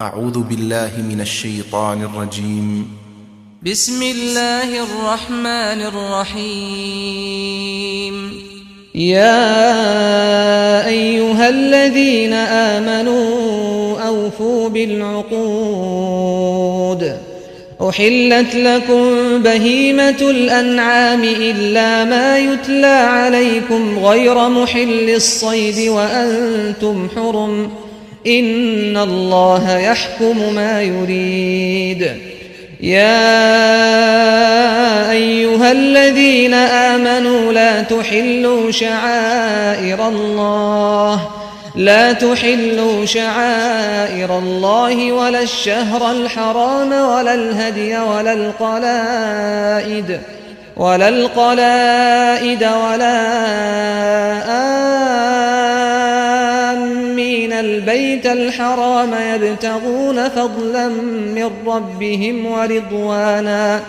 أعوذ بالله من الشيطان الرجيم. بسم الله الرحمن الرحيم. يا أيها الذين آمنوا أوفوا بالعقود. أحلت لكم بهيمة الأنعام إلا ما يتلى عليكم غير محل الصيد وأنتم حرم، إن الله يحكم ما يريد. يا أيها الذين آمنوا لا تحلوا شعائر الله ولا الشهر الحرام ولا الهدي ولا القلائد ولا آمين البيت الحرام يبتغون فضلا من ربهم ورضوانا.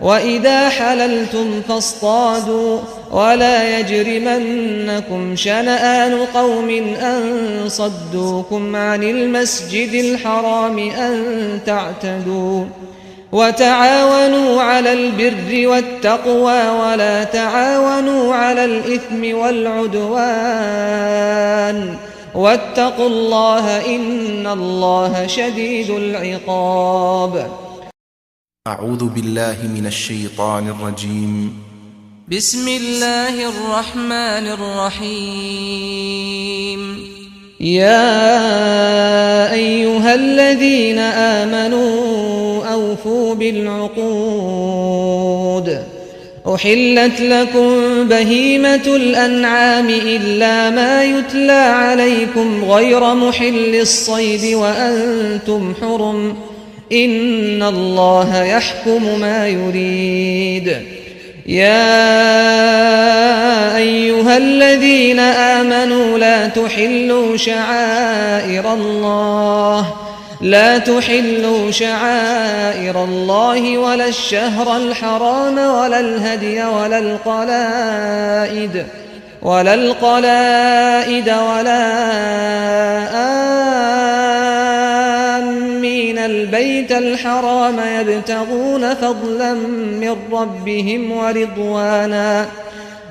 وإذا حللتم فاصطادوا ولا يجرمنكم شنآن قوم أن صدوكم عن المسجد الحرام أن تعتدوا. وتعاونوا على البر والتقوى ولا تعاونوا على الإثم والعدوان، واتقوا الله إن الله شديد العقاب. أعوذ بالله من الشيطان الرجيم. بسم الله الرحمن الرحيم. يا أيها الذين آمنوا أوفوا بالعقود. أحلت لكم بهيمة الأنعام إلا ما يتلى عليكم غير محل الصيد وأنتم حرم، إن الله يحكم ما يريد. يا أيها الذين آمنوا لا تحلوا شعائر الله ولا الشهر الحرام ولا الهدي ولا القلائد ولا آمين البيت الحرام يبتغون فضلا من ربهم ورضوانا.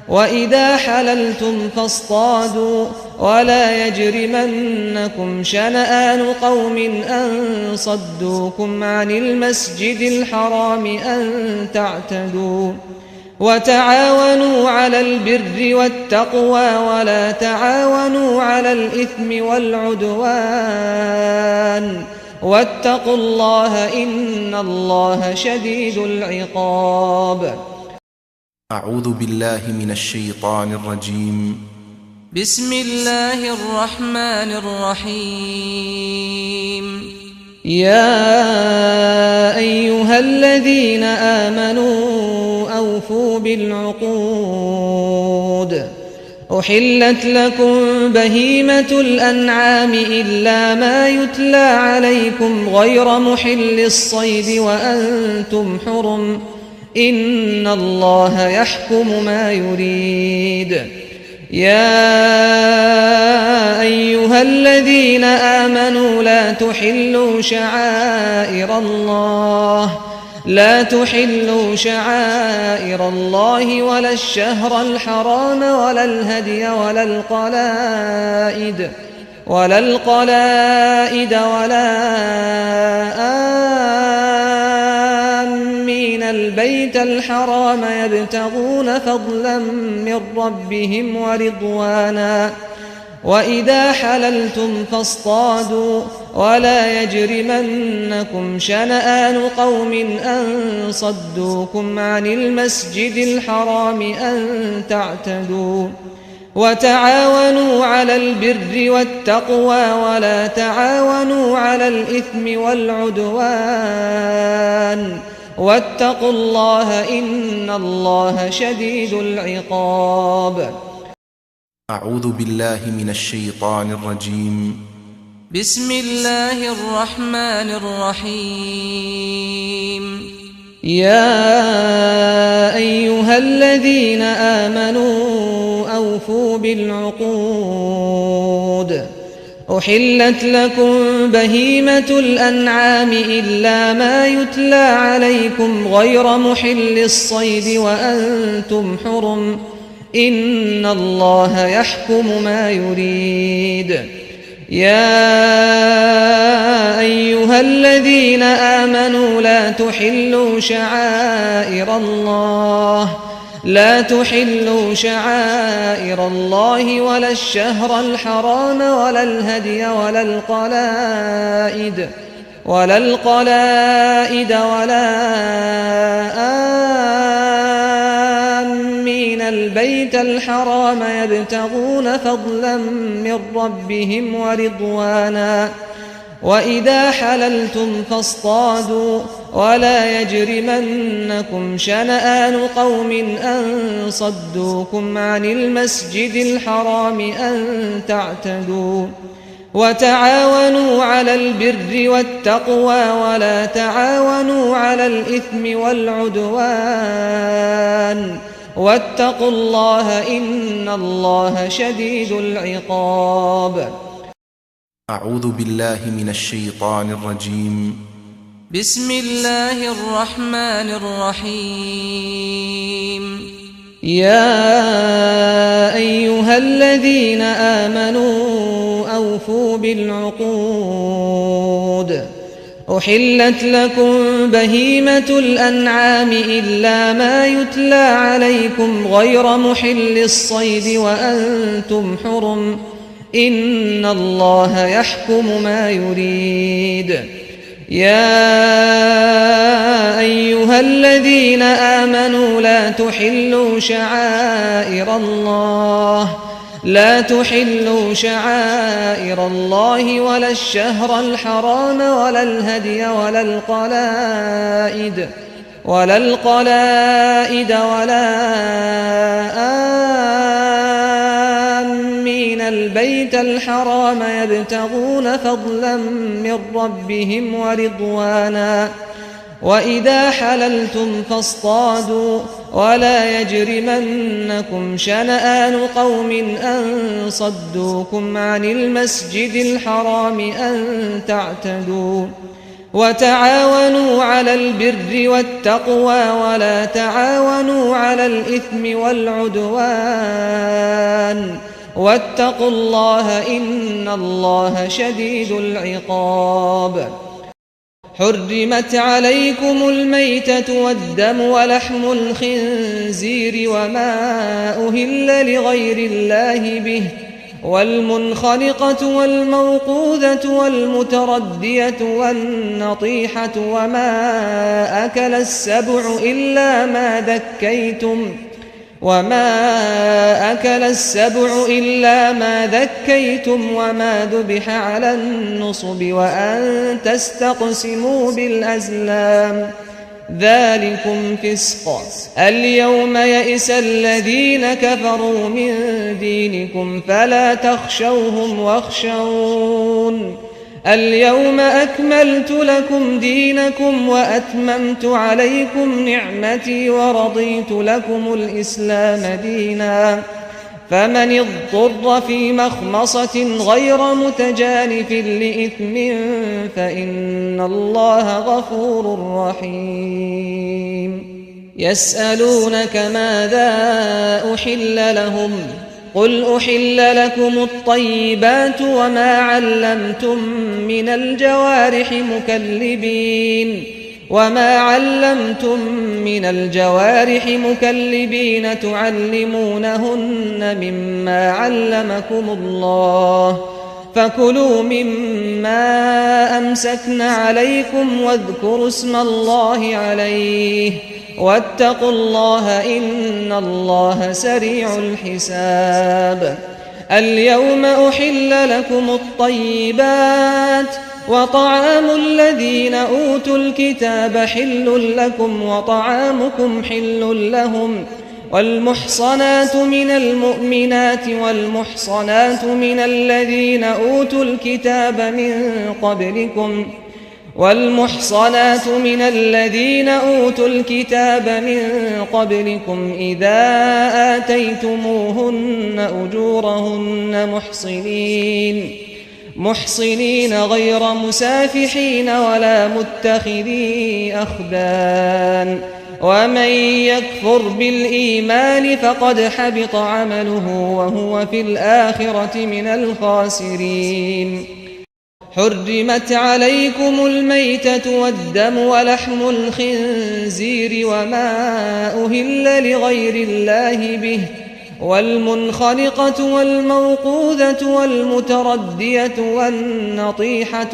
وإذا حللتم فاصطادوا ولا يجرمنكم شنآن قوم أن صدوكم عن المسجد الحرام أن تعتدوا. وتعاونوا على البر والتقوى ولا تعاونوا على الإثم والعدوان، واتقوا الله إن الله شديد العقاب. أعوذ بالله من الشيطان الرجيم. بسم الله الرحمن الرحيم. يا أيها الذين آمنوا أوفوا بالعقود. أحلت لكم بهيمة الأنعام إلا ما يتلى عليكم غير محل الصيد وأنتم حرم، إن الله يحكم ما يريد. يا أيها الذين آمنوا لا تحلوا شعائر الله ولا الشهر الحرام ولا الهدي ولا القلائد ولا آمين البيت الحرام يبتغون فضلا من ربهم ورضوانا. وإذا حللتم فاصطادوا ولا يجرمنكم شنآن قوم أن صدوكم عن المسجد الحرام أن تعتدوا. وتعاونوا على البر والتقوى ولا تعاونوا على الإثم والعدوان، واتقوا الله إن الله شديد العقاب. أعوذ بالله من الشيطان الرجيم. بسم الله الرحمن الرحيم. يا أيها الذين آمنوا أوفوا بالعقود. أحلت لكم بهيمة الأنعام إلا ما يتلى عليكم غير محل الصيد وأنتم حرم إن الله يحكم ما يريد يا أيها الذين آمنوا لا تحلوا شعائر الله ولا الشهر الحرام ولا الهدي ولا القلائد ولا آمين البيت الحرام يبتغون فضلا من ربهم ورضوانا وإذا حللتم فاصطادوا ولا يجرمنكم شنآن قوم أن صدوكم عن المسجد الحرام أن تعتدوا وتعاونوا على البر والتقوى ولا تعاونوا على الإثم والعدوان واتقوا الله إن الله شديد العقاب. أعوذ بالله من الشيطان الرجيم. بسم الله الرحمن الرحيم. يا أيها الذين آمنوا أوفوا بالعقود أحلت لكم بهيمة الأنعام إلا ما يتلى عليكم غير محل الصيد وأنتم حرم إن الله يحكم ما يريد يا أيها الذين آمنوا لا تحلوا شعائر الله ولا الشهر الحرام ولا الهدي ولا القلائد ولا آمين البيت الحرام يبتغون فضلا من ربهم ورضوانا وإذا حللتم فاصطادوا ولا يجرمنكم شنآن قوم أن صدوكم عن المسجد الحرام أن تعتدوا وتعاونوا على البر والتقوى ولا تعاونوا على الإثم والعدوان واتقوا الله إن الله شديد العقاب. حرمت عليكم الميتة والدم ولحم الخنزير وما أهل لغير الله به والمنخنقة والموقوذة والمتردية والنطيحة وما أكل السبع إلا ما ذكيتم وما ذبح على النصب وأن تستقسموا بالأزلام ذلكم فسق. اليوم يئس الذين كفروا من دينكم فلا تخشوهم واخشون اليوم أكملت لكم دينكم وأتممت عليكم نعمتي ورضيت لكم الإسلام دينا فمن اضطر في مخمصة غير متجانف لإثم فإن الله غفور رحيم. يسألونك ماذا أحل لهم قل أحل لكم الطيبات وما علمتم من الجوارح مكلبين تعلمونهن مما علمكم الله فكلوا مما أمسكن عليكم واذكروا اسم الله عليه واتقوا الله إن الله سريع الحساب. اليوم أحل لكم الطيبات وطعام الذين أوتوا الكتاب حل لكم وطعامكم حل لهم والمحصنات من المؤمنات والمحصنات من الذين أوتوا الكتاب من قبلكم إذا آتيتموهن أجورهن محصنين غير مسافحين ولا متخذي أخدان ومن يكفر بالإيمان فقد حبط عمله وهو في الآخرة من الخاسرين حرمت عليكم الميتة والدم ولحم الخنزير وما أهل لغير الله به والمنخنقة والموقوذة والمتردية والنطيحة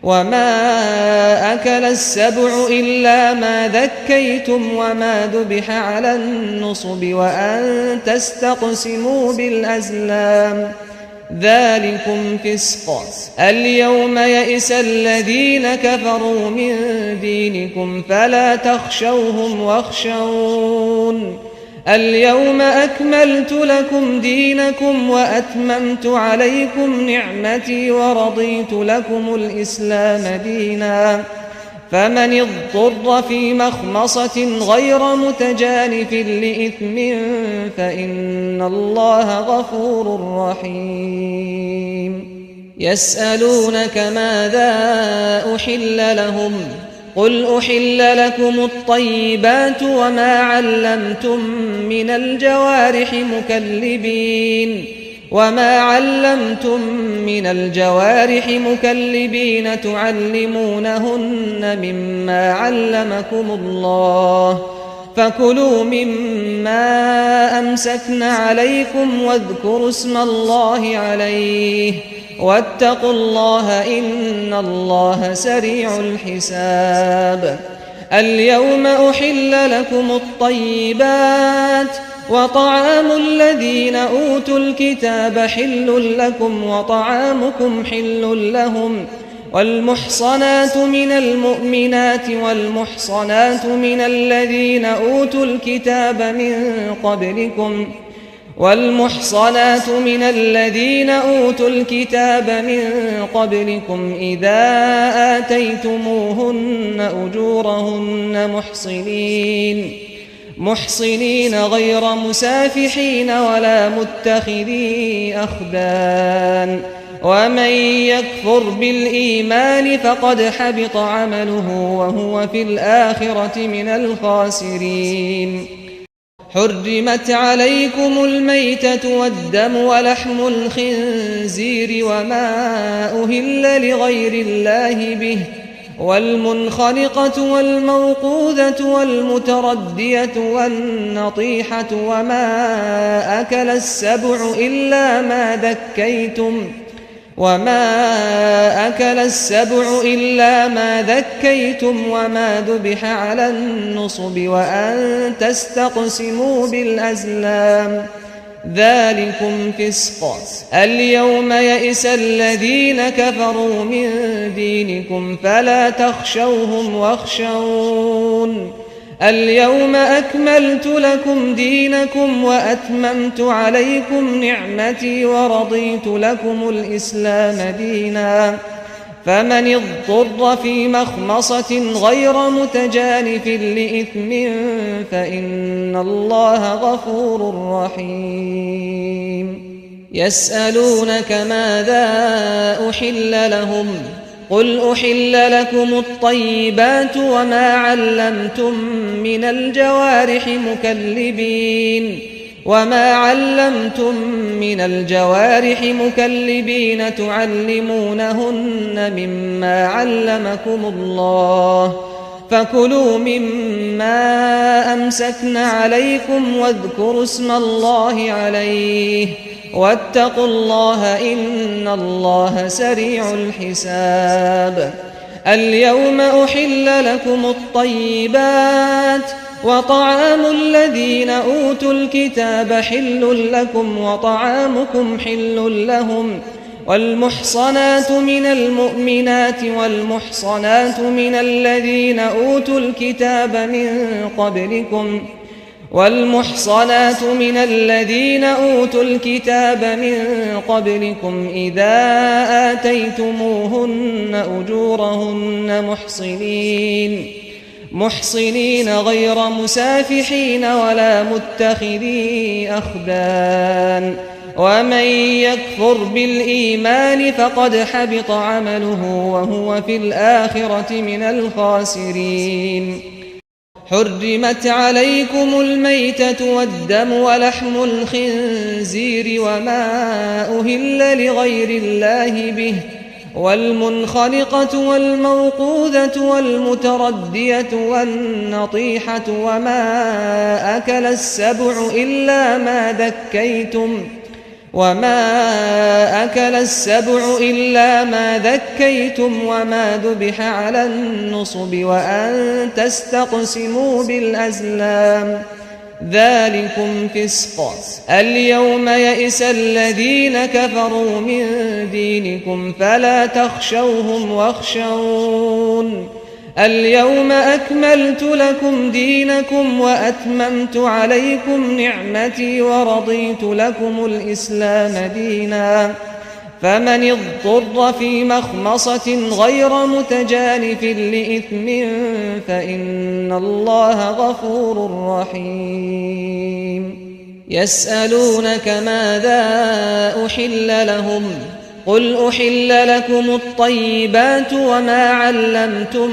وما أكل السبع إلا ما ذكيتم وما ذبح على النصب وأن تستقسموا بالأزلام ذلكم فسق اليوم يئس الذين كفروا من دينكم فلا تخشوهم واخشون اليوم أكملت لكم دينكم وأتممت عليكم نعمتي ورضيت لكم الإسلام دينا فمن اضطر في مخمصة غير متجانف لإثم فإن الله غفور رحيم يسألونك ماذا أحل لهم قل أحل لكم الطيبات وما علمتم من الجوارح مكلبين تعلمونهن مما علمكم الله فكلوا مما أمسكن عليكم واذكروا اسم الله عليه واتقوا الله إن الله سريع الحساب اليوم أحل لكم الطيبات وطعام الذين أوتوا الكتاب حل لكم وطعامكم حل لهم والمحصنات من المؤمنات والمحصنات من الذين أوتوا الكتاب من قبلكم إذا آتيتموهن أجورهن محصنين غير مسافحين ولا متخذي أخدان ومن يكفر بالإيمان فقد حبط عمله وهو في الآخرة من الخاسرين حرمت عليكم الميتة والدم ولحم الخنزير وما أهل لغير الله به والمنخنقة والموقوذة والمتردية والنطيحة وما أكل السبع إلا ما ذكيتم وما ذبح على النصب وأن تستقسموا بالأزلام ذلكم فسق اليوم يئس الذين كفروا من دينكم فلا تخشوهم واخشون اليوم أكملت لكم دينكم وأتممت عليكم نعمتي ورضيت لكم الإسلام دينا فمن اضطر في مخمصة غير متجانف لإثم فإن الله غفور رحيم يسألونك ماذا أحل لهم قل أحل لكم الطيبات وما علمتم من الجوارح مكلبين تعلمونهن مما علمكم الله فكلوا مما أمسكن عليكم واذكروا اسم الله عليه واتقوا الله إن الله سريع الحساب اليوم أحل لكم الطيبات وطعام الذين أوتوا الكتاب حل لكم وطعامكم حل لهم والمحصنات من المؤمنات والمحصنات من الذين أوتوا الكتاب من قبلكم إذا آتيتموهن أجورهن محصنين غير مسافحين ولا متخذي أخدان ومن يكفر بالإيمان فقد حبط عمله وهو في الآخرة من الخاسرين حرمت عليكم الميتة والدم ولحم الخنزير وما أهل لغير الله به والمنخنقة والموقوذة والمتردية والنطيحة وما أكل السبع إلا ما ذكيتم وما ذبح على النصب وأن تستقسموا بالأزلام ذلكم فسق اليوم يئس الذين كفروا من دينكم فلا تخشوهم واخشون اليوم أكملت لكم دينكم وأتممت عليكم نعمتي ورضيت لكم الإسلام دينا فمن اضطر في مخمصة غير متجانف لإثم فإن الله غفور رحيم يسألونك ماذا أحل لهم قل أحل لكم الطيبات وما علمتم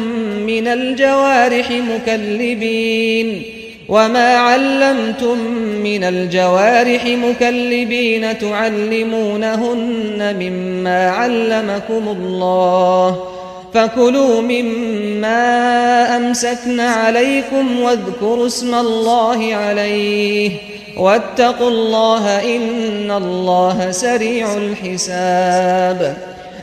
من الجوارح مكلبين تعلمونهن مما علمكم الله فكلوا مما أمسكن عليكم واذكروا اسم الله عليه واتقوا الله إن الله سريع الحساب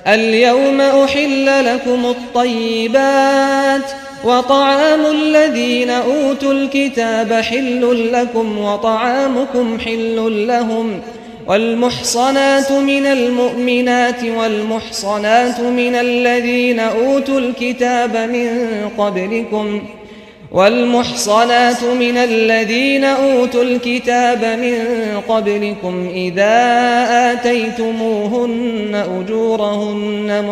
اليوم أحل لكم الطيبات وطعام الذين أوتوا الكتاب حل لكم وطعامكم حل لهم والمحصنات من المؤمنات والمحصنات من الذين أوتوا الكتاب من قبلكم إذا آتيتموهن أجورهن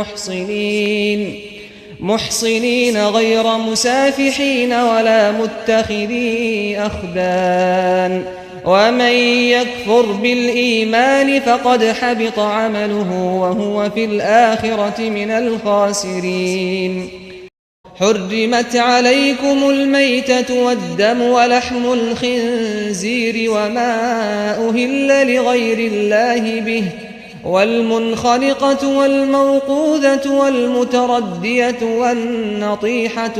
محصنين غير مسافحين ولا متخذي أخدان ومن يكفر بالإيمان فقد حبط عمله وهو في الآخرة من الخاسرين حرمت عليكم الميتة والدم ولحم الخنزير وما أهل لغير الله به والمنخنقة والموقوذة والمتردية والنطيحة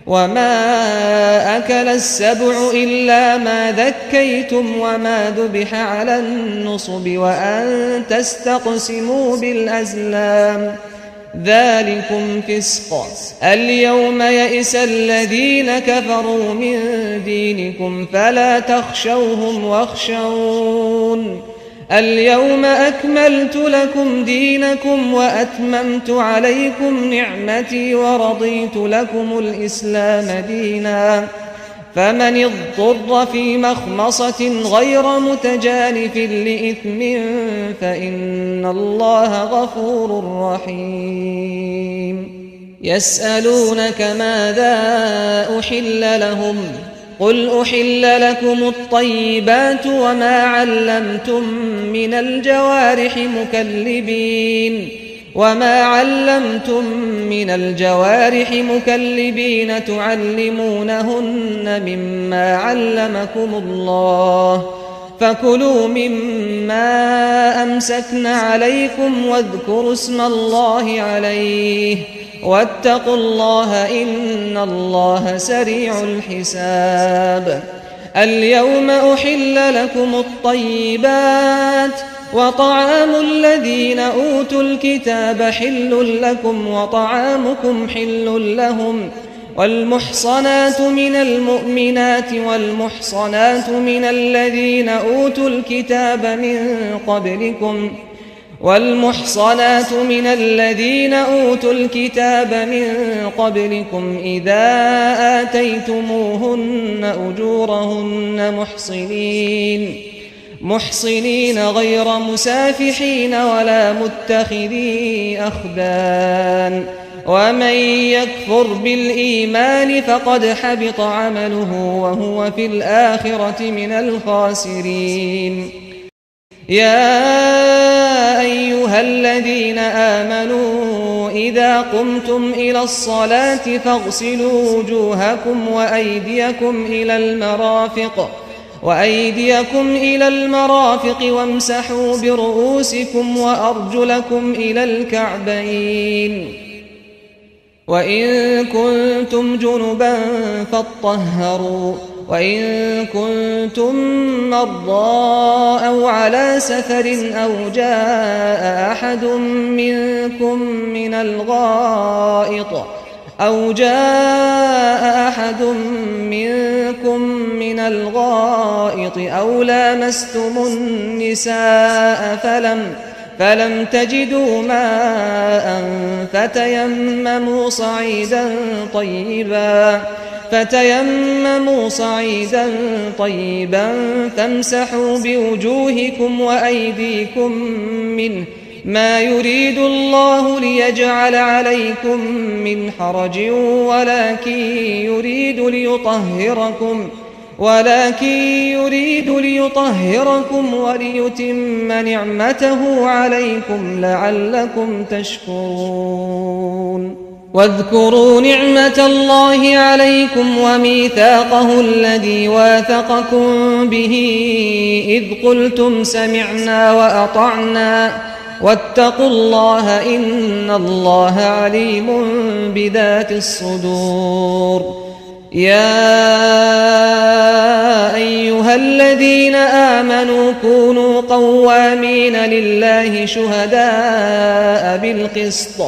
وما أكل السبع إلا ما ذكيتم وما ذبح على النصب وأن تستقسموا بالأزلام ذلكم فسق اليوم يئس الذين كفروا من دينكم فلا تخشوهم واخشون اليوم أكملت لكم دينكم وأتممت عليكم نعمتي ورضيت لكم الإسلام دينا فمن اضطر في مخمصة غير متجانف لإثم فإن الله غفور رحيم يسألونك ماذا أحل لهم قل أحل لكم الطيبات وما علمتم من الجوارح مكلبين تعلمونهن مما علمكم الله فكلوا مما أمسكن عليكم واذكروا اسم الله عليه واتقوا الله إن الله سريع الحساب اليوم أحل لكم الطيبات وطعام الذين أوتوا الكتاب حل لكم وطعامكم حل لهم والمحصنات من المؤمنات والمحصنات من الذين أوتوا الكتاب من قبلكم إذا آتيتموهن أجورهن محصنين غير مسافحين ولا متخذي أخدان ومن يكفر بالإيمان فقد حبط عمله وهو في الآخرة من الخاسرين يا أيها الذين آمنوا إذا قمتم إلى الصلاة فاغسلوا وجوهكم وأيديكم إلى المرافق وامسحوا برؤوسكم وأرجلكم إلى الكعبين وإن كنتم جنبا فاطهروا وإن كنتم مرضى أو على سفر أو جاء أحد منكم من الغائط أو لامستم النساء فلم تجدوا ماء فتيمموا صعيدا طيبا فامسحوا بوجوهكم وأيديكم منه ما يريد الله ليجعل عليكم من حرج ولكن يريد ليطهركم وليتم نعمته عليكم لعلكم تشكرون واذكروا نعمة الله عليكم وميثاقه الذي واثقكم به إذ قلتم سمعنا وأطعنا واتقوا الله إن الله عليم بذات الصدور يا أيها الذين آمنوا كونوا قوامين لله شهداء بالقسط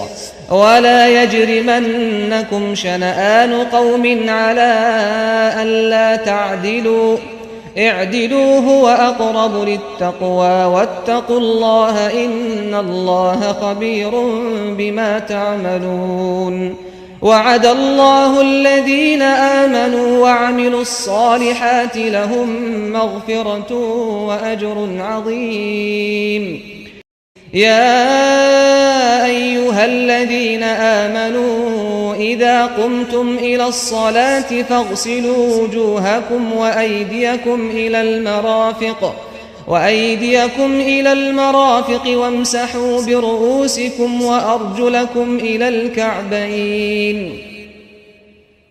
ولا يجرمنكم شنآن قوم على ألا تعدلوا اعدلوا هو أقرب للتقوى واتقوا الله إن الله خبير بما تعملون وعد الله الذين آمنوا وعملوا الصالحات لهم مغفرة وأجر عظيم يا أيها الذين آمنوا إذا قمتم إلى الصلاة فاغسلوا وجوهكم وأيديكم إلى المرافق وامسحوا برؤوسكم وأرجلكم إلى الكعبين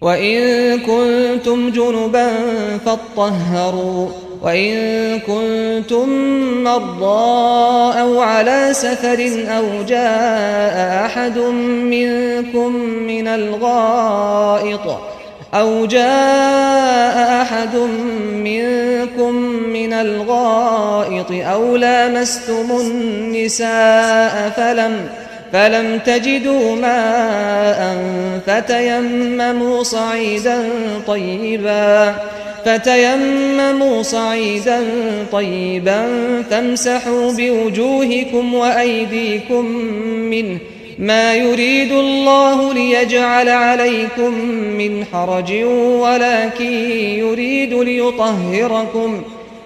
وإن كنتم جنبا فاطهروا وإن كنتم مرضى أو على سفر أو جاء أحد منكم من الغائط أو لامستم النساء فلم تجدوا ماء فتيمموا صعيدا طيبا فامسحوا بوجوهكم وأيديكم منه ما يريد الله ليجعل عليكم من حرج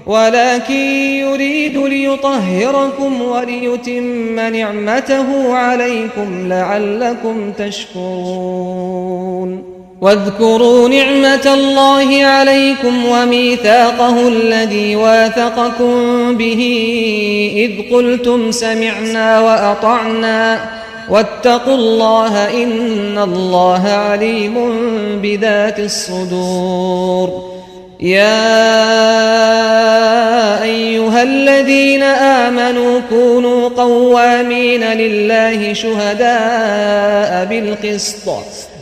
ولكن يريد ليطهركم وليتم نعمته عليكم لعلكم تشكرون واذكروا نعمة الله عليكم وميثاقه الذي واثقكم به إذ قلتم سمعنا وأطعنا واتقوا الله إن الله عليم بذات الصدور يا أيها الذين آمنوا كونوا قوامين لله شهداء بالقسط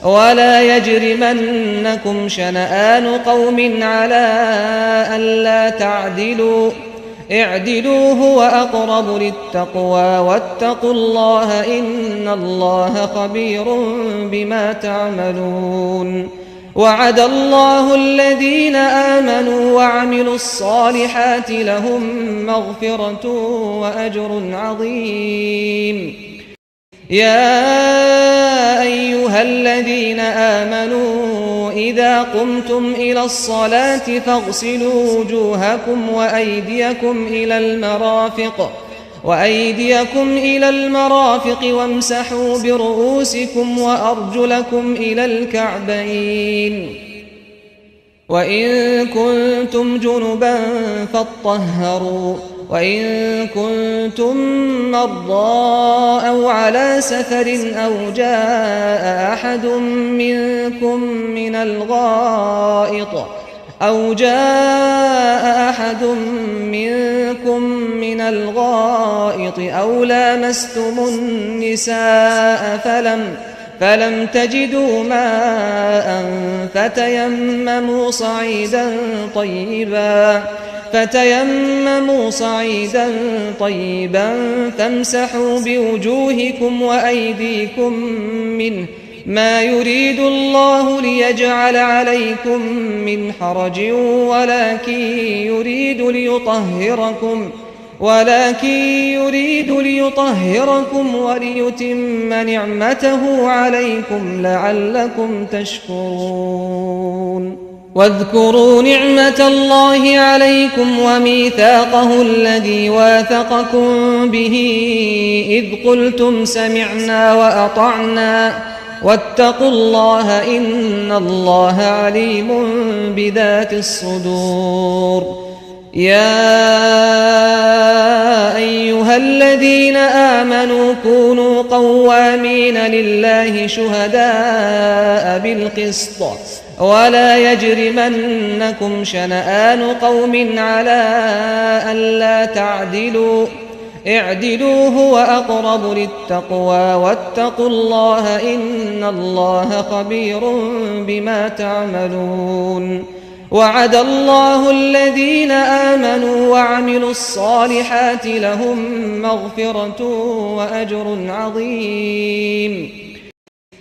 ولا يجرمنكم شنآن قوم على ألا تعدلوا اعدلوا هو أقرب للتقوى واتقوا الله إن الله خبير بما تعملون وعد الله الذين آمنوا وعملوا الصالحات لهم مغفرة وأجر عظيم يا أيها الذين آمنوا إذا قمتم إلى الصلاة فاغسلوا وجوهكم وأيديكم إلى المرافق وامسحوا برؤوسكم وأرجلكم إلى الكعبين وإن كنتم جنبا فاطهروا وإن كنتم مرضى أو على سفر أو جاء أحد منكم من الغائط أو لامستم النساء فلم تجدوا ماء فتيمموا صعيدا طيبا فامسحوا بوجوهكم وأيديكم منه ما يريد الله ليجعل عليكم من حرج ولكن يريد ليطهركم وليتم نعمته عليكم لعلكم تشكرون واذكروا نعمة الله عليكم وميثاقه الذي واثقكم به إذ قلتم سمعنا وأطعنا واتقوا الله إن الله عليم بذات الصدور يا أيها الذين آمنوا كونوا قوامين لله شهداء بالقسط ولا يجرمنكم شنآن قوم على ألا تعدلوا اعدلوا هو أقرب للتقوى واتقوا الله إن الله خبير بما تعملون وعد الله الذين آمنوا وعملوا الصالحات لهم مغفرة وأجر عظيم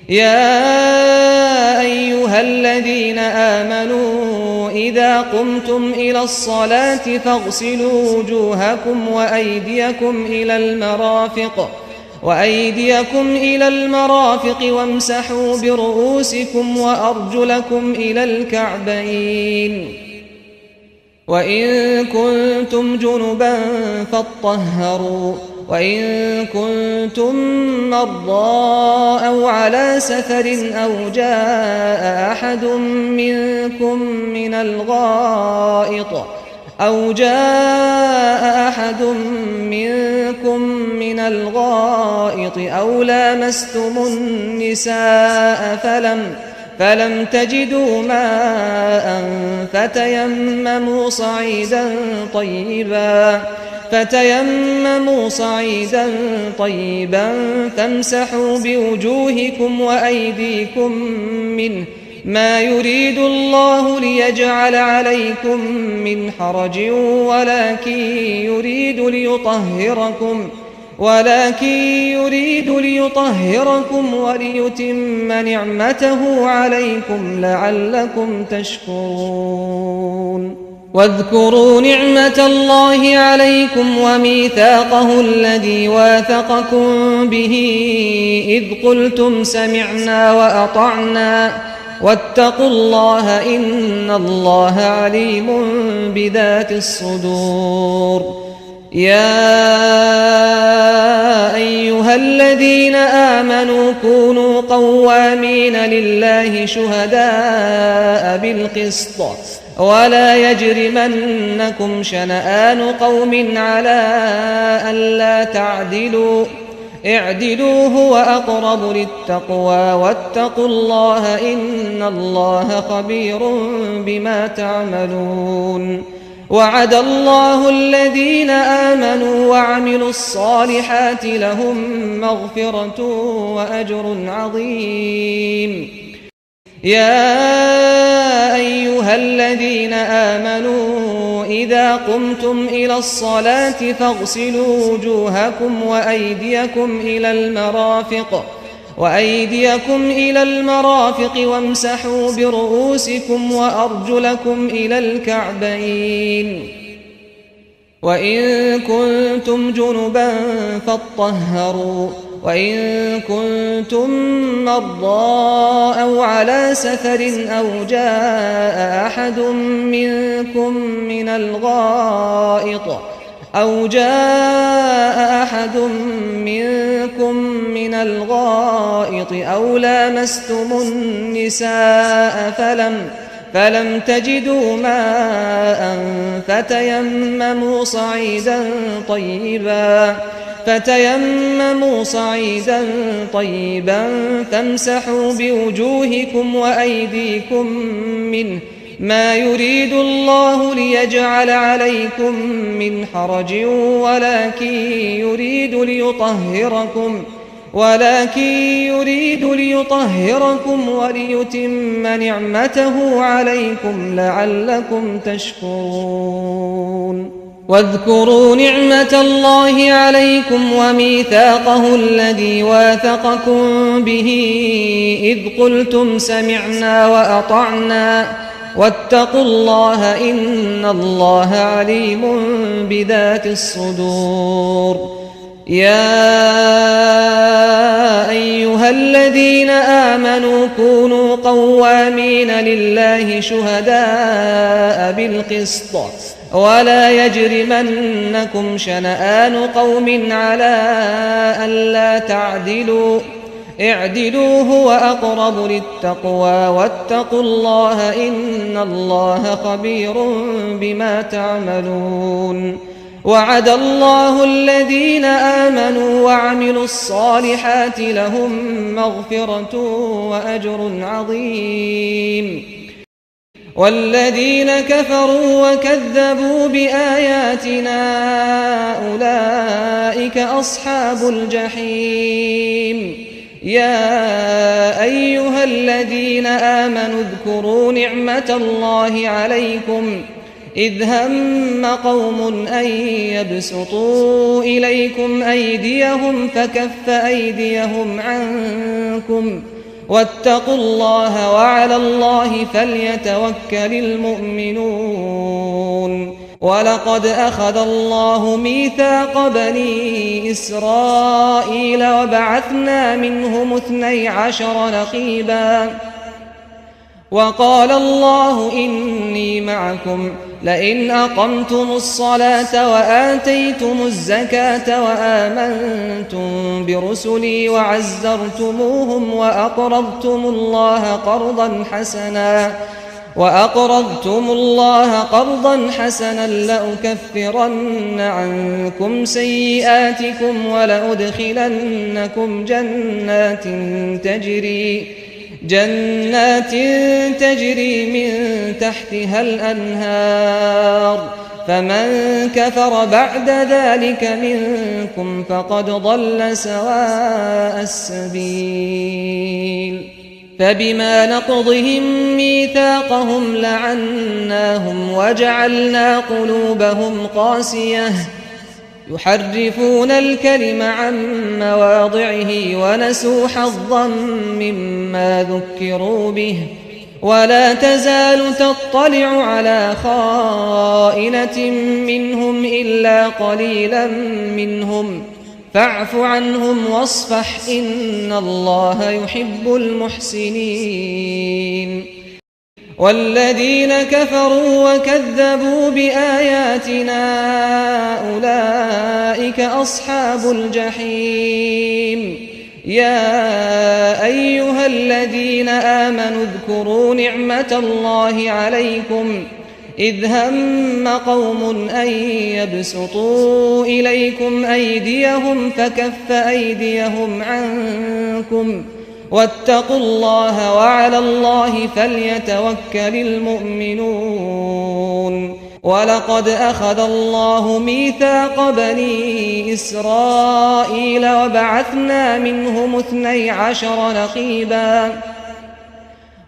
يا أيها الذين آمنوا إذا قمتم إلى الصلاة فاغسلوا وجوهكم وأيديكم إلى المرافق وامسحوا برؤوسكم وأرجلكم إلى الكعبين وإن كنتم جنبا فاطهروا وإن كنتم مرضى أو على سفر أو جاء أحد منكم من الغائط أو لامستم النساء فلم تجدوا ماء فتيمموا صعيدا طيبا فامسحوا بوجوهكم وأيديكم منه ما يريد الله ليجعل عليكم من حرج ولكن يريد ليطهركم وليتم نعمته عليكم لعلكم تشكرون واذكروا نعمة الله عليكم وميثاقه الذي واثقكم به إذ قلتم سمعنا وأطعنا واتقوا الله إن الله عليم بذات الصدور يا أيها الذين آمنوا كونوا قوامين لله شهداء بالقسط ولا يجرمنكم شنآن قوم على ألا تعدلوا اعدلوا هو أقرب للتقوى واتقوا الله إن الله خبير بما تعملون وعد الله الذين آمنوا وعملوا الصالحات لهم مغفرة وأجر عظيم يا أيها الذين آمنوا إذا قمتم إلى الصلاة فاغسلوا وجوهكم وأيديكم إلى المرافق وامسحوا برؤوسكم وأرجلكم إلى الكعبين وإن كنتم جنبا فاطهروا وإن كنتم مرضى أو على سفر أو جاء أحد منكم من الغائط أو لامستم النساء فلم تجدوا ماء فتيمموا صعيدا طيبا فامسحوا بوجوهكم وأيديكم منه ما يريد الله ليجعل عليكم من حرج ولكن يريد ليطهركم وليتم نعمته عليكم لعلكم تشكرون واذكروا نعمة الله عليكم وميثاقه الذي واثقكم به إذ قلتم سمعنا وأطعنا واتقوا الله إن الله عليم بذات الصدور يا أيها الذين آمنوا كونوا قوامين لله شهداء بالقسط ولا يجرمنكم شنآن قوم على ألا تعدلوا اعدلوا هو أقرب للتقوى واتقوا الله إن الله خبير بما تعملون وعد الله الذين آمنوا وعملوا الصالحات لهم مغفرة وأجر عظيم والذين كفروا وكذبوا بآياتنا أولئك أصحاب الجحيم يا أيها الذين آمنوا اذكروا نعمة الله عليكم إذ هم قوم أن يبسطوا إليكم أيديهم فكف أيديهم عنكم واتقوا الله وعلى الله فليتوكل المؤمنون ولقد أخذ الله ميثاق بني إسرائيل وبعثنا منهم 12 نقيبا وقال الله إني معكم لئن أقمتم الصلاة وآتيتم الزكاة وآمنتم برسلي وعزرتموهم وأقرضتم الله قرضا حسنا لأكفرن عنكم سيئاتكم ولأدخلنكم جنات تجري من تحتها الأنهار فمن كفر بعد ذلك منكم فقد ضل سواء السبيل فبما نقضهم ميثاقهم لعناهم وجعلنا قلوبهم قاسية يحرفون الكلم عن مواضعه ونسوا حظا مما ذكروا به ولا تزال تطلع على خائنة منهم إلا قليلا منهم فاعف عنهم واصفح إن الله يحب المحسنين والذين كفروا وكذبوا بآياتنا أولئك أصحاب الجحيم يا أيها الذين آمنوا اذكروا نعمة الله عليكم إذ هم قوم أن يبسطوا إليكم أيديهم فكف أيديهم عنكم واتقوا الله وعلى الله فليتوكل المؤمنون ولقد أخذ الله ميثاق بني إسرائيل وبعثنا منهم 12 نقيبا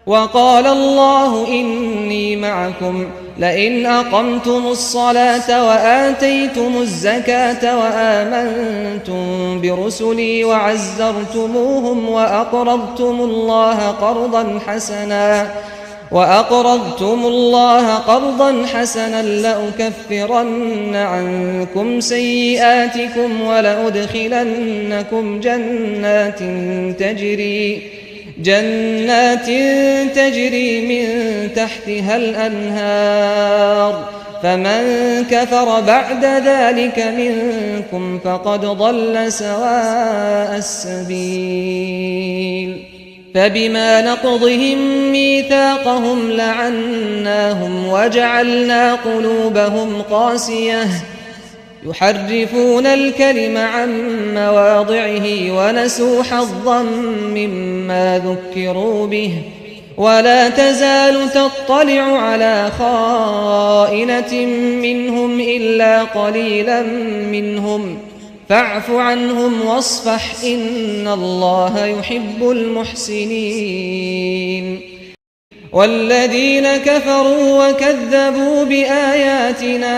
وقال الله إني معكم لئن أقمتم الصلاة وآتيتم الزكاة وآمنتم برسلي وعزرتموهم وأقرضتم الله قرضا حسنا لأكفرن عنكم سيئاتكم ولأدخلنكم جنات تجري من تحتها الأنهار فمن كفر بعد ذلك منكم فقد ضل سواء السبيل فبما نقضهم ميثاقهم لعناهم وجعلنا قلوبهم قاسية يحرفون الكلم عن مواضعه ونسوا حظا مما ذكروا به ولا تزال تطلع على خائنة منهم إلا قليلا منهم فاعف عنهم واصفح إن الله يحب المحسنين والذين كفروا وكذبوا بآياتنا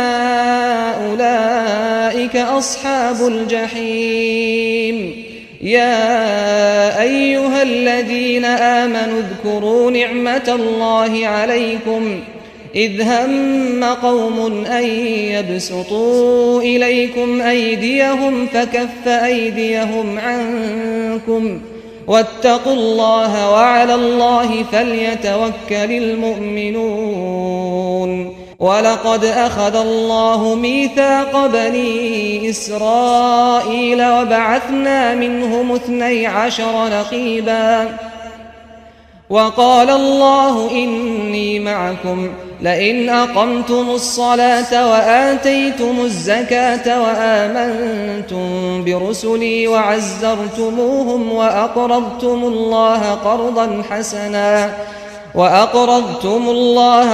أولئك أصحاب الجحيم يا أيها الذين آمنوا اذكروا نعمة الله عليكم إذ هم قوم أن يبسطوا إليكم أيديهم فكف أيديهم عنكم واتقوا الله وعلى الله فليتوكل المؤمنون ولقد أخذ الله ميثاق بني إسرائيل وبعثنا منهم 12 نقيبا وقال الله إني معكم لئن أقمتم الصلاة وآتيتم الزكاة وآمنتم برسلي وعزرتموهم وأقرضتم الله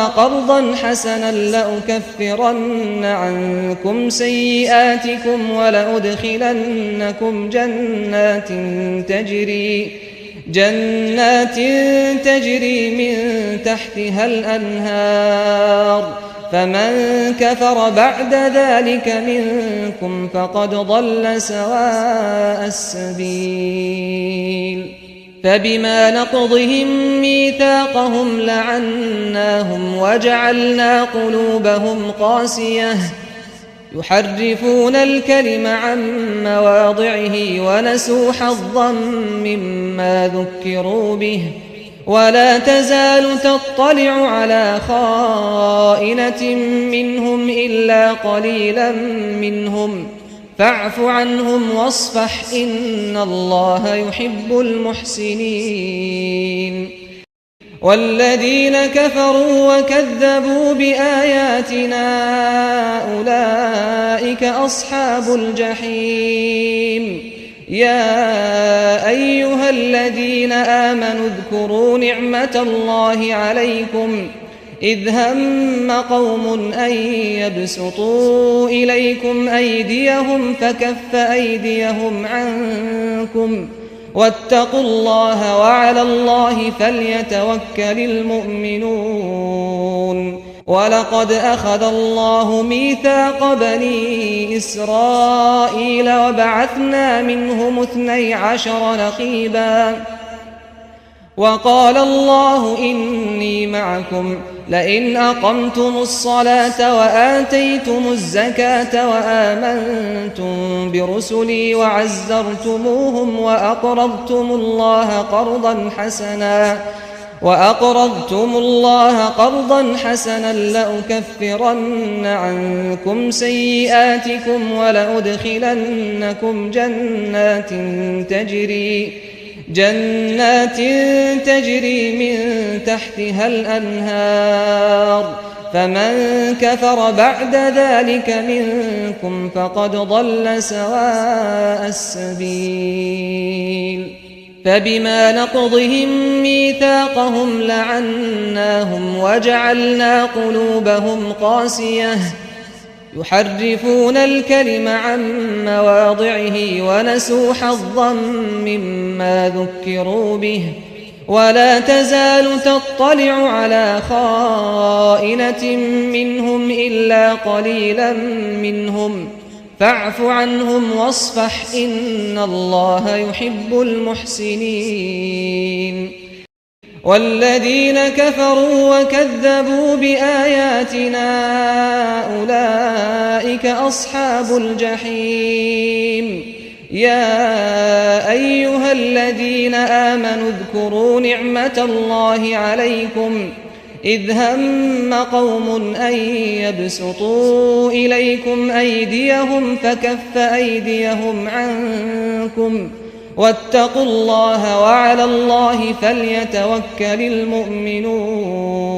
قرضا حسنا لأكفرن عنكم سيئاتكم ولأدخلنكم جنات تجري من تحتها الأنهار فمن كفر بعد ذلك منكم فقد ضل سواء السبيل فبما نقضهم ميثاقهم لعناهم وجعلنا قلوبهم قاسية يحرفون الكلم عن مواضعه ونسوا حظا مما ذكروا به ولا تزال تطلع على خائنة منهم إلا قليلا منهم فاعف عنهم واصفح إن الله يحب المحسنين والذين كفروا وكذبوا بآياتنا أولئك أصحاب الجحيم يا أيها الذين آمنوا اذكروا نعمة الله عليكم إذ هم قوم أن يبسطوا إليكم أيديهم فكف أيديهم عنكم واتقوا الله وعلى الله فليتوكل المؤمنون ولقد أخذ الله ميثاق بني إسرائيل وبعثنا منهم 12 نقيبا وقال الله إني معكم لئن أقمتم الصلاة وآتيتم الزكاة وآمنتم برسلي وعزرتموهم وأقرضتم الله قرضا حسنا لأكفرن عنكم سيئاتكم ولأدخلنكم جنات تجري من تحتها الأنهار فمن كفر بعد ذلك منكم فقد ضل سواء السبيل فبما نقضهم ميثاقهم لعناهم وجعلنا قلوبهم قاسية يحرفون الكلم عن مواضعه ونسوا حظا مما ذكروا به ولا تزال تطلع على خائنة منهم إلا قليلا منهم فاعف عنهم واصفح إن الله يحب المحسنين والذين كفروا وكذبوا بآياتنا أولئك أصحاب الجحيم يا أيها الذين آمنوا اذكروا نعمة الله عليكم إذ هم قوم أن يبسطوا إليكم أيديهم فكف أيديهم عنكم واتقوا الله وعلى الله فليتوكل المؤمنون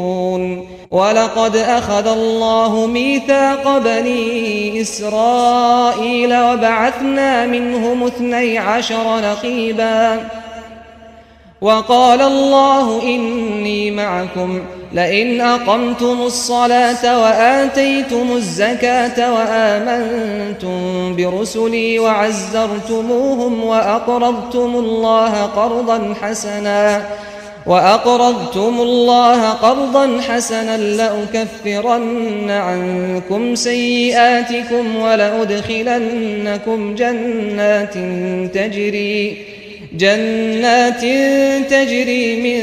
ولقد أخذ الله ميثاق بني إسرائيل وبعثنا منهم 12 نقيبا وقال الله إني معكم لئن أقمتم الصلاة وآتيتم الزكاة وآمنتم برسلي وعزرتموهم وأقرضتم الله قرضا حسنا لأكفرن عنكم سيئاتكم ولأدخلنكم جنات تجري من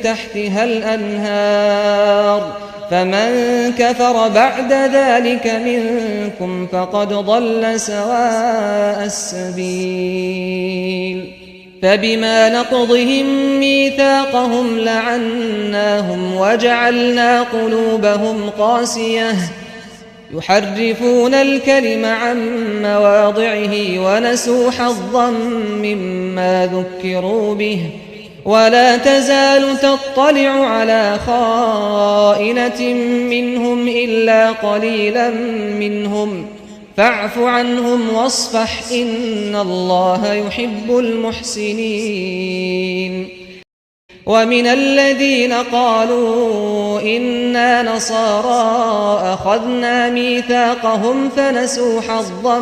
تحتها الأنهار فمن كفر بعد ذلك منكم فقد ضل سواء السبيل فبما نقضهم ميثاقهم لعناهم وجعلنا قلوبهم قاسية يحرفون الكلم عن مواضعه ونسوا حظا مما ذكروا به ولا تزال تطلع على خائنة منهم إلا قليلا منهم فاعف عنهم واصفح إن الله يحب المحسنين ومن الذين قالوا إنا نصارى أخذنا ميثاقهم فنسوا حظا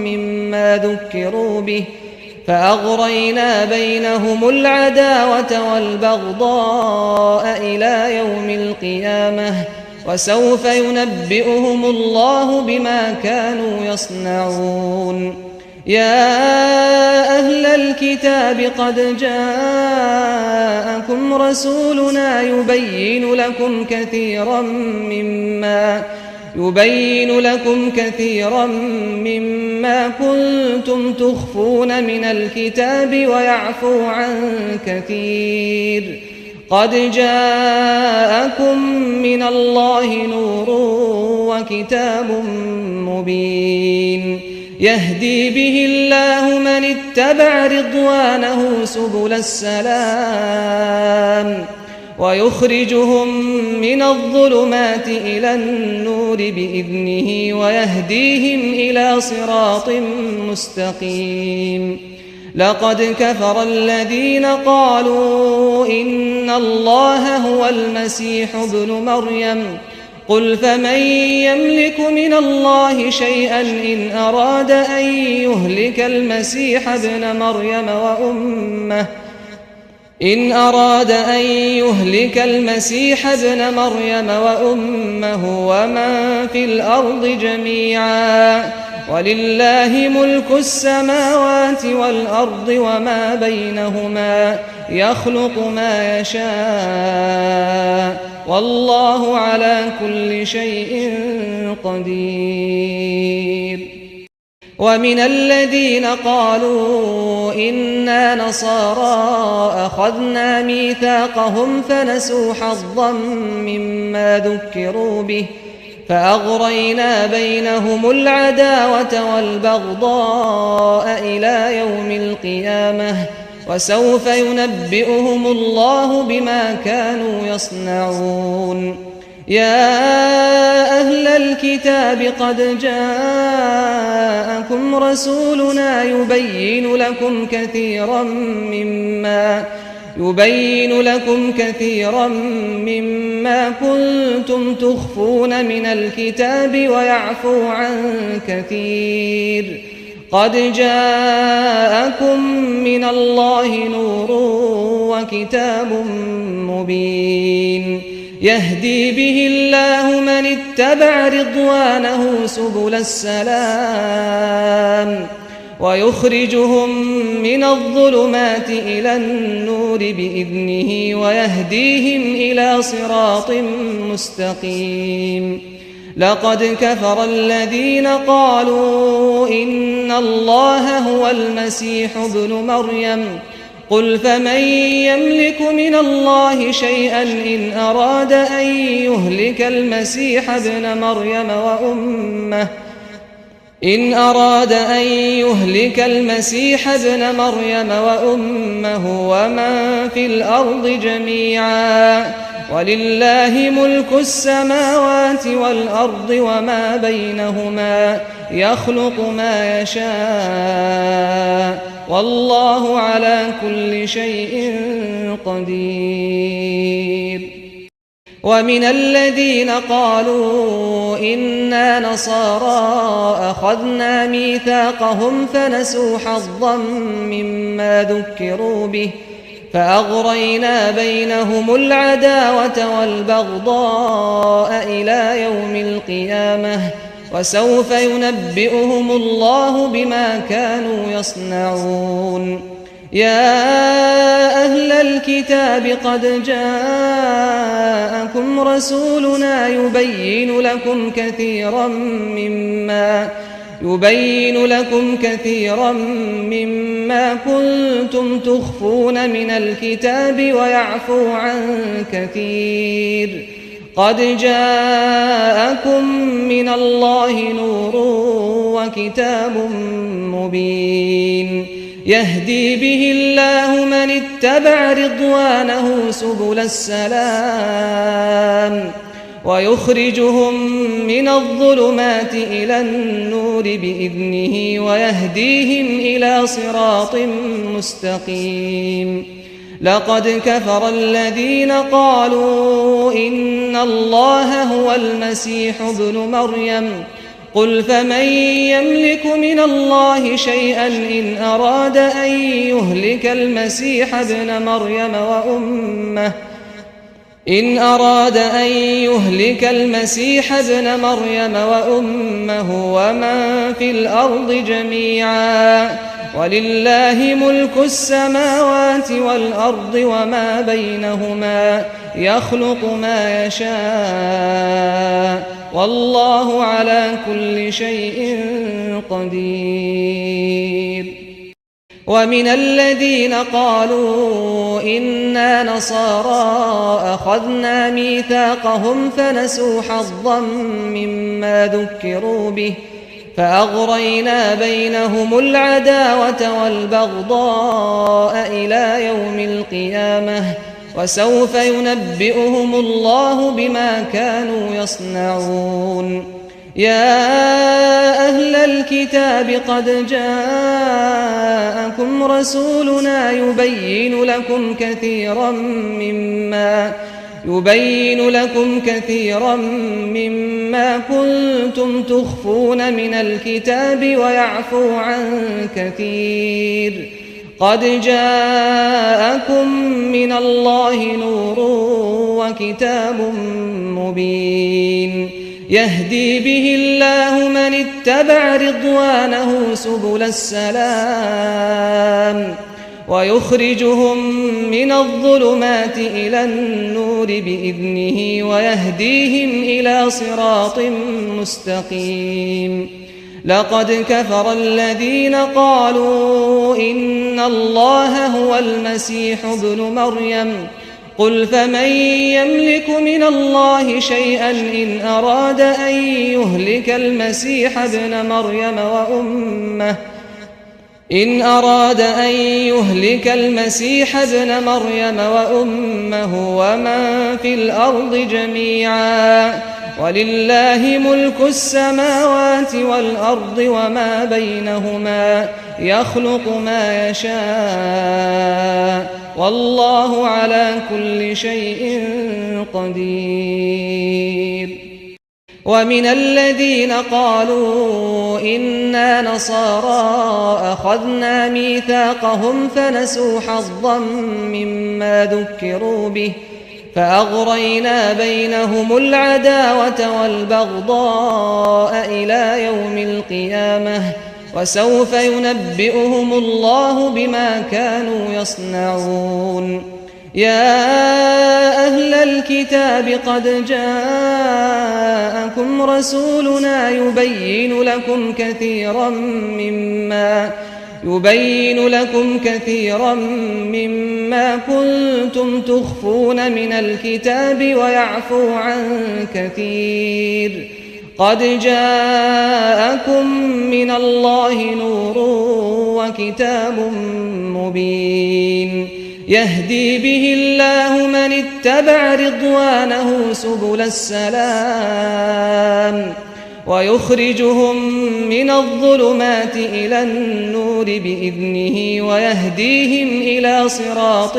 مما ذكروا به فأغرينا بينهم العداوة والبغضاء إلى يوم القيامة وسوف ينبئهم الله بما كانوا يصنعون يا أهل الكتاب قد جاءكم رسولنا يبين لكم كثيرا مما كنتم تخفون من الكتاب ويعفو عن كثير قد جاءكم من الله نور وكتاب مبين يهدي به الله من اتبع رضوانه سبل السلام ويخرجهم من الظلمات إلى النور بإذنه ويهديهم إلى صراط مستقيم لقد كفر الذين قالوا إن الله هو المسيح ابن مريم قل فمن يملك من الله شيئا إن أراد أن يهلك المسيح ابن مريم وأمه ومن في الأرض جميعا ولله ملك السماوات والأرض وما بينهما يخلق ما يشاء والله على كل شيء قدير ومن الذين قالوا إنا نصارى أخذنا ميثاقهم فنسوا حظا مما ذكروا به فأغرينا بينهم العداوة والبغضاء إلى يوم القيامة وسوف ينبئهم الله بما كانوا يصنعون يا أهل الكتاب قد جاءكم رسولنا يبين لكم كثيرا مما كنتم تخفون من الكتاب ويعفو عن كثير قد جاءكم من الله نور وكتاب مبين يهدي به الله من اتبع رضوانه سبل السلام ويخرجهم من الظلمات إلى النور بإذنه ويهديهم إلى صراط مستقيم. لقد كفر الذين قالوا إن الله هو المسيح ابن مريم قل فمن يملك من الله شيئا إن أراد أن يهلك المسيح ابن مريم وأمه ومن في الأرض جميعا ولله ملك السماوات والأرض وما بينهما يخلق ما يشاء والله على كل شيء قدير. ومن الذين قالوا إنا نصارى أخذنا ميثاقهم فنسوا حظا مما ذكروا به فأغرينا بينهم العداوة والبغضاء إلى يوم القيامة وسوف ينبئهم الله بما كانوا يصنعون. يا أهل الكتاب قد جاءكم رسولنا يبين لكم كثيرا مما كنتم تخفون من الكتاب ويعفو عن كثير. قد جاءكم من الله نور وكتاب مبين يهدي به الله من اتبع رضوانه سبل السلام ويخرجهم من الظلمات إلى النور بإذنه ويهديهم إلى صراط مستقيم. لقد كفر الذين قالوا إن الله هو المسيح ابن مريم قل فمن يملك من الله شيئا إن أراد أن يهلك المسيح ابن مريم وأمه ومن في الأرض جميعا ولله ملك السماوات والأرض وما بينهما يخلق ما يشاء والله على كل شيء قدير. ومن الذين قالوا إنا نصارى أخذنا ميثاقهم فنسوا حظا مما ذكروا به فأغرينا بينهم العداوة والبغضاء إلى يوم القيامة وسوف ينبئهم الله بما كانوا يصنعون. يا أهل الكتاب قد جاءكم رسولنا يبين لكم كثيرا مما كنتم تخفون من الكتاب ويعفو عن كثير. قد جاءكم من الله نور وكتاب مبين يهدي به الله من اتبع رضوانه سبل السلام ويخرجهم من الظلمات إلى النور بإذنه ويهديهم إلى صراط مستقيم. لقد كفر الذين قالوا إن الله هو المسيح ابن مريم قل فمن يملك من الله شيئا إن أراد أن يهلك المسيح ابن مريم وأمه ومن في الأرض جميعا ولله ملك السماوات والأرض وما بينهما يخلق ما يشاء والله على كل شيء قدير. ومن الذين قالوا إنا نصارى أخذنا ميثاقهم فنسوا حظا مما ذكروا به فأغرينا بينهم العداوة والبغضاء إلى يوم القيامة وسوف ينبئهم الله بما كانوا يصنعون يا أهل الكتاب قد جاءكم رسولنا يبين لكم كثيرا مما كنتم تخفون من الكتاب ويعفو عن كثير قد جاءكم من الله نور وكتاب مبين يهدي به الله من اتبع رضوانه سبل السلام ويخرجهم من الظلمات إلى النور بإذنه ويهديهم إلى صراط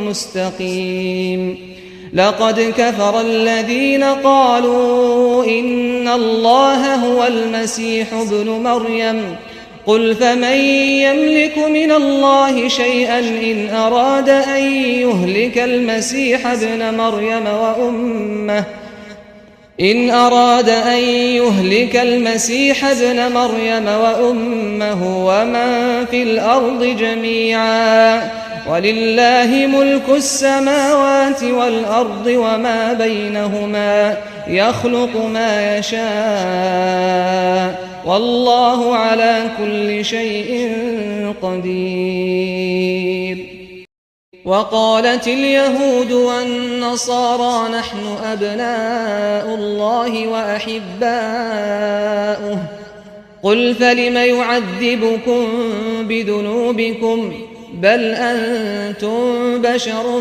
مستقيم لقد كفر الذين قالوا إن الله هو المسيح ابن مريم قل فمن يملك من الله شيئا إن أراد أن يهلك المسيح ابن مريم وأمه ومن في الأرض جميعا ولله ملك السماوات والأرض وما بينهما يخلق ما يشاء والله على كل شيء قدير وقالت اليهود والنصارى نحن أبناء الله وأحباؤه قل فلم يعذبكم بذنوبكم بل أنتم بشر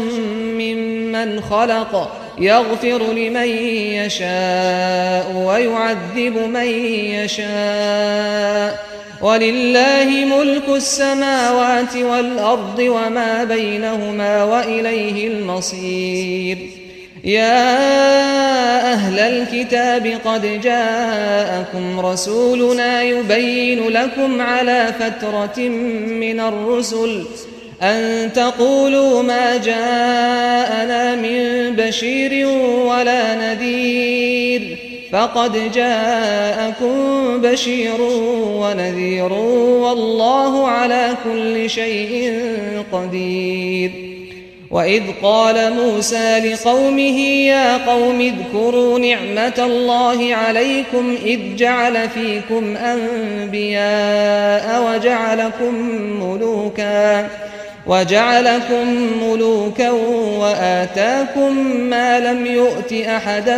ممن خلق يغفر لمن يشاء ويعذب من يشاء ولله ملك السماوات والأرض وما بينهما وإليه المصير يا أهل الكتاب قد جاءكم رسولنا يبين لكم على فترة من الرسل أن تقولوا ما جاءنا من بشير ولا نذير فقد جاءكم بشير ونذير والله على كل شيء قدير وإذ قال موسى لقومه يا قوم اذكروا نعمة الله عليكم إذ جعل فيكم أنبياء وجعلكم ملوكا وآتاكم ما لم يؤت أحدا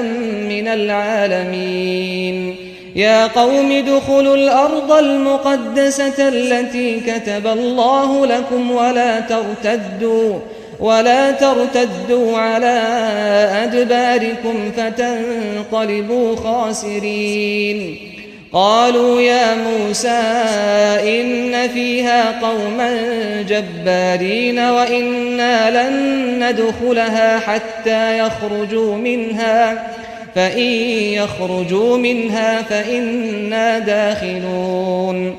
من العالمين يا قوم ادخلوا الأرض المقدسة التي كتب الله لكم ولا ترتدوا على أدباركم فتنقلبوا خاسرين قالوا يا موسى إن فيها قوما جبارين وإنا لن ندخلها حتى يخرجوا منها فإن يخرجوا منها فإنا داخلون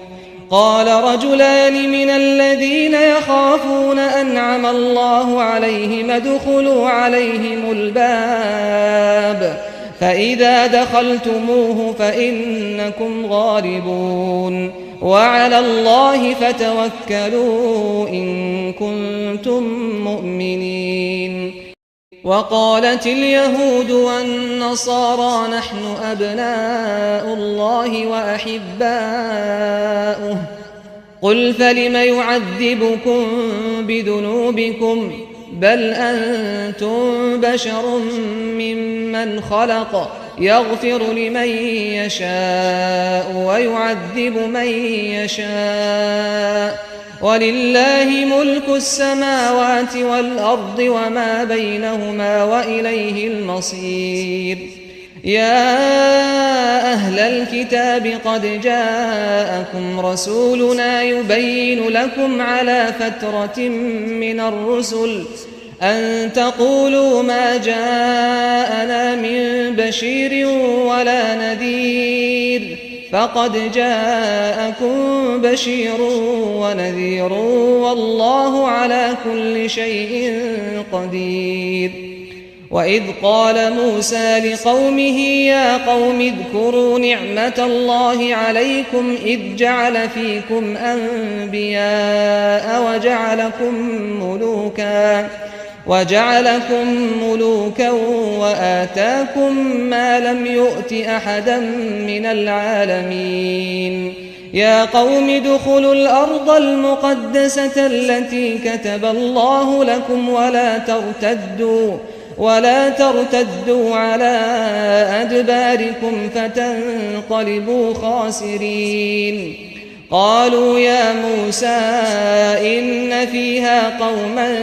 قال رجلان من الذين يخافون أنعم الله عليهم ادخلوا عليهم الباب فإذا دخلتموه فإنكم غالبون وعلى الله فتوكلوا إن كنتم مؤمنين وقالت اليهود والنصارى نحن أبناء الله وأحباؤه قل فلم يعذبكم بذنوبكم بل أنتم بشر ممن خلق يغفر لمن يشاء ويعذب من يشاء ولله ملك السماوات والأرض وما بينهما وإليه المصير يا أهل الكتاب قد جاءكم رسولنا يبين لكم على فترة من الرسل أن تقولوا ما جاءنا من بشير ولا نذير فقد جاءكم بشير ونذير والله على كل شيء قدير وإذ قال موسى لقومه يا قوم اذكروا نعمة الله عليكم إذ جعل فيكم أنبياء وجعلكم ملوكا وآتاكم ما لم يؤت أحدا من العالمين يا قوم ادخلوا الأرض المقدسة التي كتب الله لكم ولا ترتدوا على أدباركم فتنقلبوا خاسرين قالوا يا موسى إن فيها قوما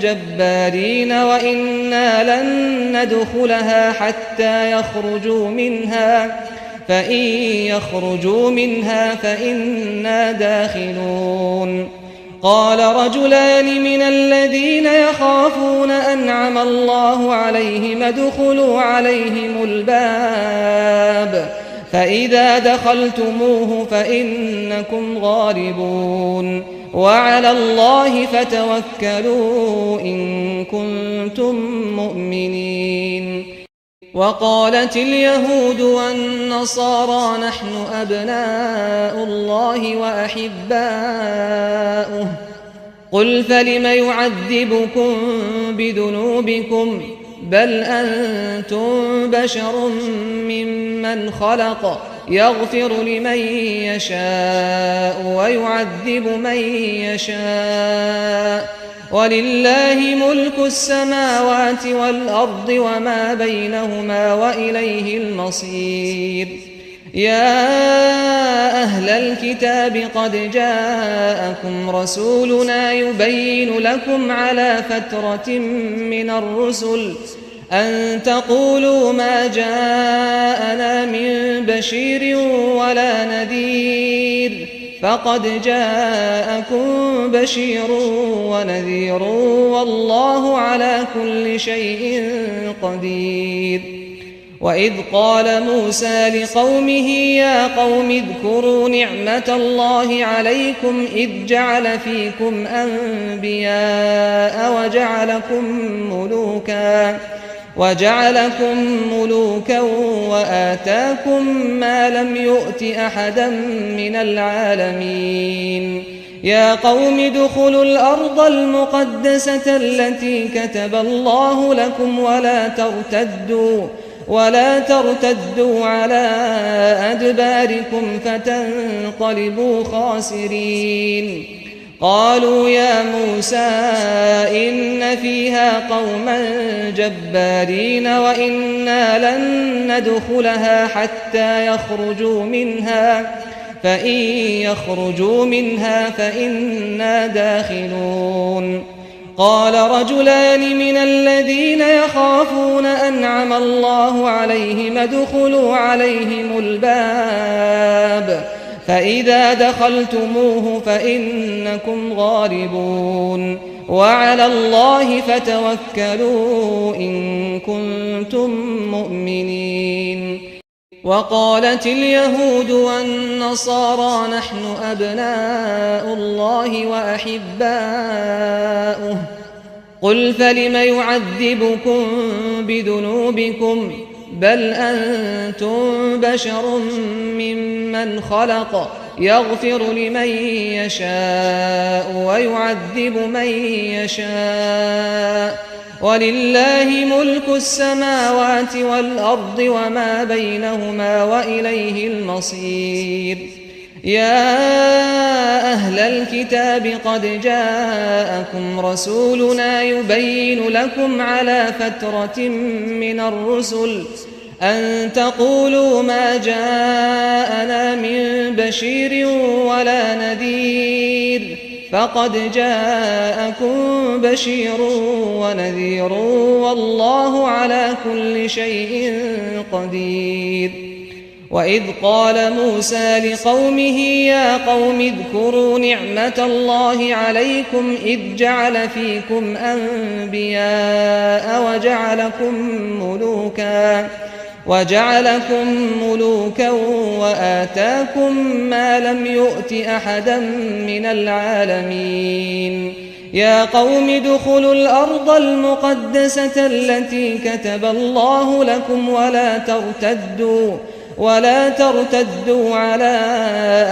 جبارين وإنا لن ندخلها حتى يخرجوا منها فإن يخرجوا منها فإنا داخلون قال رجلان من الذين يخافون أنعم الله عليهم ادخلوا عليهم الباب فإذا دخلتموه فإنكم غالبون وعلى الله فتوكلوا إن كنتم مؤمنين وقالت اليهود والنصارى نحن أبناء الله وأحباؤه قل فلم يعذبكم بذنوبكم بل أنتم بشر ممن خلق يغفر لمن يشاء ويعذب من يشاء ولله ملك السماوات والأرض وما بينهما وإليه المصير يا أهل الكتاب قد جاءكم رسولنا يبين لكم على فترة من الرسل أن تقولوا ما جاءنا من بشير ولا نذير فقد جاءكم بشير ونذير والله على كل شيء قدير وإذ قال موسى لقومه يا قوم اذكروا نعمة الله عليكم إذ جعل فيكم أنبياء وجعلكم ملوكا وآتاكم ما لم يؤت أحدا من العالمين يا قوم ادخلوا الأرض المقدسة التي كتب الله لكم ولا ترتدوا على أدباركم فتنقلبوا خاسرين قالوا يا موسى إن فيها قوما جبارين وإنا لن ندخلها حتى يخرجوا منها فإن يخرجوا منها فإنا داخلون قال رجلان من الذين يخافون أنعم الله عليهم ادخلوا عليهم الباب فإذا دخلتموه فإنكم غالبون وعلى الله فتوكلوا إن كنتم مؤمنين وقالت اليهود والنصارى نحن أبناء الله وأحباؤه قل فلم يعذبكم بذنوبكم بل أنتم بشر ممن خلق يغفر لمن يشاء ويعذب من يشاء ولله ملك السماوات والأرض وما بينهما وإليه المصير يا أهل الكتاب قد جاءكم رسولنا يبين لكم على فترة من الرسل أن تقولوا ما جاءنا من بشير ولا نذير فقد جاءكم بشير ونذير والله على كل شيء قدير وإذ قال موسى لقومه يا قوم اذكروا نعمة الله عليكم إذ جعل فيكم أنبياء وجعلكم ملوكا وآتاكم ما لم يؤت أحدا من العالمين يا قوم ادخلوا الأرض المقدسة التي كتب الله لكم ولا ترتدوا على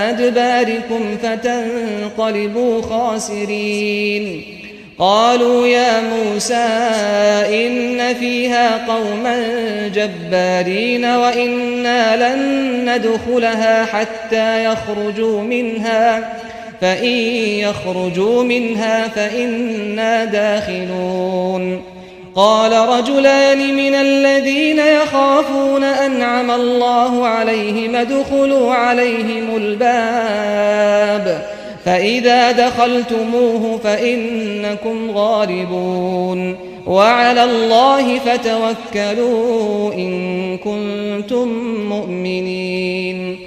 أدباركم فتنقلبوا خاسرين. قالوا يا موسى إن فيها قوما جبارين وإنا لن ندخلها حتى يخرجوا منها فإن يخرجوا منها فإنا داخلون. قال رجلان من الذين يخافون أنعم الله عليهم ادخلوا عليهم الباب فإذا دخلتموه فإنكم غالبون وعلى الله فتوكلوا إن كنتم مؤمنين.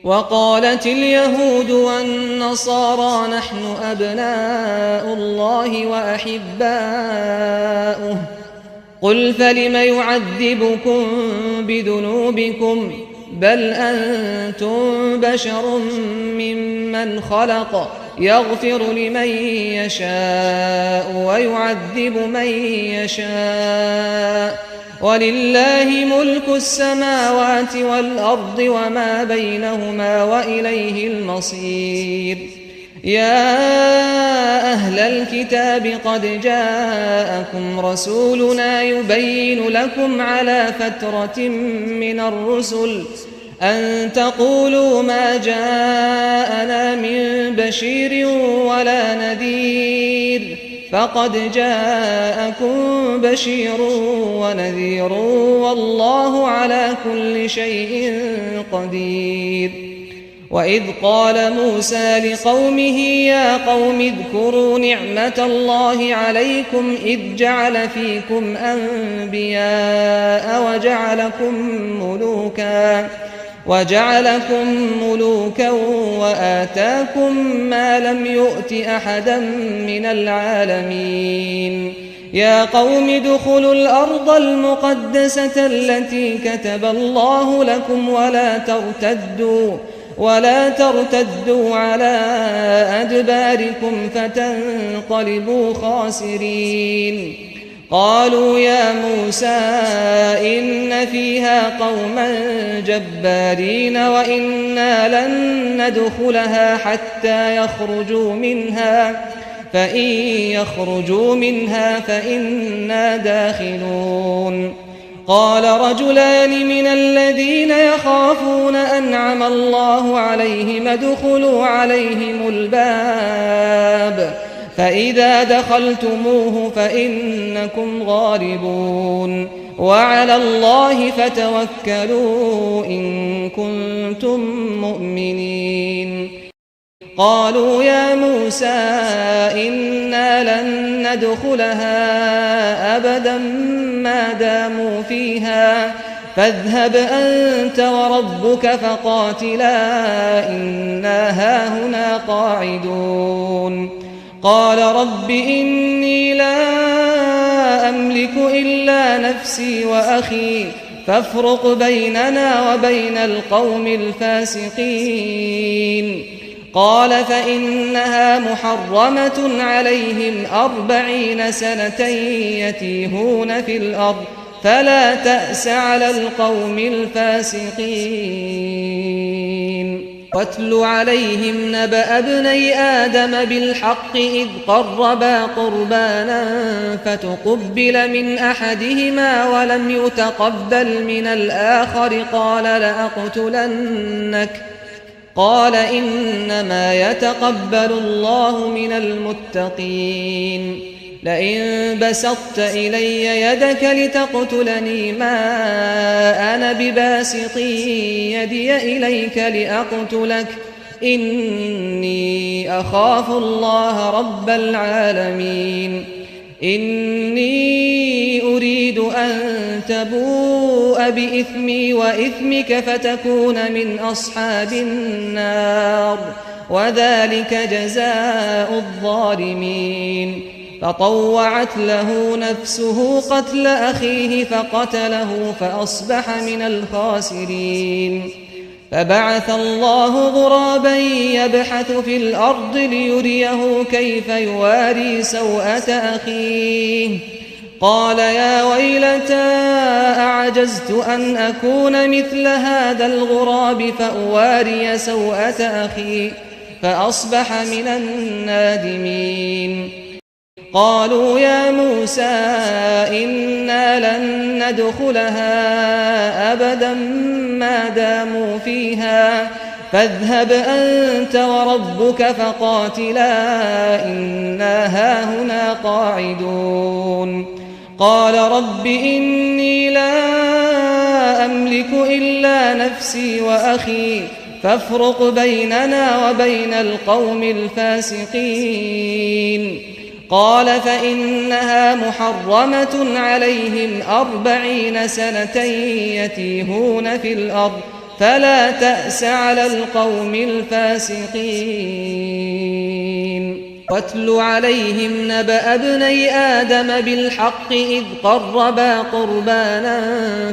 وقالت اليهود والنصارى نحن أبناء الله وأحباؤه قل فلم يعذبكم بذنوبكم بل أنتم بشر ممن خلق يغفر لمن يشاء ويعذب من يشاء ولله ملك السماوات والأرض وما بينهما وإليه المصير. يا أهل الكتاب قد جاءكم رسولنا يبين لكم على فترة من الرسل أن تقولوا ما جاءنا من بشير ولا نذير فقد جاءكم بشير ونذير والله على كل شيء قدير. وإذ قال موسى لقومه يا قوم اذكروا نعمة الله عليكم إذ جعل فيكم أنبياء وجعلكم ملوكا وآتاكم ما لم يؤت أحدا من العالمين. يا قوم ادخلوا الأرض المقدسة التي كتب الله لكم ولا ترتدوا على أدباركم فتنقلبوا خاسرين. قالوا يا موسى إن فيها قوما جبارين وإنا لن ندخلها حتى يخرجوا منها فإن يخرجوا منها فإنا داخلون. قال رجلان من الذين يخافون أنعم الله عليهم ادخلوا عليهم الباب فإذا دخلتموه فإنكم غالبون وعلى الله فتوكلوا إن كنتم مؤمنين. قالوا يا موسى إنا لن ندخلها أبدا ما داموا فيها فاذهب أنت وربك فقاتلا إنا هاهنا قاعدون. قال رب إني لا أملك إلا نفسي وأخي فافرق بيننا وبين القوم الفاسقين. قال فإنها محرمة عليهم 40 سنة يتيهون في الأرض فلا تأس على القوم الفاسقين. واتل عليهم نبأ ابني آدم بالحق إذ قربا قربانا فتقبل من أحدهما ولم يتقبل من الآخر قال لأقتلنك قال إنما يتقبل الله من المتقين. لئن بسطت إلي يدك لتقتلني ما أنا بباسط يدي إليك لأقتلك إني أخاف الله رب العالمين. إني أريد أن تبوء بإثمي وإثمك فتكون من أصحاب النار وذلك جزاء الظالمين. فطوعت له نفسه قتل أخيه فقتله فأصبح من الخاسرين. فبعث الله غرابا يبحث في الأرض ليريه كيف يواري سوءة أخيه قال يا ويلتى أعجزت أن أكون مثل هذا الغراب فأواري سوءة أخي فأصبح من النادمين قالوا يا موسى إنا لن ندخلها أبدا ما داموا فيها فاذهب أنت وربك فقاتلا إنا هاهنا قاعدون قال رب إني لا أملك إلا نفسي وأخي فافرق بيننا وبين القوم الفاسقين قال فإنها محرمة عليهم 40 سنة يتيهون في الأرض فلا تأس على القوم الفاسقين واتل عليهم نبأ ابني آدم بالحق إذ قربا قربانا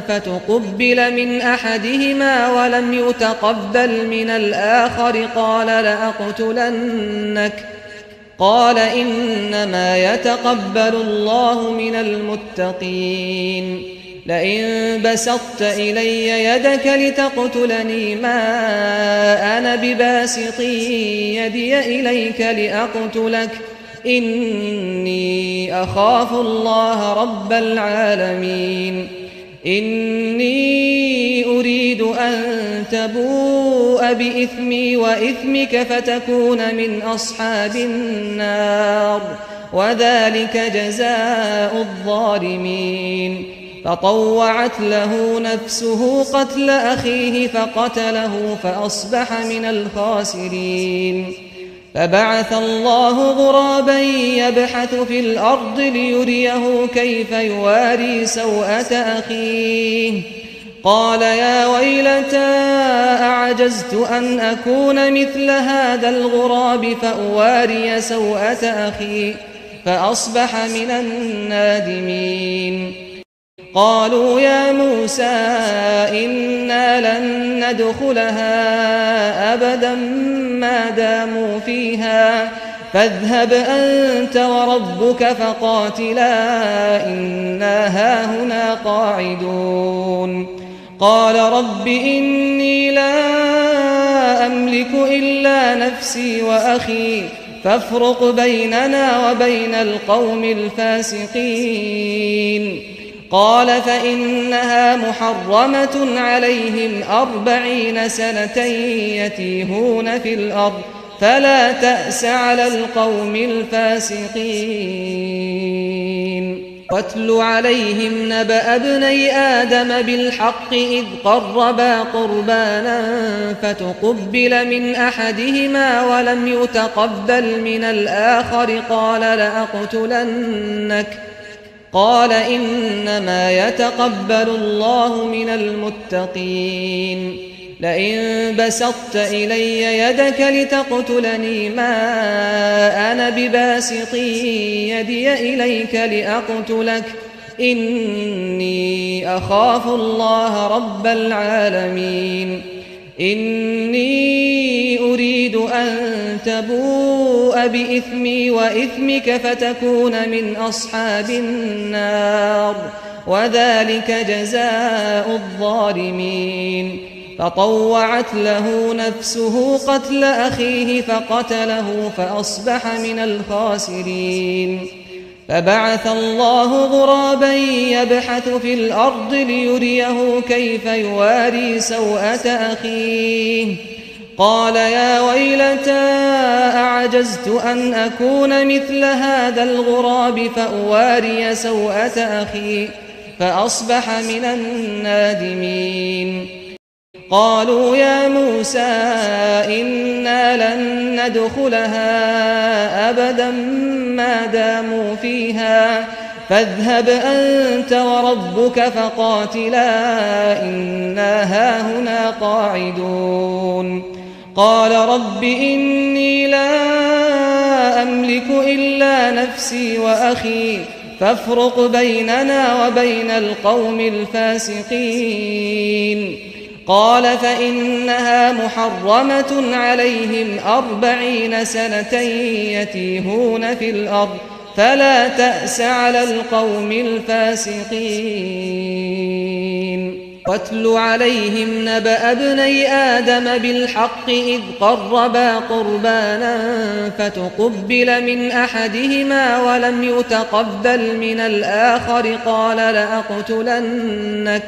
فتقبل من أحدهما ولم يتقبل من الآخر قال لأقتلنك قال إنما يتقبل الله من المتقين لئن بسطت إلي يدك لتقتلني ما أنا بباسط يدي إليك لأقتلك إني أخاف الله رب العالمين إني أريد أن تبوء بإثمي وإثمك فتكون من أصحاب النار وذلك جزاء الظالمين فطوعت له نفسه قتل أخيه فقتله فأصبح من الخاسرين فبعث الله غرابا يبحث في الأرض ليريه كيف يواري سوءة أخيه قال يا ويلتى أعجزت أن أكون مثل هذا الغراب فأواري سوءة أخي فأصبح من النادمين قالوا يا موسى إنا لن ندخلها أبدا ما داموا فيها فاذهب أنت وربك فقاتلا إنا هاهنا قاعدون قال رب إني لا أملك إلا نفسي وأخي فافرق بيننا وبين القوم الفاسقين قال فإنها محرمة عليهم 40 سنة يتيهون في الأرض فلا تأس على القوم الفاسقين واتل عليهم نبأ ابني آدم بالحق إذ قربا قربانا فتقبل من أحدهما ولم يتقبل من الآخر قال لأقتلنك قال إنما يتقبل الله من المتقين لئن بسطت إلي يدك لتقتلني ما أنا بباسط يدي إليك لأقتلك إني أخاف الله رب العالمين إني أريد أن تبوء بإثمي وإثمك فتكون من أصحاب النار وذلك جزاء الظالمين فطوعت له نفسه قتل أخيه فقتله فأصبح من الخاسرين فبعث الله غرابا يبحث في الأرض ليريه كيف يواري سوءة أخيه قال يا ويلتى أعجزت أن أكون مثل هذا الغراب فأواري سوءة أخي فأصبح من النادمين قالوا يا موسى إنا لن ندخلها أبدا ما داموا فيها فاذهب أنت وربك فقاتلا إنا هاهنا قاعدون قال رب إني لا أملك إلا نفسي وأخي فافرق بيننا وبين القوم الفاسقين قال فإنها محرمة عليهم 40 سنة يتيهون في الأرض فلا تأس على القوم الفاسقين واتل عليهم نبأ ابني آدم بالحق إذ قربا قربانا فتقبل من أحدهما ولم يتقبل من الآخر قال لأقتلنك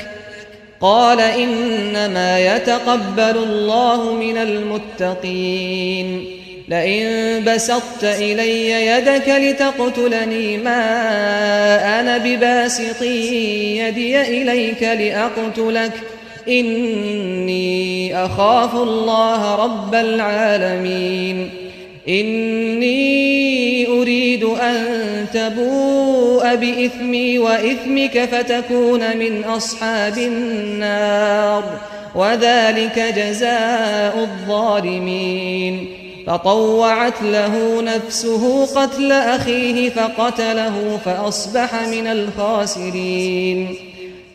قال إنما يتقبل الله من المتقين لئن بسطت إلي يدك لتقتلني ما أنا بباسط يدي إليك لأقتلك إني أخاف الله رب العالمين إني أريد أن تبوء بإثمي وإثمك فتكون من أصحاب النار وذلك جزاء الظالمين فطوعت له نفسه قتل أخيه فقتله فأصبح من الخاسرين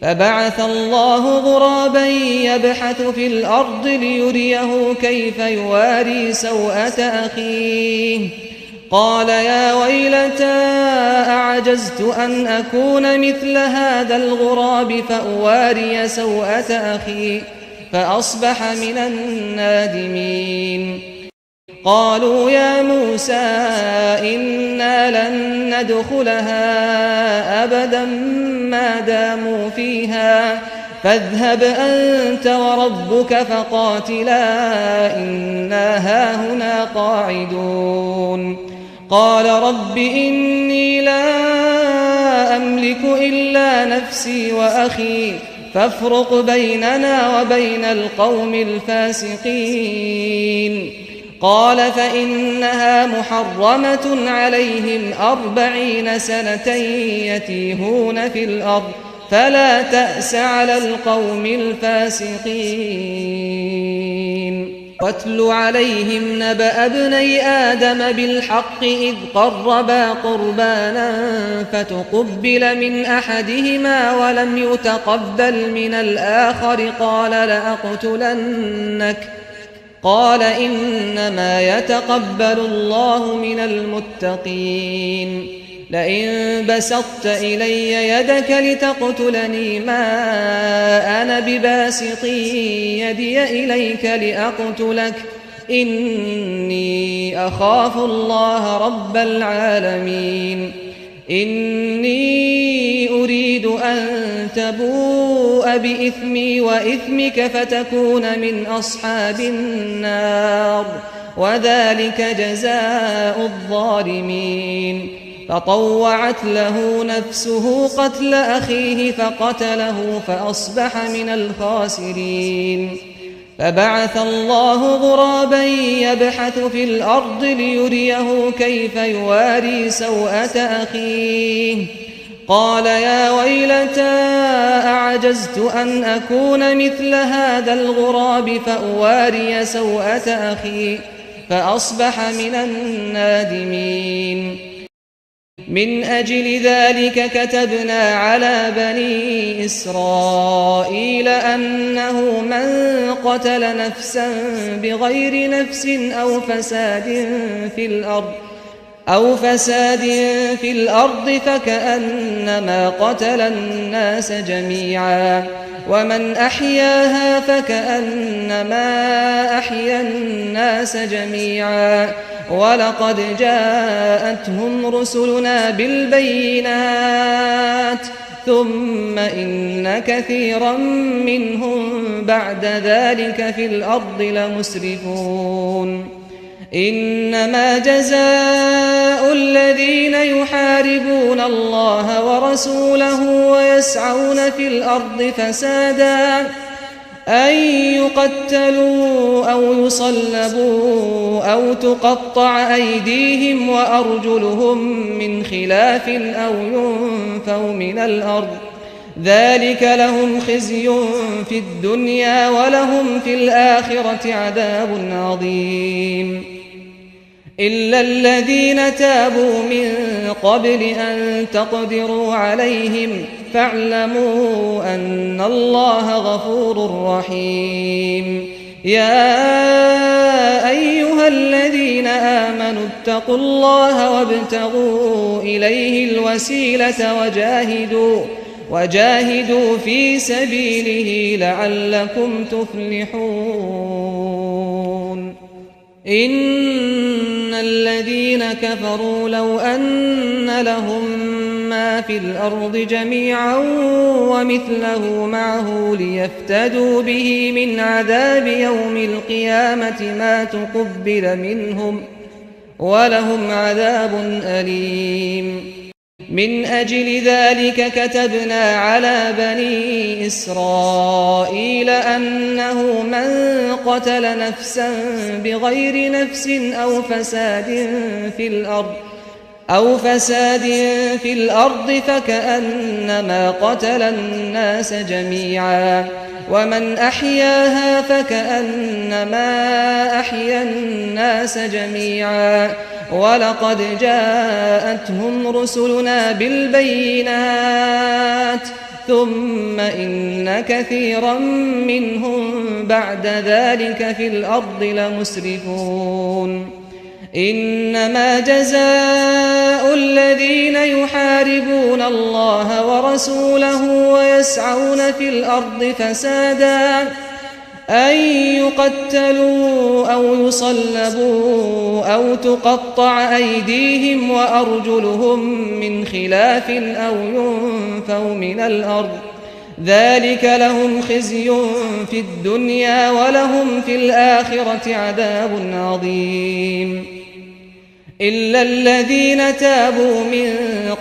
فبعث الله غرابا يبحث في الأرض ليريه كيف يواري سوءة أخيه قال يا ويلتى أعجزت أن أكون مثل هذا الغراب فأواري سوءة أخي فأصبح من النادمين قالوا يا موسى إنا لن ندخلها أبدا ما داموا فيها فاذهب أنت وربك فقاتلا إنا هاهنا قاعدون قال رب إني لا أملك إلا نفسي وأخي فافرق بيننا وبين القوم الفاسقين قال فإنها محرمة عليهم 40 سنة يتيهون في الأرض فلا تأس على القوم الفاسقين واتل عليهم نبأ ابني آدم بالحق إذ قربا قربانا فتقبل من أحدهما ولم يتقبل من الآخر قال لأقتلنك قال إنما يتقبل الله من المتقين لئن بسطت إلي يدك لتقتلني ما أنا بباسط يدي إليك لأقتلك إني أخاف الله رب العالمين إني أريد أن تبوء بإثمي وإثمك فتكون من أصحاب النار وذلك جزاء الظالمين فطوعت له نفسه قتل أخيه فقتله فأصبح من الخاسرين فبعث الله غرابا يبحث في الأرض ليريه كيف يواري سوءة أخيه قال يا ويلتى أعجزت أن أكون مثل هذا الغراب فأواري سوءة أخي فأصبح من النادمين من أجل ذلك كتبنا على بني إسرائيل أنه من قتل نفسا بغير نفس أو فساد في الأرض فكأنما قتل الناس جميعا ومن أحياها فكأنما أحيا الناس جميعا ولقد جاءتهم رسلنا بالبينات ثم إن كثيرا منهم بعد ذلك في الأرض لمسرفون إنما جزاء الذين يحاربون الله ورسوله ويسعون في الأرض فسادا أن يقتلوا أو يصلبوا أو تقطع أيديهم وأرجلهم من خلاف أو ينفوا من الأرض ذلك لهم خزي في الدنيا ولهم في الآخرة عذاب عظيم إلا الذين تابوا من قبل أن تقدروا عليهم فاعلموا أن الله غفور رحيم يا أيها الذين آمنوا اتقوا الله وابتغوا إليه الوسيلة وجاهدوا في سبيله لعلكم تفلحون إن الذين كفروا لو أن لهم ما في الأرض جميعا ومثله معه ليفتدوا به من عذاب يوم القيامة ما تقبل منهم ولهم عذاب أليم من أجل ذلك كتبنا على بني إسرائيل أنه من قتل نفسا بغير نفس أو فساد في الأرض فكأنما قتل الناس جميعا ومن أحياها فكأنما أحيا الناس جميعا ولقد جاءتهم رسلنا بالبينات ثم إن كثيرا منهم بعد ذلك في الأرض لمسرفون إنما جزاء الذين يحاربون الله ورسوله ويسعون في الأرض فسادا أن يقتلوا أو يصلبوا أو تقطع أيديهم وأرجلهم من خلاف أو ينفوا من الأرض ذلك لهم خزي في الدنيا ولهم في الآخرة عذاب عظيم إلا الذين تابوا من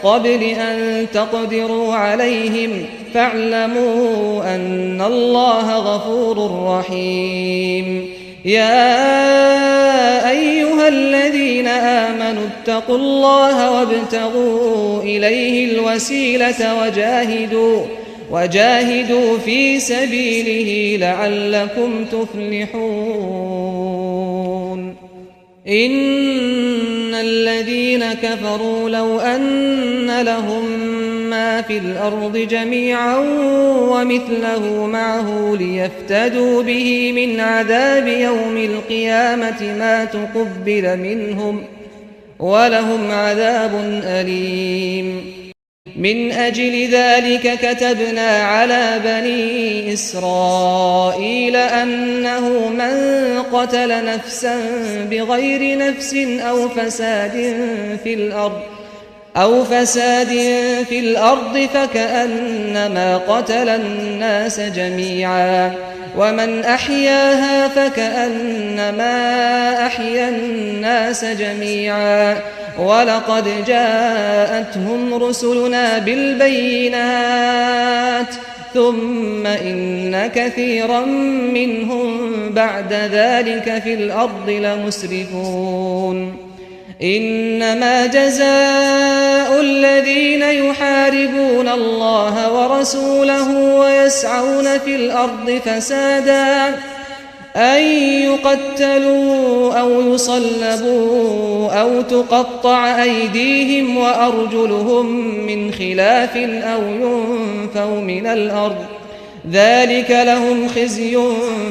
قبل أن تقدروا عليهم فاعلموا أن الله غفور رحيم يا أيها الذين آمنوا اتقوا الله وابتغوا إليه الوسيلة وجاهدوا في سبيله لعلكم تفلحون إن الذين كفروا لو أن لهم ما في الأرض جميعا ومثله معه ليفتدوا به من عذاب يوم القيامة ما تقبل منهم ولهم عذاب أليم من أجل ذلك كتبنا على بني إسرائيل أنه من قتل نفسا بغير نفس أو فساد في الأرض فكأنما قتل الناس جميعا ومن أحياها فكأنما أحيا الناس جميعا ولقد جاءتهم رسلنا بالبينات ثم إن كثيرا منهم بعد ذلك في الأرض لمسرفون إنما جزاء الذين يحاربون الله ورسوله ويسعون في الأرض فسادا أن يقتلوا أو يصلبوا أو تقطع أيديهم وأرجلهم من خلاف أو ينفوا من الأرض ذلك لهم خزي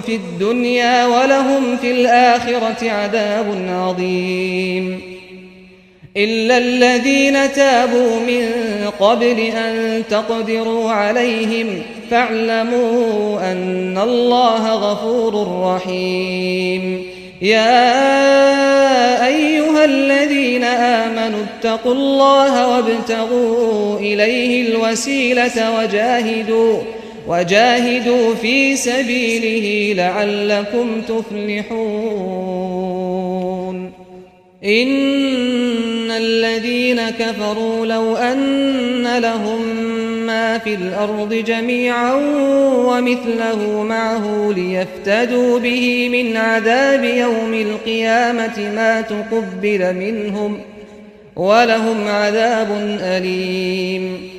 في الدنيا ولهم في الآخرة عذاب عظيم إلا الذين تابوا من قبل أن تقدروا عليهم فاعلموا أن الله غفور رحيم يا أيها الذين آمنوا اتقوا الله وابتغوا إليه الوسيلة وجاهدوا في سبيله لعلكم تفلحون إن الذين كفروا لو أن لهم ما في الأرض جميعا ومثله معه ليفتدوا به من عذاب يوم القيامة ما تقبل منهم ولهم عذاب أليم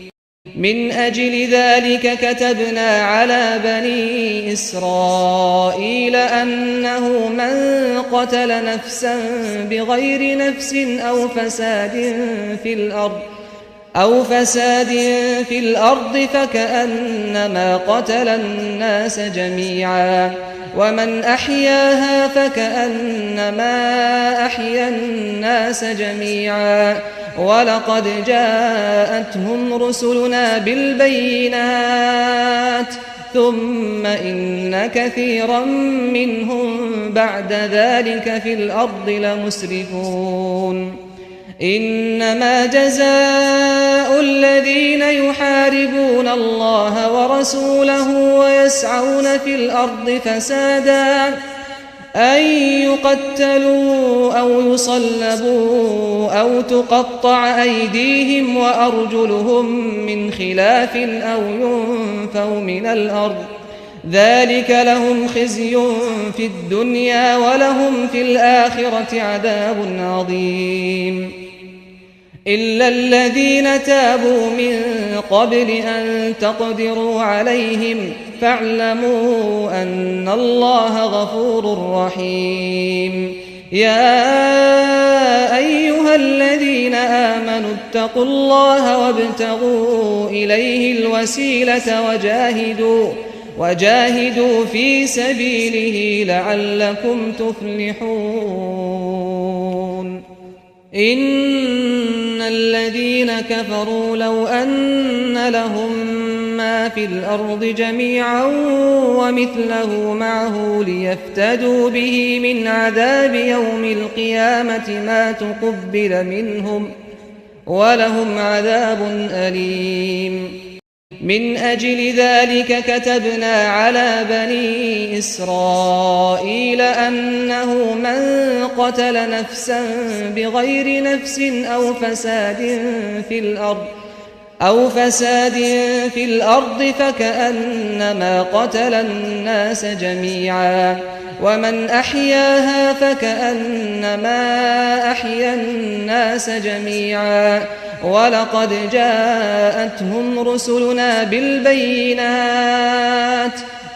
من أجل ذلك كتبنا على بني إسرائيل أنه من قتل نفسا بغير نفس أو فساد في الأرض فكأنما قتل الناس جميعا ومن أحياها فكأنما أحيا الناس جميعا ولقد جاءتهم رسلنا بالبينات ثم إن كثيرا منهم بعد ذلك في الأرض لمسرفون إنما جزاء الذين يحاربون الله ورسوله ويسعون في الأرض فسادا أن يقتلوا أو يصلبوا أو تقطع أيديهم وأرجلهم من خلاف أو ينفوا من الأرض ذلك لهم خزي في الدنيا ولهم في الآخرة عذاب عظيم إلا الذين تابوا من قبل أن تقدروا عليهم فاعلموا أن الله غفور رحيم يا أيها الذين آمنوا اتقوا الله وابتغوا إليه الوسيلة وجاهدوا في سبيله لعلكم تفلحون إن الذين كفروا لو أن لهم ما في الأرض جميعا ومثله معه ليفتدوا به من عذاب يوم القيامة ما تقبل منهم ولهم عذاب أليم من أجل ذلك كتبنا على بني إسرائيل أنه من قتل نفسا بغير نفس أو فساد في الأرض فكأنما قتل الناس جميعا ومن أحياها فكأنما أحيا الناس جميعا ولقد جاءتهم رسلنا بالبينات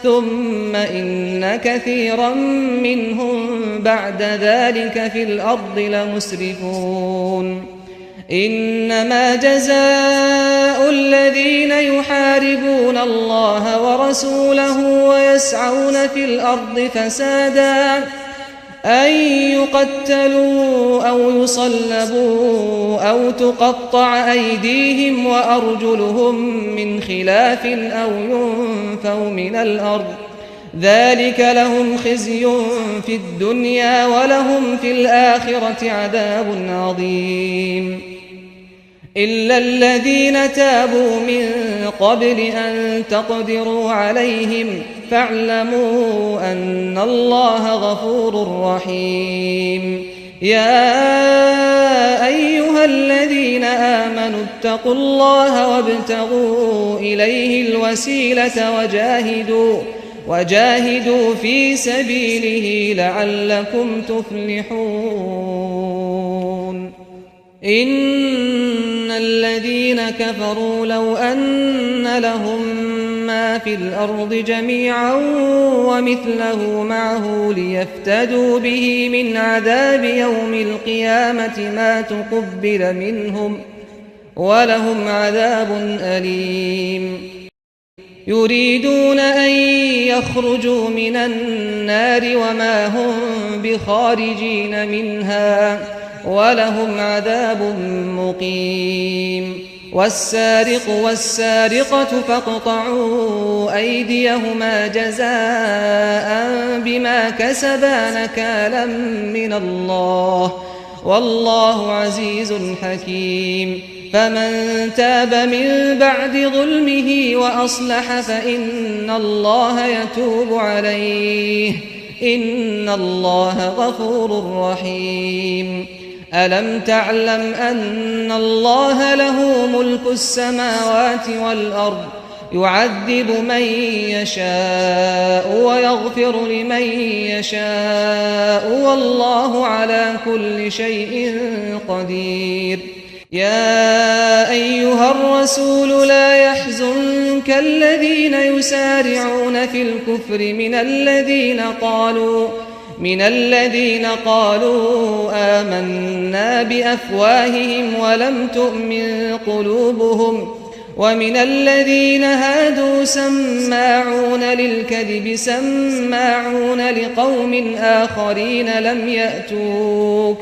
ثم إن كثيرا منهم بعد ذلك في الأرض لمسرفون إنما جزاء الذين يحاربون الله ورسوله ويسعون في الأرض فسادا أن يقتلوا أو يصلبوا أو تقطع أيديهم وأرجلهم من خلاف أو ينفوا من الأرض ذلك لهم خزي في الدنيا ولهم في الآخرة عذاب عظيم إلا الذين تابوا من قبل أن تقدروا عليهم فاعلموا أن الله غفور رحيم يا أيها الذين آمنوا اتقوا الله وابتغوا إليه الوسيلة وجاهدوا في سبيله لعلكم تفلحون إن الذين كفروا لو أن لهم ما في الأرض جميعا ومثله معه ليفتدوا به من عذاب يوم القيامة ما تقبل منهم ولهم عذاب أليم يريدون أن يخرجوا من النار وما هم بخارجين منها ولهم عذاب مقيم والسارق والسارقة فاقطعوا أيديهما جزاء بما كسبا نكالا من الله والله عزيز حكيم فمن تاب من بعد ظلمه وأصلح فإن الله يتوب عليه إن الله غفور رحيم ألم تعلم أن الله له ملك السماوات والأرض يعذب من يشاء ويغفر لمن يشاء والله على كل شيء قدير يا أيها الرسول لا يحزنك الذين يسارعون في الكفر من الذين قالوا آمنا بأفواههم ولم تؤمن قلوبهم ومن الذين هادوا سماعون للكذب سماعون لقوم آخرين لم يأتوك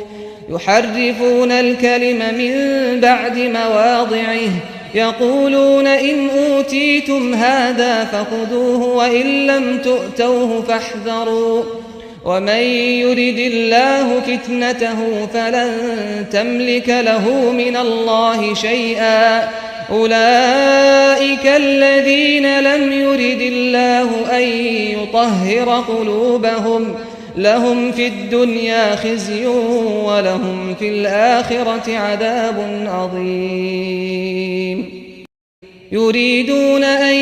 يحرفون الكلم من بعد مواضعه يقولون إن أوتيتم هذا فخذوه وإن لم تؤتوه فاحذروا ومن يرد الله فتنته فلن تملك له من الله شيئا أولئك الذين لم يرد الله أن يطهر قلوبهم لهم في الدنيا خزي ولهم في الآخرة عذاب عظيم يريدون أن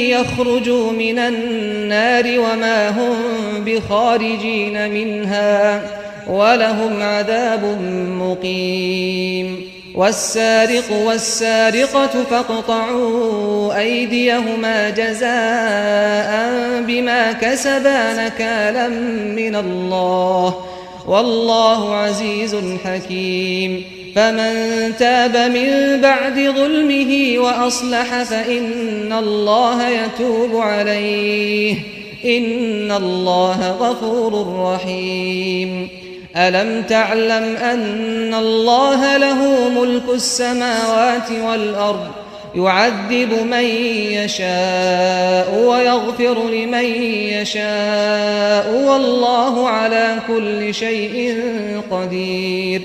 يخرجوا من النار وما هم بخارجين منها ولهم عذاب مقيم والسارق والسارقة فاقطعوا أيديهما جزاء بما كسبا نكالا من الله والله عزيز حكيم فمن تاب من بعد ظلمه وأصلح فإن الله يتوب عليه إن الله غفور رحيم ألم تعلم أن الله له ملك السماوات والأرض يعذب من يشاء ويغفر لمن يشاء والله على كل شيء قدير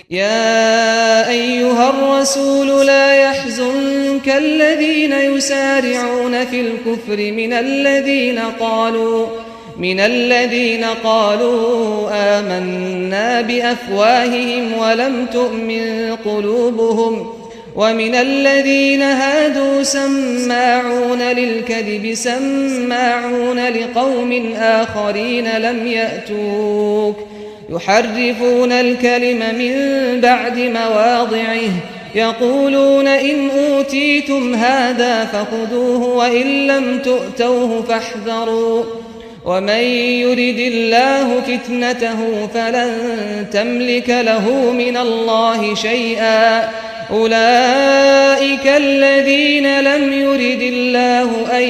يا أيها الرسول لا يحزنك الذين يسارعون في الكفر من الذين قالوا آمنا بأفواههم ولم تؤمن قلوبهم ومن الذين هادوا سماعون للكذب سماعون لقوم آخرين لم يأتوك يحرفون الكلم من بعد مواضعه يقولون إن أوتيتم هذا فخذوه وإن لم تؤتوه فاحذروا ومن يرد الله فتنته فلن تملك له من الله شيئا أولئك الذين لم يرد الله أن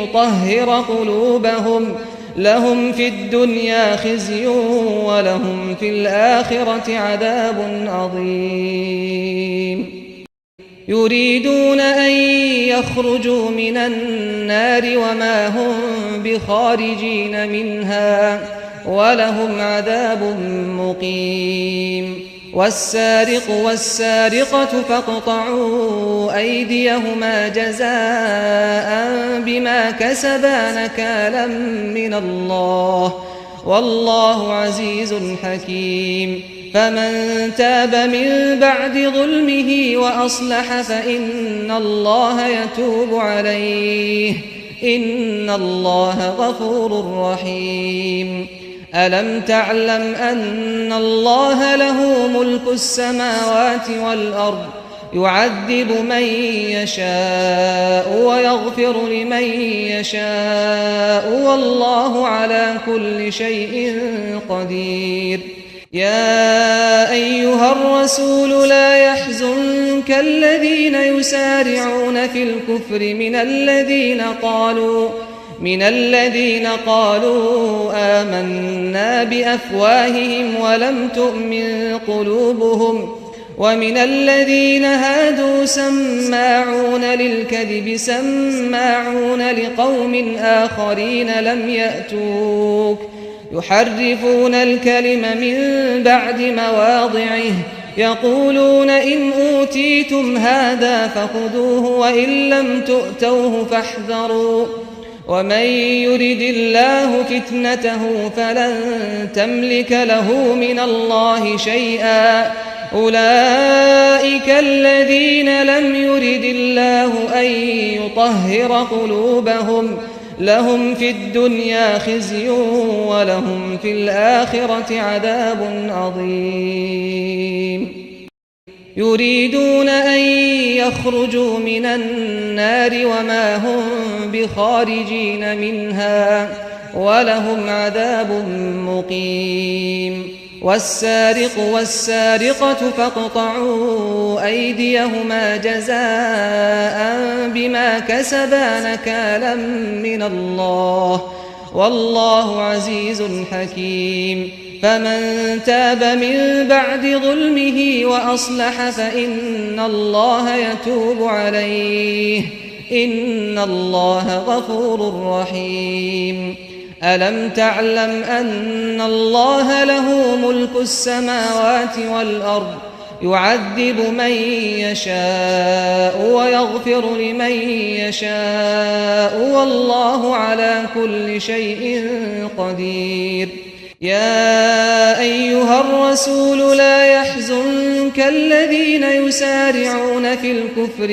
يطهر قلوبهم لهم في الدنيا خزي ولهم في الآخرة عذاب عظيم يريدون أن يخرجوا من النار وما هم بخارجين منها ولهم عذاب مقيم والسارق والسارقة فاقطعوا أيديهما جزاء بما كسبا نكالا من الله والله عزيز حكيم فمن تاب من بعد ظلمه وأصلح فإن الله يتوب عليه إن الله غفور رحيم ألم تعلم أن الله له ملك السماوات والأرض يعذب من يشاء ويغفر لمن يشاء والله على كل شيء قدير يا أيها الرسول لا يحزنك الذين يسارعون في الكفر من الذين قالوا آمنا بأفواههم ولم تؤمن قلوبهم ومن الذين هادوا سماعون للكذب سماعون لقوم آخرين لم يأتوك يحرفون الكلم من بعد مواضعه يقولون إن أوتيتم هذا فخذوه وإن لم تؤتوه فاحذروا ومن يرد الله فتنته فلن تملك له من الله شيئا أولئك الذين لم يرد الله أن يطهر قلوبهم لهم في الدنيا خزي ولهم في الآخرة عذاب عظيم يريدون أن يخرجوا من النار وما هم بخارجين منها ولهم عذاب مقيم والسارق والسارقة فاقطعوا أيديهما جزاء بما كسبا نكالا من الله والله عزيز حكيم فمن تاب من بعد ظلمه وأصلح فإن الله يتوب عليه إن الله غفور رحيم ألم تعلم أن الله له ملك السماوات والأرض يعذب من يشاء ويغفر لمن يشاء والله على كل شيء قدير يا أيها الرسول لا يحزنك الذين يسارعون في الكفر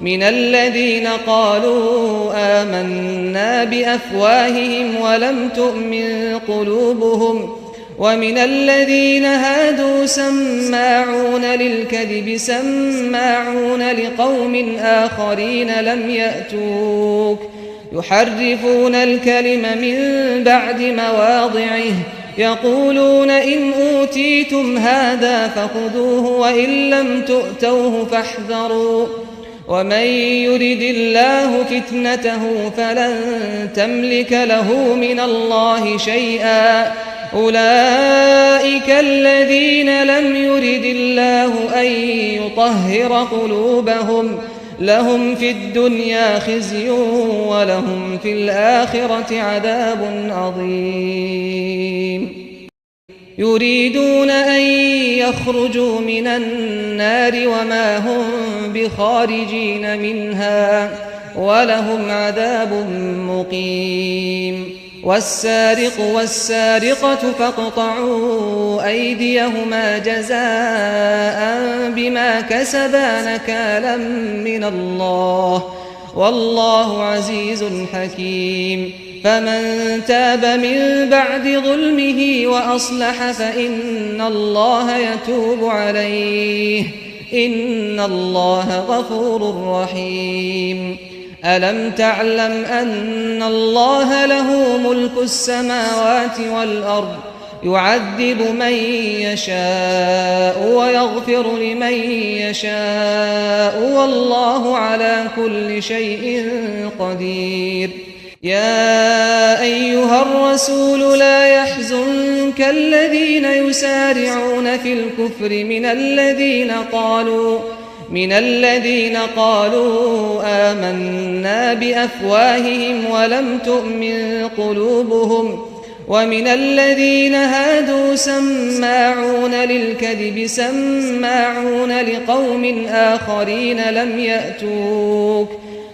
من الذين قالوا آمنا بأفواههم ولم تؤمن قلوبهم ومن الذين هادوا سماعون للكذب سماعون لقوم آخرين لم يأتوك يحرفون الكلم من بعد مواضعه يقولون إن أوتيتم هذا فخذوه وإن لم تؤتوه فاحذروا ومن يرد الله فتنته فلن تملك له من الله شيئا أولئك الذين لم يرد الله أن يطهر قلوبهم لهم في الدنيا خزي ولهم في الآخرة عذاب عظيم يريدون أن يخرجوا من النار وما هم بخارجين منها ولهم عذاب مقيم والسارق والسارقة فاقطعوا أيديهما جزاء بما كسبا نكالا من الله والله عزيز حكيم فمن تاب من بعد ظلمه وأصلح فإن الله يتوب عليه إن الله غفور رحيم ألم تعلم أن الله له ملك السماوات والأرض يعذب من يشاء ويغفر لمن يشاء والله على كل شيء قدير يا أيها الرسول لا يحزنك الذين يسارعون في الكفر من الذين قالوا آمنا بأفواههم ولم تؤمن قلوبهم ومن الذين هادوا سماعون للكذب سماعون لقوم آخرين لم يأتوك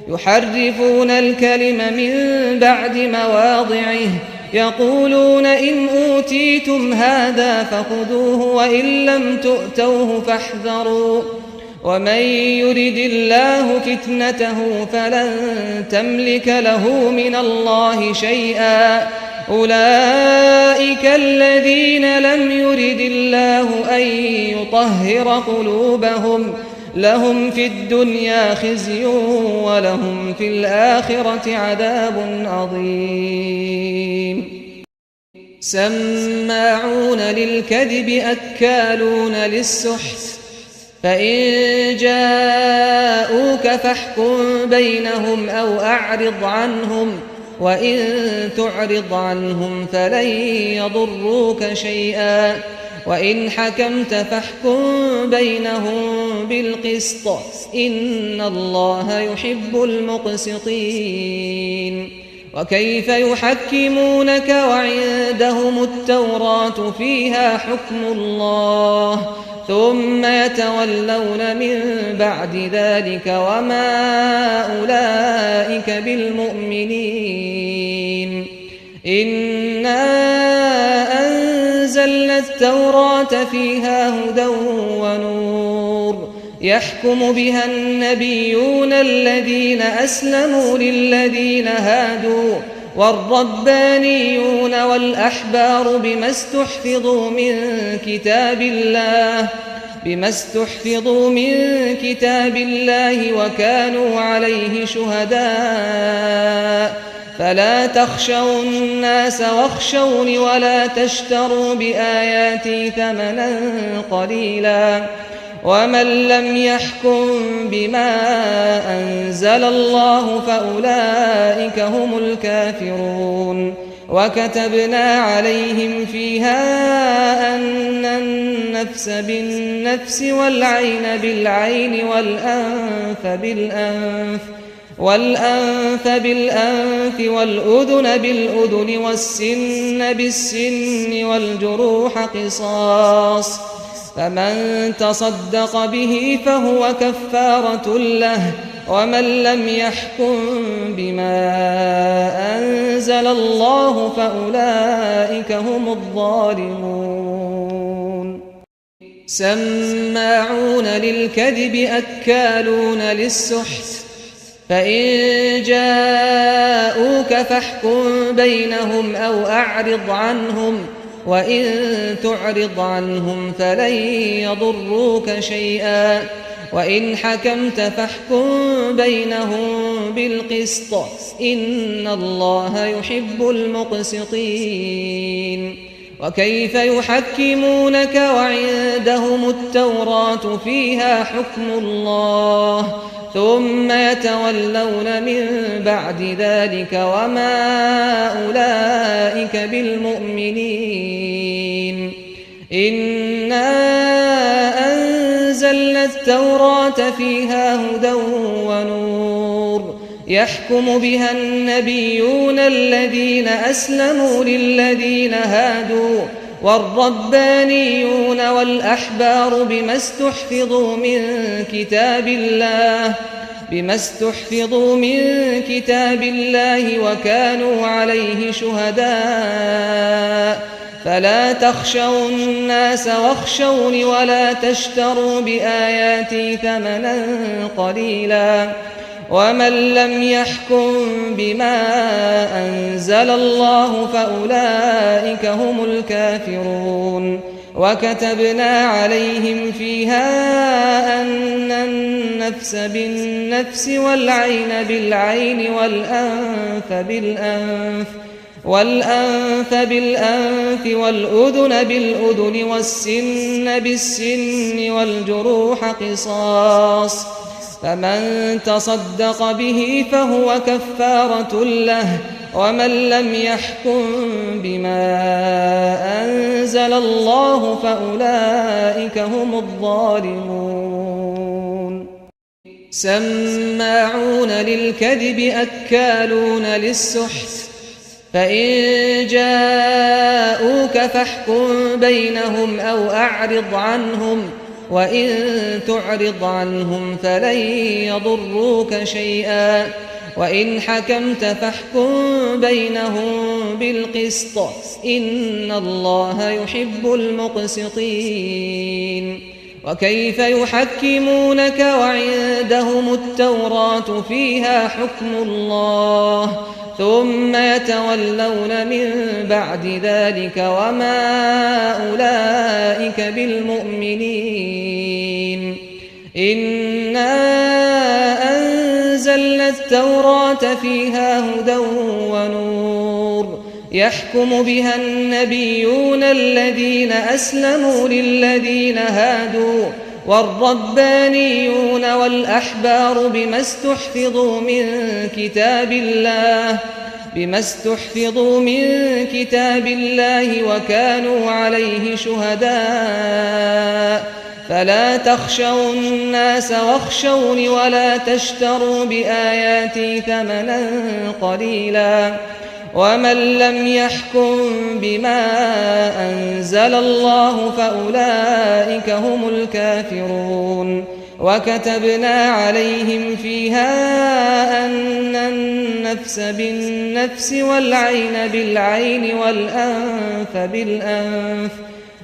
يحرفون الكلم من بعد مواضعه يقولون إن أوتيتم هذا فخذوه وإن لم تؤتوه فاحذروا ومن يرد الله فتنته فلن تملك له من الله شيئا أولئك الذين لم يرد الله أن يطهر قلوبهم لهم في الدنيا خزي ولهم في الآخرة عذاب عظيم سماعون للكذب أكالون للسحت فإن جاءوك فاحكم بينهم أو أعرض عنهم وإن تعرض عنهم فلن يضروك شيئا وإن حكمت فاحكم بينهم بالقسط إن الله يحب المقسطين وكيف يحكمونك وعندهم التوراة فيها حكم الله ثم يتولون من بعد ذلك وما أولئك بالمؤمنين إنا أنزلنا التوراة فيها هدى ونور يحكم بها النبيون الذين أسلموا للذين هادوا والربانيون والأحبار بما استحفظوا من كتاب الله وكانوا عليه شهداء فلا تخشوا الناس واخشوني ولا تشتروا بآياتي ثمنا قليلا ومن لم يحكم بما أنزل الله فأولئك هم الكافرون وكتبنا عليهم فيها أن النفس بالنفس والعين بالعين والأنف بالأنف والأذن بالأذن والسن بالسن والجروح قصاص فمن تصدق به فهو كفارة له ومن لم يحكم بما أنزل الله فأولئك هم الظالمون سماعون للكذب أكالون للسحت فإن جاءوك فاحكم بينهم أو أعرض عنهم وإن تعرض عنهم فلن يضروك شيئا وإن حكمت فاحكم بينهم بالقسط إن الله يحب المقسطين وكيف يحكمونك وعندهم التوراة فيها حكم الله ثم يتولون من بعد ذلك وما أولئك بالمؤمنين إنا أنزلنا التوراة فيها هدى ونور يحكم بها النبيون الذين أسلموا للذين هادوا والربانيون والأحبار بما استحفظوا من كتاب الله وكانوا عليه شهداء فلا تخشوا الناس واخشوني ولا تشتروا بآياتي ثمنا قليلا ومن لم يحكم بما أنزل الله فأولئك هم الكافرون وكتبنا عليهم فيها أن النفس بالنفس والعين بالعين والأنف بالأنف والأذن بالأذن والسن بالسن والجروح قصاص فمن تصدق به فهو كفارة له ومن لم يحكم بما أنزل الله فأولئك هم الظالمون سماعون للكذب أكالون للسحت فإن جاءوك فاحكم بينهم أو أعرض عنهم وإن تعرض عنهم فلن يضروك شيئا وإن حكمت فاحكم بينهم بالقسط إن الله يحب المقسطين وكيف يحكمونك وعندهم التوراة فيها حكم الله ثم يتولون من بعد ذلك وما أولئك بالمؤمنين إنا أنزلنا التوراة فيها هدى ونور يحكم بها النبيون الذين أسلموا للذين هادوا والربانيون والأحبار بما استحفظوا من كتاب الله وكانوا عليه شهداء فلا تخشوا الناس واخشوني ولا تشتروا بآياتي ثمنا قليلا ومن لم يحكم بما أنزل الله فأولئك هم الكافرون وكتبنا عليهم فيها أن النفس بالنفس والعين بالعين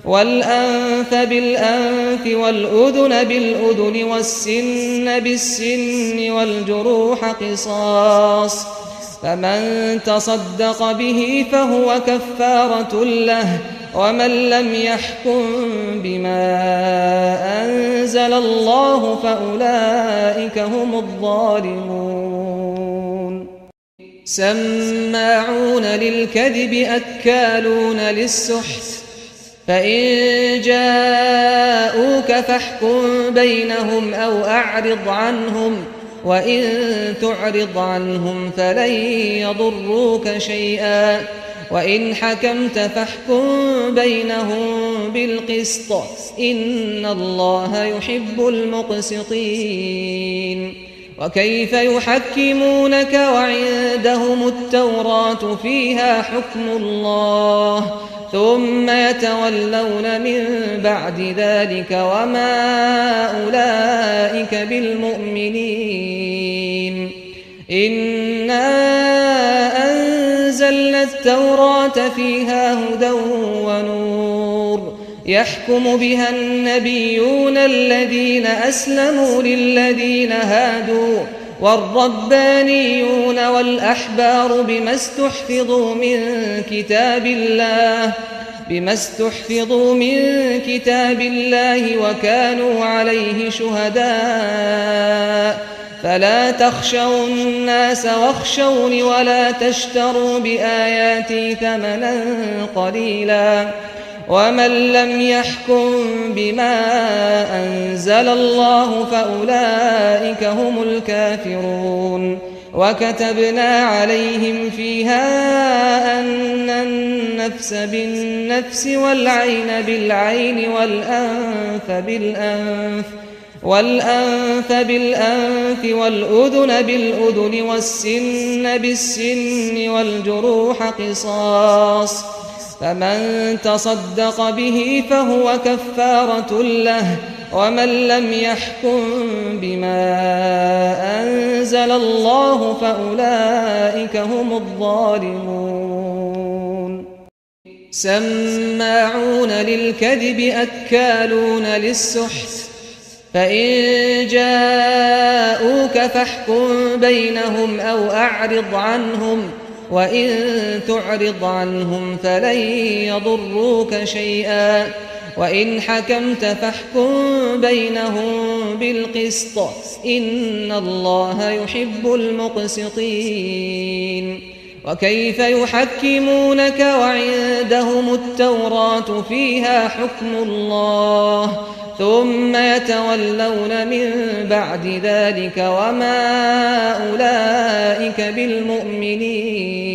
والأنف بالأنف والأذن بالأذن والسن بالسن والجروح قصاص فمن تصدق به فهو كفارة له ومن لم يحكم بما أنزل الله فأولئك هم الظالمون سماعون للكذب أكالون للسحت فإن جاءوك فاحكم بينهم أو أعرض عنهم وإن تعرض عنهم فلن يضروك شيئا وإن حكمت فاحكم بينهم بالقسط إن الله يحب المقسطين وكيف يحكمونك وعندهم التوراة فيها حكم الله ثم يتولون من بعد ذلك وما أولئك بالمؤمنين إنا أنزلنا التوراة فيها هدى ونور يحكم بها النبيون الذين أسلموا للذين هادوا والربانيون والأحبار بما استحفظوا من كتاب الله وكانوا عليه شهداء فلا تخشوا الناس واخشوني ولا تشتروا بآياتي ثمنا قليلا ومن لم يحكم بما أنزل الله فأولئك هم الكافرون وكتبنا عليهم فيها أن النفس بالنفس والعين بالعين والأنف بالأنف والأذن بالأذن والسن بالسن والجروح قصاص فمن تصدق به فهو كفارة له ومن لم يحكم بما أنزل الله فأولئك هم الظالمون سماعون للكذب أكالون للسحت فإن جاءوك فاحكم بينهم أو أعرض عنهم وإن تعرض عنهم فلن يضروك شيئا وإن حكمت فاحكم بينهم بالقسط إن الله يحب المقسطين وكيف يحكمونك وعندهم التوراة فيها حكم الله ثم يتولون من بعد ذلك وما أولئك بالمؤمنين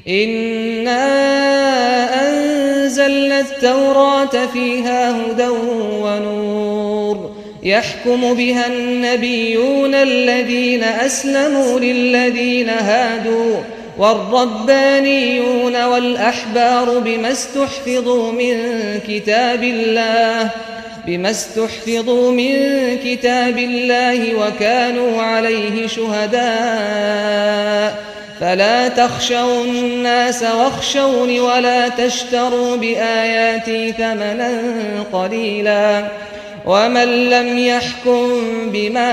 إنا أنزلنا التوراة فيها هدى ونور يحكم بها النبيون الذين أسلموا للذين هادوا والربانيون والأحبار بما استحفظوا من كتاب الله وكانوا عليه شهداء فلا تخشوا الناس واخشوني ولا تشتروا بآياتي ثمنا قليلا ومن لم يحكم بما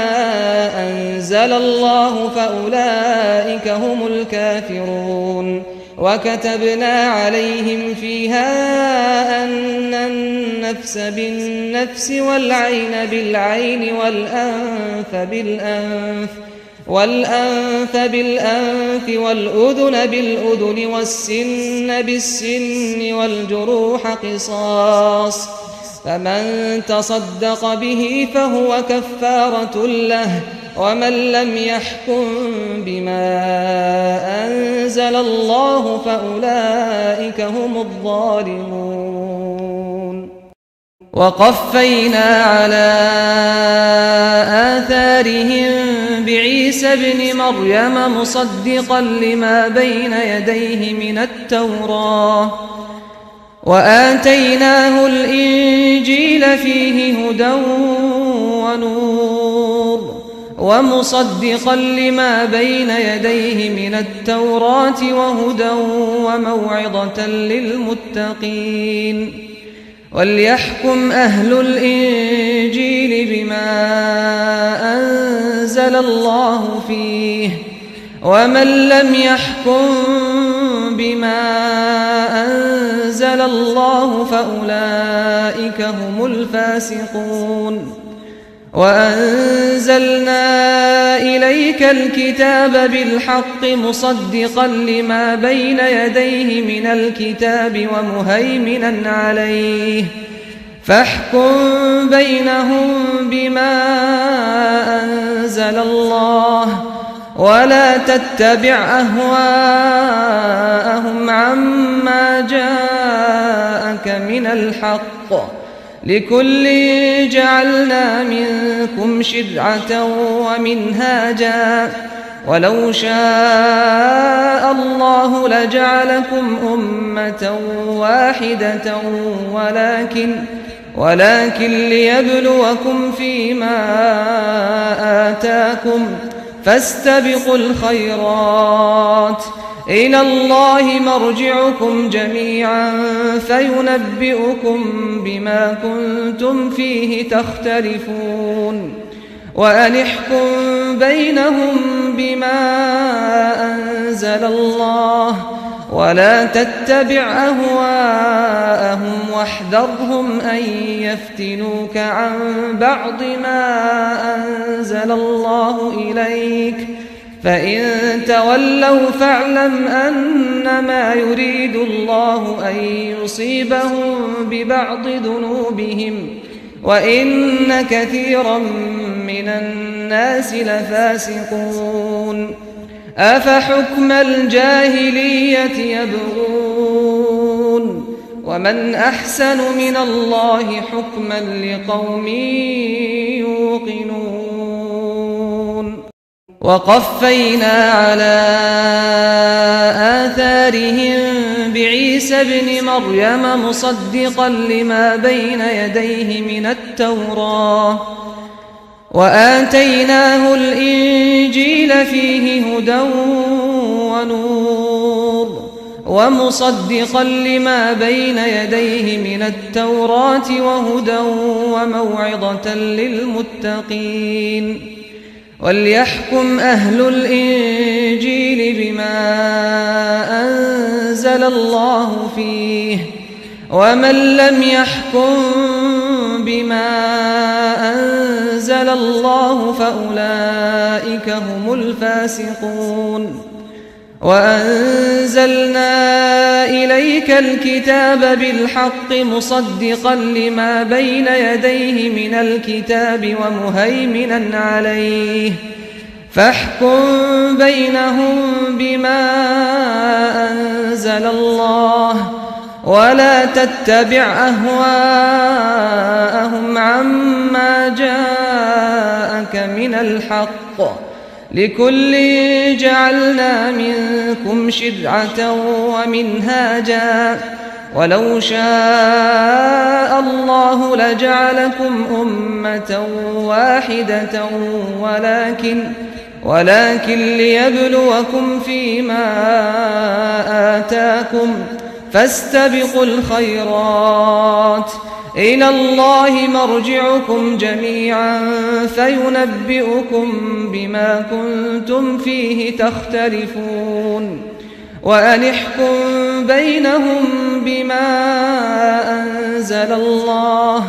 أنزل الله فأولئك هم الكافرون وكتبنا عليهم فيها أن النفس بالنفس والعين بالعين والأنف بالأنف والأذن بالأذن والسن بالسن والجروح قصاص فمن تصدق به فهو كفارة له ومن لم يحكم بما أنزل الله فأولئك هم الظالمون وقفينا على آثارهم بعيسى ابن مريم مصدقا لما بين يديه من التوراة وآتيناه الإنجيل فيه هدى ونور ومصدقا لما بين يديه من التوراة وهدى وموعظة للمتقين وليحكم أهل الإنجيل بما أنزل الله فيه ومن لم يحكم بما أنزل الله فأولئك هم الفاسقون وأنزلنا إليك الكتاب بالحق مصدقا لما بين يديه من الكتاب ومهيمنا عليه فاحكم بينهم بما أنزل الله ولا تتبع أهواءهم عما جاءك من الحق لكل جعلنا منكم شرعة ومنهاجا ولو شاء الله لجعلكم أمة واحدة ولكن ليبلوكم فيما آتاكم فاستبقوا الخيرات إلى الله مرجعكم جميعا فينبئكم بما كنتم فيه تختلفون وأن احكم بينهم بما أنزل الله ولا تتبع أهواءهم واحذرهم أن يفتنوك عن بعض ما أنزل الله إليك فإن تولوا فاعلم أنما يريد الله أن يصيبهم ببعض ذنوبهم وإن كثيرا من الناس لفاسقون أفحكم الجاهلية يبغون ومن أحسن من الله حكما لقوم يوقنون وقفينا على آثارهم بعيسى ابن مريم مصدقا لما بين يديه من التوراة وآتيناه الإنجيل فيه هدى ونور ومصدقا لما بين يديه من التوراة وهدى وموعظة للمتقين وليحكم أهل الإنجيل بما أنزل الله فيه ومن لم يحكم بما أنزل الله فأولئك هم الفاسقون وأنزلنا إليك الكتاب بالحق مصدقا لما بين يديه من الكتاب ومهيمنا عليه فاحكم بينهم بما أنزل الله ولا تتبع أهواءهم عما جاءك من الحق لكل جعلنا منكم شرعة ومنهاجا ولو شاء الله لجعلكم أمة واحدة ولكن ليبلوكم فيما آتاكم فاستبقوا الخيرات إلى الله مرجعكم جميعا فينبئكم بما كنتم فيه تختلفون وأن احكم بينهم بما أنزل الله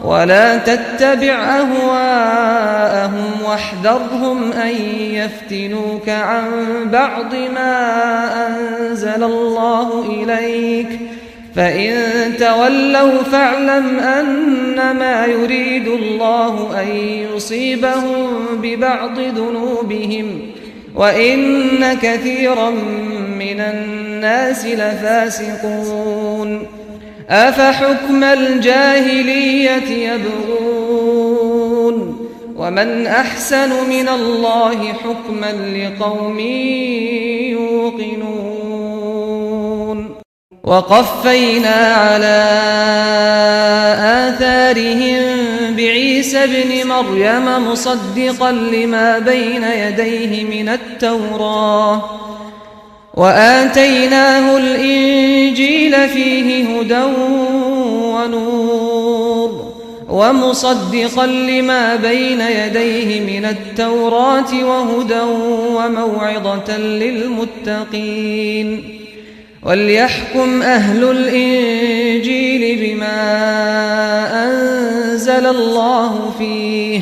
ولا تتبع أهواءهم واحذرهم أن يفتنوك عن بعض ما أنزل الله إليك فإن تولوا فاعلم أنما يريد الله أن يصيبهم ببعض ذنوبهم وإن كثيرا من الناس لفاسقون أفحكم الجاهلية يبغون ومن أحسن من الله حكما لقوم يوقنون وقفينا على آثارهم بعيسى ابن مريم مصدقا لما بين يديه من التوراة وآتيناه الإنجيل فيه هدى ونور ومصدقا لما بين يديه من التوراة وهدى وموعظة للمتقين وليحكم أهل الإنجيل بما أنزل الله فيه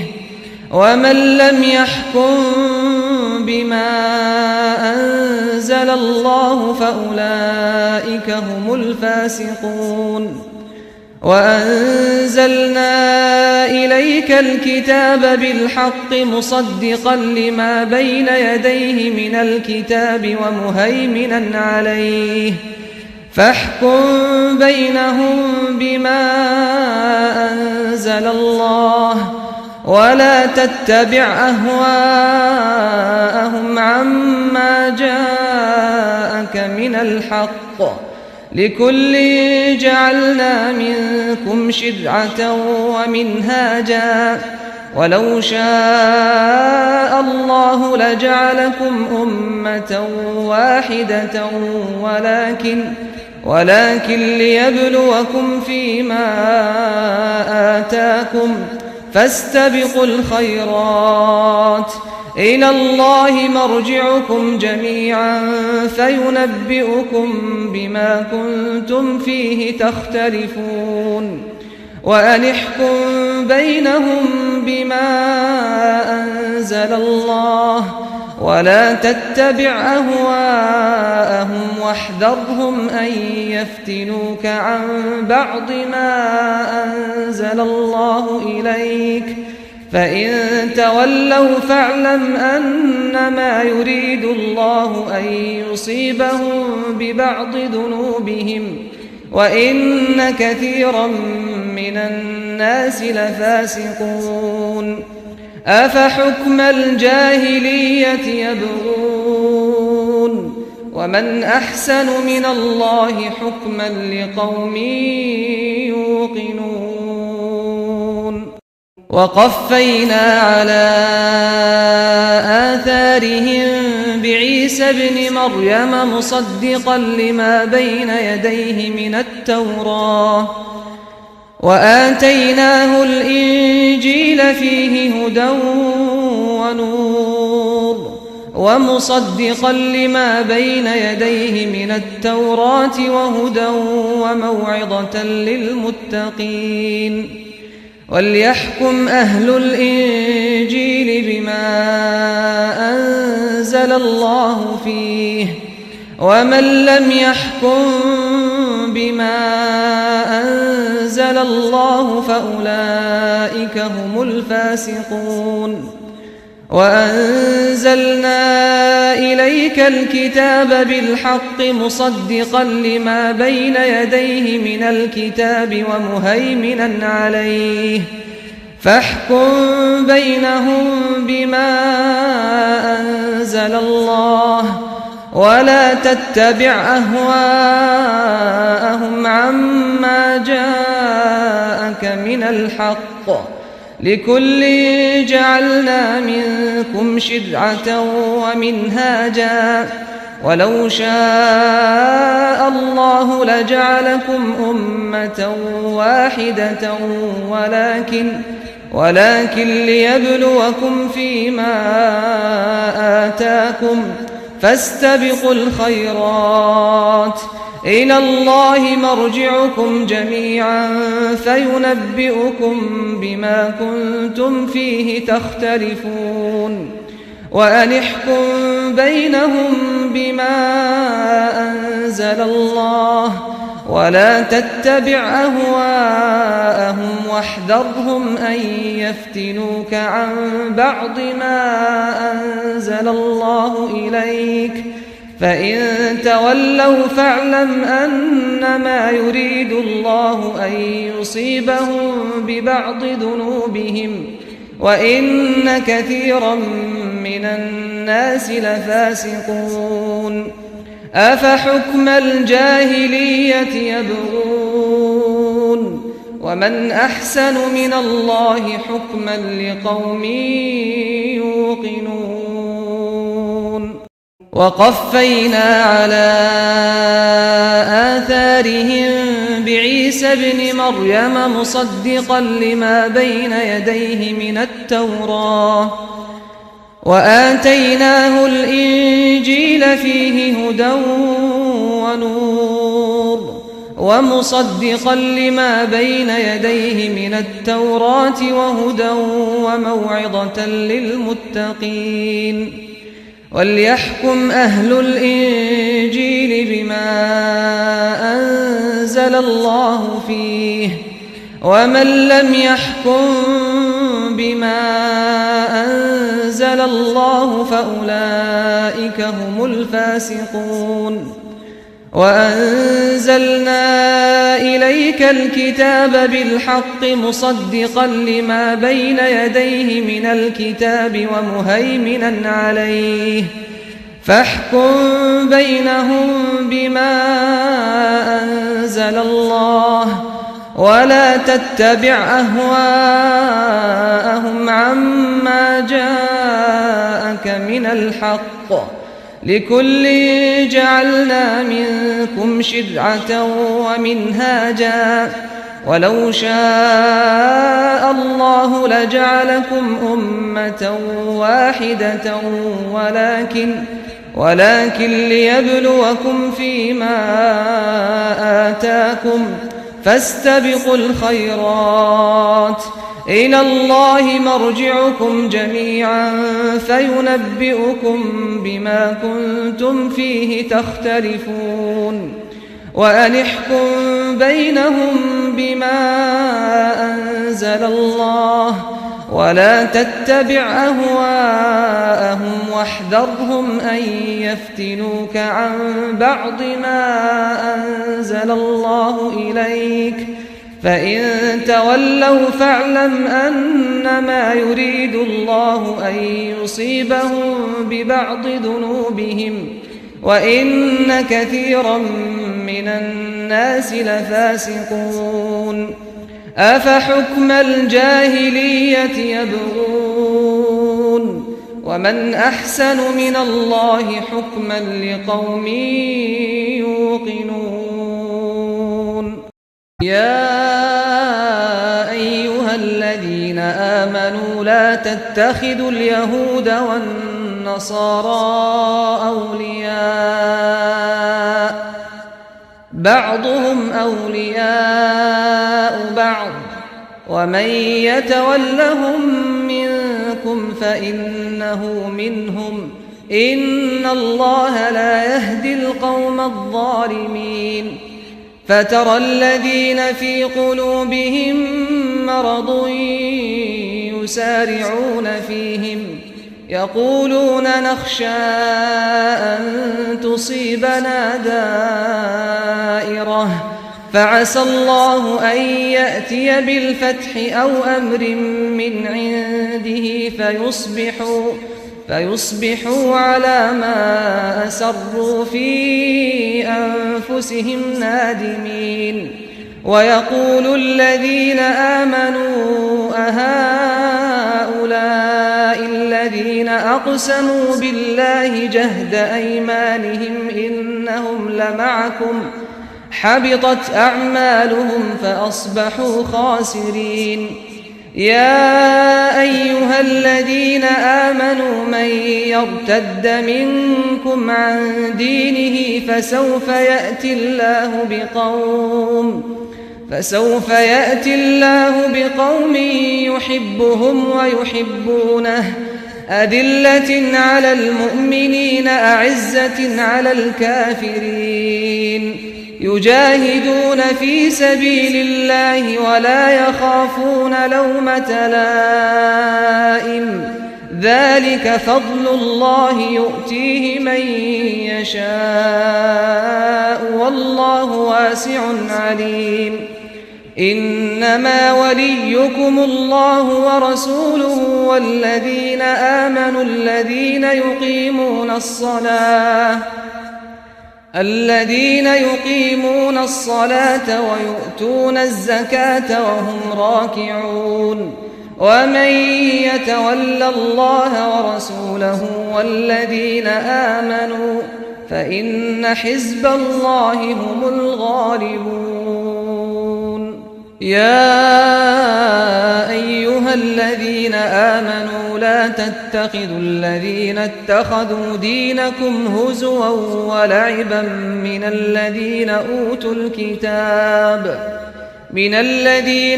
ومن لم يحكم بما أنزل الله فأولئك هم الفاسقون وأنزلنا إليك الكتاب بالحق مصدقا لما بين يديه من الكتاب ومهيمنا عليه فاحكم بينهم بما أنزل الله ولا تتبع أهواءهم عما جاءك من الحق لكل جعلنا منكم شرعة ومنهاجا ولو شاء الله لجعلكم أمة واحدة ولكن ليبلوكم فيما آتاكم فاستبقوا الخيرات إلى الله مرجعكم جميعا فينبئكم بما كنتم فيه تختلفون وأن احكم بينهم بما أنزل الله ولا تتبع أهواءهم واحذرهم أن يفتنوك عن بعض ما أنزل الله إليك فإن تولوا فاعلم أنما يريد الله أن يصيبهم ببعض ذنوبهم وإن كثيرا من الناس لفاسقون أفحكم الجاهلية يبغون ومن أحسن من الله حكما لقوم يوقنون وقفينا على آثارهم بعيسى ابن مريم مصدقا لما بين يديه من التوراة وآتيناه الإنجيل فيه هدى ونور ومصدقا لما بين يديه من التوراة وهدى وموعظة للمتقين وليحكم أهل الإنجيل بما أنزل الله فيه ومن لم يحكم بما أنزل الله فأولئك هم الفاسقون وأنزلنا إليك الكتاب بالحق مصدقا لما بين يديه من الكتاب ومهيمنا عليه فاحكم بينهم بما أنزل الله ولا تتبع أهواءهم عما جاءك من الحق لكل جعلنا منكم شرعة ومنهاجا ولو شاء الله لجعلكم أمة واحدة ولكن ليبلوكم فيما آتاكم فاستبقوا الخيرات إلى الله مرجعكم جميعا فينبئكم بما كنتم فيه تختلفون وأن احكم بينهم بما أنزل الله ولا تتبع أهواءهم واحذرهم أن يفتنوك عن بعض ما أنزل الله إليك فإن تولوا فاعلم أنما يريد الله أن يصيبهم ببعض ذنوبهم وإن كثيرا من الناس لفاسقون أفحكم الجاهلية يبغون ومن أحسن من الله حكما لقوم يوقنون وقفينا على آثارهم بعيسى ابن مريم مصدقا لما بين يديه من التوراة وآتيناه الإنجيل فيه هدى ونور ومصدقا لما بين يديه من التوراة وهدى وموعظة للمتقين وليحكم أهل الإنجيل بما أنزل الله فيه ومن لم يحكم بما أنزل الله فأولئك هم الفاسقون وأنزلنا إليك الكتاب بالحق مصدقا لما بين يديه من الكتاب ومهيمنا عليه فاحكم بينهم بما أنزل الله ولا تتبع أهواءهم عما جاءك من الحق لكل جعلنا منكم شرعة ومنهاجا ولو شاء الله لجعلكم أمة واحدة ولكن ليبلوكم فيما آتاكم فاستبقوا الخيرات إلى الله مرجعكم جميعا فينبئكم بما كنتم فيه تختلفون وأن احكم بينهم بما أنزل الله ولا تتبع أهواءهم واحذرهم أن يفتنوك عن بعض ما أنزل الله إليك فإن تولوا فاعلم أنما يريد الله أن يصيبهم ببعض ذنوبهم وإن كثيرا من الناس لفاسقون أفحكم الجاهلية يبغون ومن أحسن من الله حكما لقوم يوقنون يا أيها الذين آمنوا لا تتخذوا اليهود والنصارى أولياء بعضهم أولياء بعض ومن يتولهم منكم فإنه منهم إن الله لا يهدي القوم الظالمين فترى الذين في قلوبهم مرض يسارعون فيهم يقولون نخشى أن تصيبنا دائرة فعسى الله أن يأتي بالفتح أو أمر من عنده فيصبحوا على ما أسروا في أنفسهم نادمين ويقول الذين آمنوا أهؤلاء الذين أقسموا بالله جهد أيمانهم إنهم لمعكم حبطت أعمالهم فأصبحوا خاسرين يا أيها الذين آمنوا من يرتد منكم عن دينه فسوف يأتي الله بقوم يحبهم ويحبونه أذلة على المؤمنين أعزة على الكافرين يجاهدون في سبيل الله ولا يخافون لومة لائم ذلك فضل الله يؤتيه من يشاء والله واسع عليم إنما وليكم الله ورسوله والذين آمنوا الذين يقيمون الصلاة ويؤتون الزكاة وهم راكعون ومن يتول الله ورسوله والذين آمنوا فإن حزب الله هم الغالبون يا أيها الذين آمنوا لا تتخذوا الذين اتخذوا دينكم هزوا ولعبا من الذين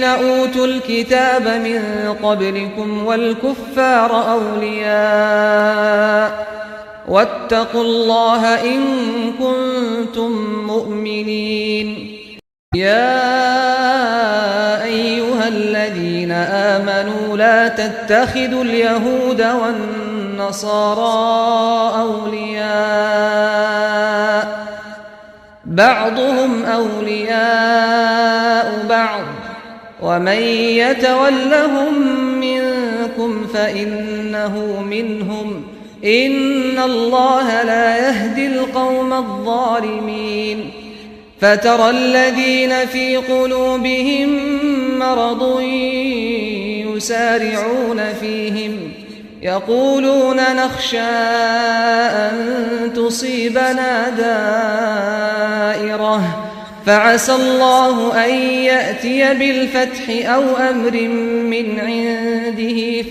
أوتوا الكتاب من قبلكم والكفار أولياء واتقوا الله إن كنتم مؤمنين. يا أيها الذين آمنوا لا تتخذوا اليهود والنصارى أولياء بعضهم أولياء بعض ومن يتولهم منكم فإنه منهم إن الله لا يهدي القوم الظالمين. فترى الذين في قلوبهم مرض يسارعون فيهم يقولون نخشى أن تصيبنا دائرة فعسى الله أن يأتي بالفتح أو أمر من عنده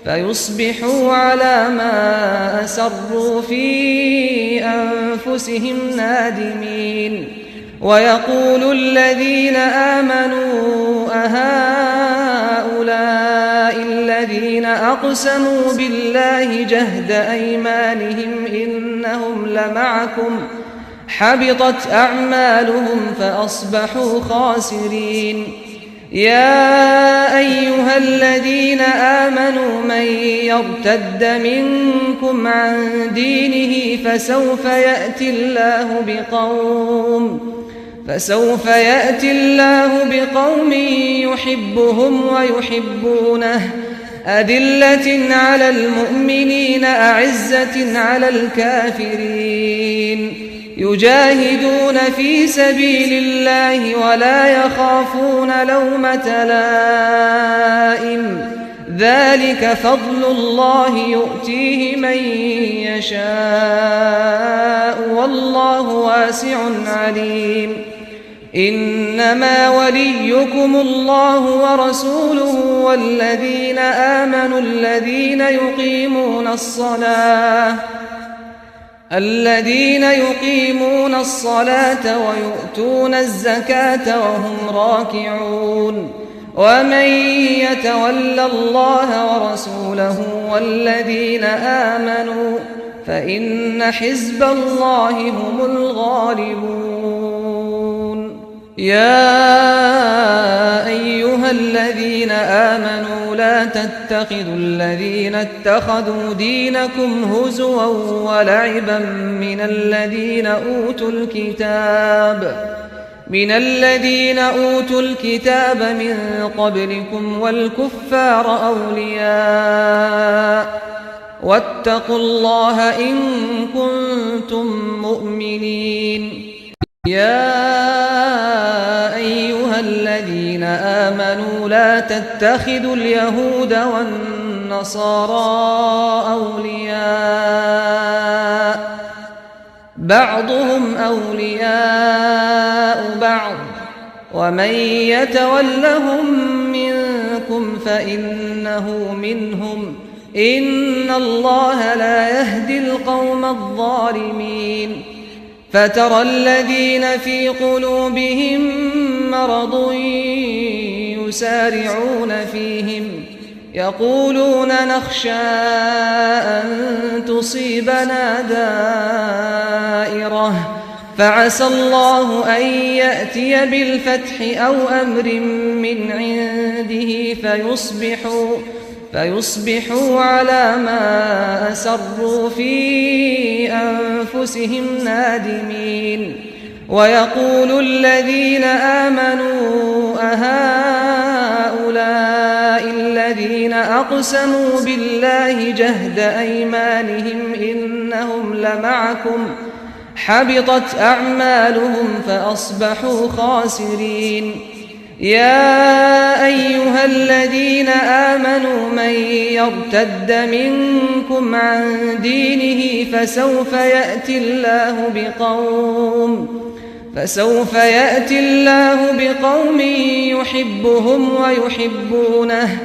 فيصبحوا على ما أسروا في أنفسهم نادمين. ويقول الذين آمنوا أهؤلاء الذين أقسموا بالله جهد أيمانهم إنهم لمعكم حبطت أعمالهم فأصبحوا خاسرين. يا أيها الذين آمنوا من يرتد منكم عن دينه فسوف يأتي الله بقوم يحبهم ويحبونه أذلة على المؤمنين أعزة على الكافرين يجاهدون في سبيل الله ولا يخافون لومة لائم ذلك فضل الله يؤتيه من يشاء والله واسع عليم. إنما وليكم الله ورسوله والذين آمنوا الذين يقيمون الصلاة ويؤتون الزكاة وهم راكعون. ومن يتول الله ورسوله والذين آمنوا فإن حزب الله هم الغالبون. يا أيها الذين آمنوا لا تتخذوا الذين اتخذوا دينكم هزوا ولعبا من الذين أوتوا الكتاب من قبلكم والكفار أولياء واتقوا الله إن كنتم مؤمنين. يا أيها الذين آمنوا لا تتخذوا اليهود والنصارى أولياء بعضهم أولياء بعض ومن يتولهم منكم فإنه منهم إن الله لا يهدي القوم الظالمين. فترى الذين في قلوبهم مرض يسارعون فيهم يقولون نخشى أن تصيبنا دائرة فعسى الله أن يأتي بالفتح أو أمر من عنده فيصبحوا على ما أسروا في أنفسهم نادمين. ويقول الذين آمنوا أهؤلاء الذين أقسموا بالله جهد أيمانهم إنهم لمعكم حبطت أعمالهم فأصبحوا خاسرين. يا أيها الذين آمنوا من يرتد منكم عن دينه فسوف يأتي فسوف يأتي الله بقوم يحبهم ويحبونه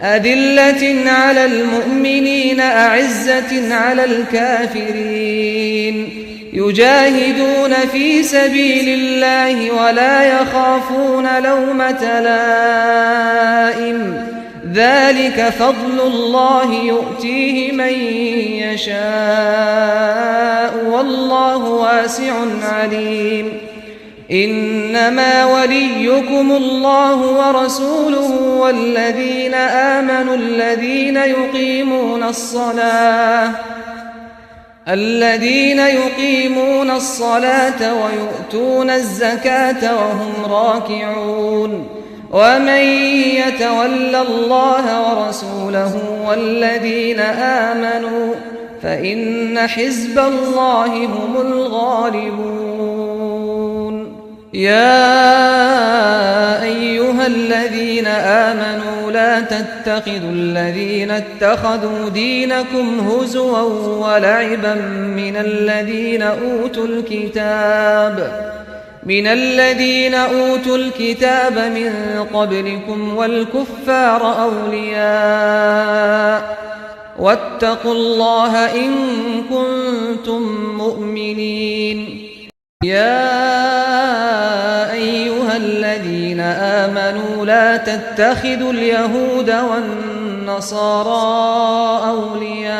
أذلة على المؤمنين أعزة على الكافرين يجاهدون في سبيل الله ولا يخافون لومة لائم ذلك فضل الله يؤتيه من يشاء والله واسع عليم إنما وليكم الله ورسوله والذين آمنوا الذين يقيمون الصلاة ويؤتون الزكاة وهم راكعون ومن يتول الله ورسوله والذين آمنوا فإن حزب الله هم الغالبون يا أيها الذين آمنوا لا تتخذوا الذين اتخذوا دينكم هزوا ولعبا من الذين أوتوا الكتاب من قبلكم والكفار أولياء واتقوا الله إن كنتم مؤمنين يا أيها الذين آمنوا لا تتخذوا اليهود والنصارى أولياء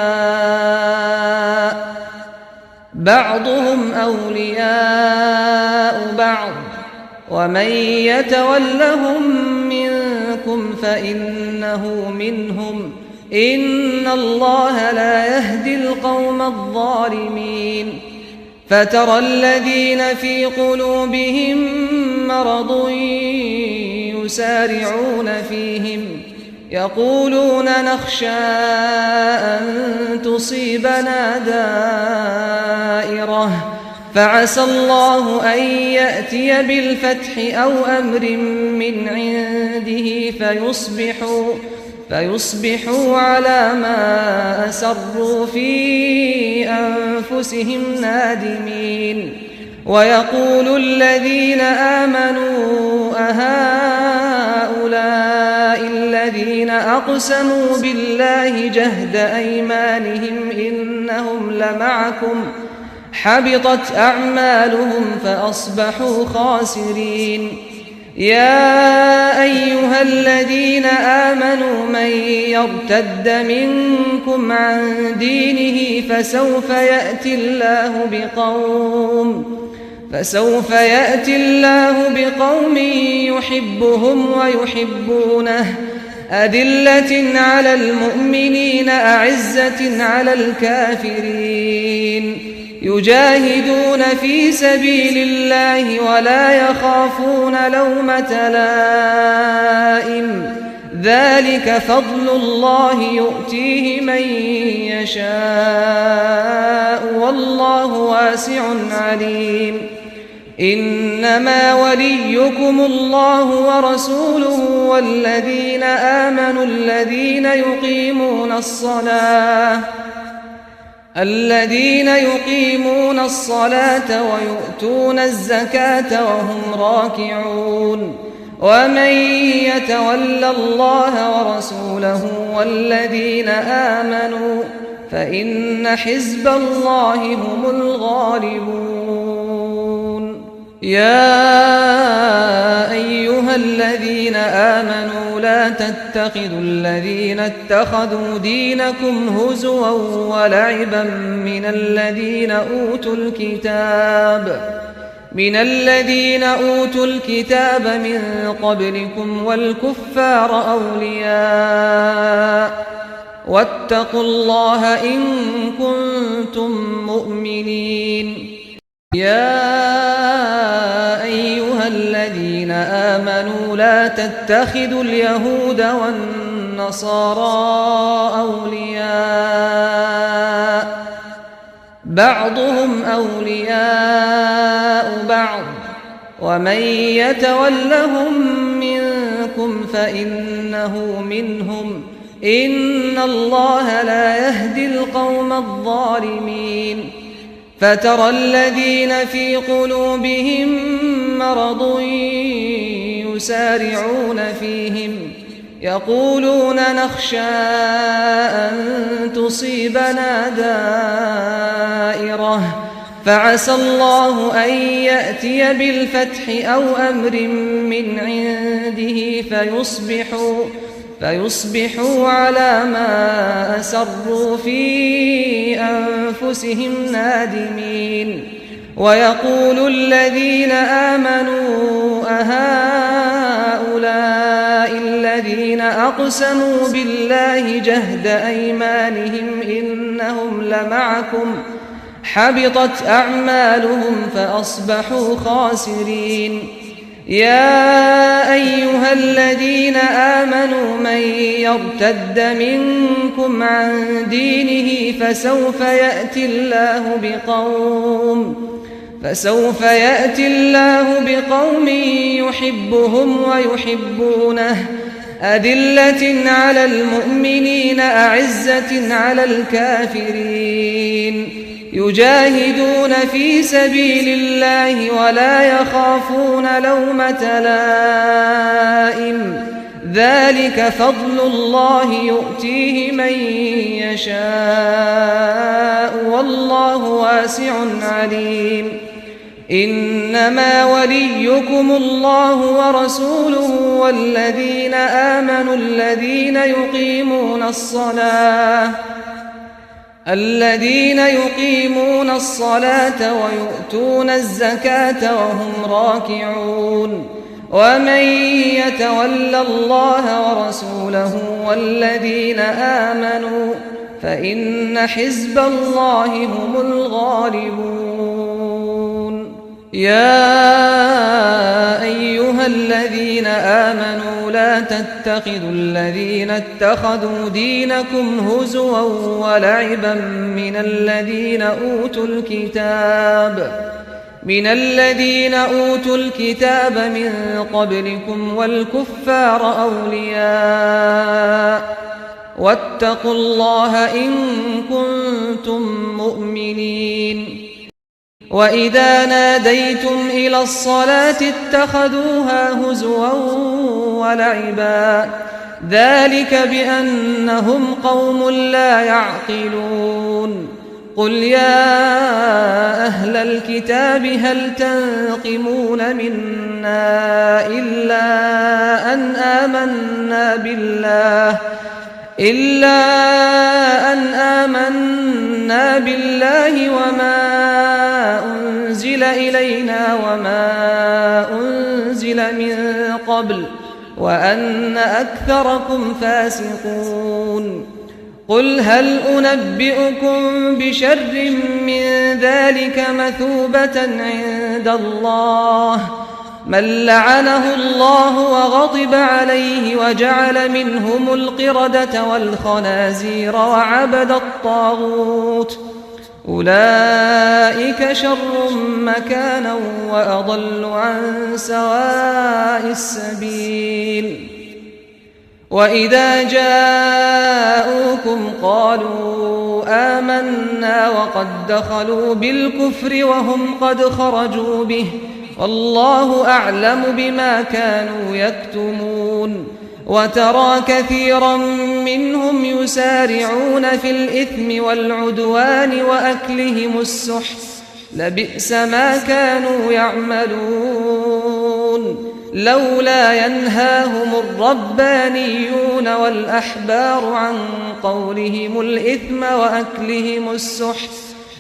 بعضهم أولياء بعض ومن يتولهم منكم فإنه منهم إن الله لا يهدي القوم الظالمين فترى الذين في قلوبهم مرض يسارعون فيهم يقولون نخشى أن تصيبنا دائرة فعسى الله أن يأتي بالفتح أو أمر من عنده فيصبحوا على ما أسروا في أنفسهم نادمين ويقول الذين آمنوا أهؤلاء الذين أقسموا بالله جهد أيمانهم إنهم لمعكم حبطت أعمالهم فأصبحوا خاسرين يا أيها الذين آمنوا من يرتد منكم عن دينه فسوف يأتي الله بقوم يحبهم ويحبونه أذلة على المؤمنين أعزة على الكافرين يجاهدون في سبيل الله ولا يخافون لومة لائم ذلك فضل الله يؤتيه من يشاء والله واسع عليم إنما وليكم الله ورسوله والذين آمنوا الذين يقيمون الصلاة ويؤتون الزكاة وهم راكعون ومن يتول الله ورسوله والذين آمنوا فإن حزب الله هم الغالبون يا أيها الذين آمنوا لا تتخذوا الذين اتخذوا دينكم هزوا ولعبا من الذين أوتوا الكتاب من قبلكم والكفار أولياء واتقوا الله إن كنتم مؤمنين يا أيها الذين آمنوا لا تتخذوا اليهود والنصارى أولياء بعضهم أولياء بعض ومن يتولهم منكم فإنه منهم إن الله لا يهدي القوم الظالمين فترى الذين في قلوبهم مرض يسارعون فيهم يقولون نخشى أن تصيبنا دائرة فعسى الله أن يأتي بالفتح أو أمر من عنده فيصبحوا على ما أسروا في أنفسهم نادمين ويقول الذين آمنوا أهؤلاء الذين أقسموا بالله جهد أيمانهم إنهم لمعكم حبطت أعمالهم فأصبحوا خاسرين يا أيها الذين آمنوا من يرتد منكم عن دينه فسوف يأتي الله بقوم يحبهم ويحبونه أذلة على المؤمنين أعزة على الكافرين يجاهدون في سبيل الله ولا يخافون لومة لائم ذلك فضل الله يؤتيه من يشاء والله واسع عليم إنما وليكم الله ورسوله والذين آمنوا الذين يقيمون الصلاة ويؤتون الزكاة وهم راكعون ومن يتول الله ورسوله والذين آمنوا فإن حزب الله هم الغالبون يا أيها الذين آمنوا لا تتخذوا الذين اتخذوا دينكم هزوا ولعبا من الذين أوتوا الكتاب من قبلكم والكفار أولياء واتقوا الله إن كنتم مؤمنين وإذا ناديتم إلى الصلاة اتخذوها هزوا ولعبا ذلك بأنهم قوم لا يعقلون قل يا أهل الكتاب هل تنقمون منا إلا أن آمنا بالله وما أنزل إلينا وما أنزل من قبل وأن أكثركم فاسقون قل هل أنبئكم بشر من ذلك مثوبة عند الله من لعنه الله وغضب عليه وجعل منهم القردة والخنازير وعبد الطاغوت أولئك شر مكانا وأضل عن سواء السبيل وإذا جاءوكم قالوا آمنا وقد دخلوا بالكفر وهم قد خرجوا به والله أعلم بما كانوا يكتمون وترى كثيرا منهم يسارعون في الإثم والعدوان وأكلهم السحت لبئس ما كانوا يعملون لولا ينهاهم الربانيون والأحبار عن قولهم الإثم وأكلهم السحت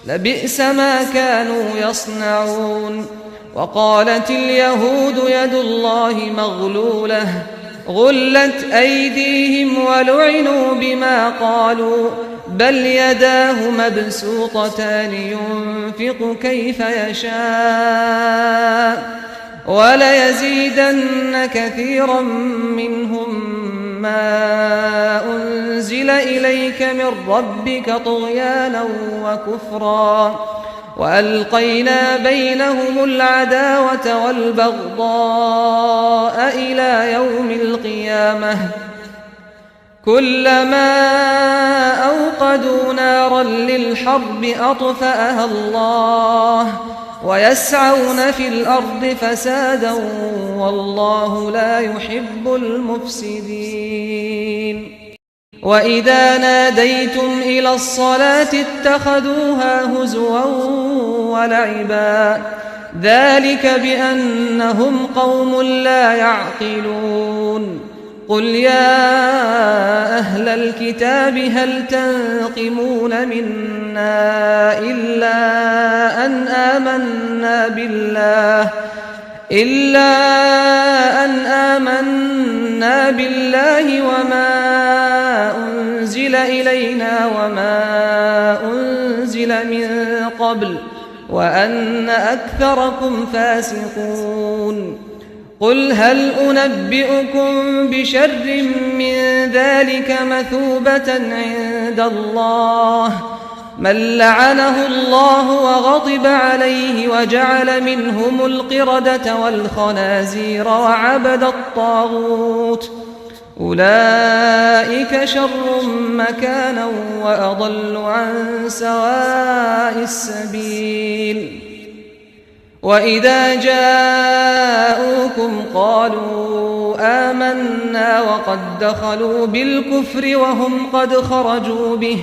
لبئس ما كانوا يصنعون وقالت اليهود يد الله مغلولة غلت أيديهم ولعنوا بما قالوا بل يداه مبسوطتان ينفق كيف يشاء وليزيدن كثيرا منهم ما أنزل إليك من ربك طغيانا وكفرا وألقينا بينهم العداوة والبغضاء إلى يوم القيامة كلما أوقدوا نارا للحرب أطفأها الله ويسعون في الأرض فسادا والله لا يحب المفسدين وإذا ناديتم إلى الصلاة اتخذوها هزوا ولعبا ذلك بأنهم قوم لا يعقلون قل يا أهل الكتاب هل تنقمون منا إلا أن آمنا بالله وما أنزل إلينا وما أنزل من قبل وأن أكثركم فاسقون قل هل أنبئكم بشر من ذلك مثوبة عند الله من لعنه الله وغضب عليه وجعل منهم القردة والخنازير وعبد الطاغوت أولئك شر مكانا وأضل عن سواء السبيل وإذا جاءوكم قالوا آمنا وقد دخلوا بالكفر وهم قد خرجوا به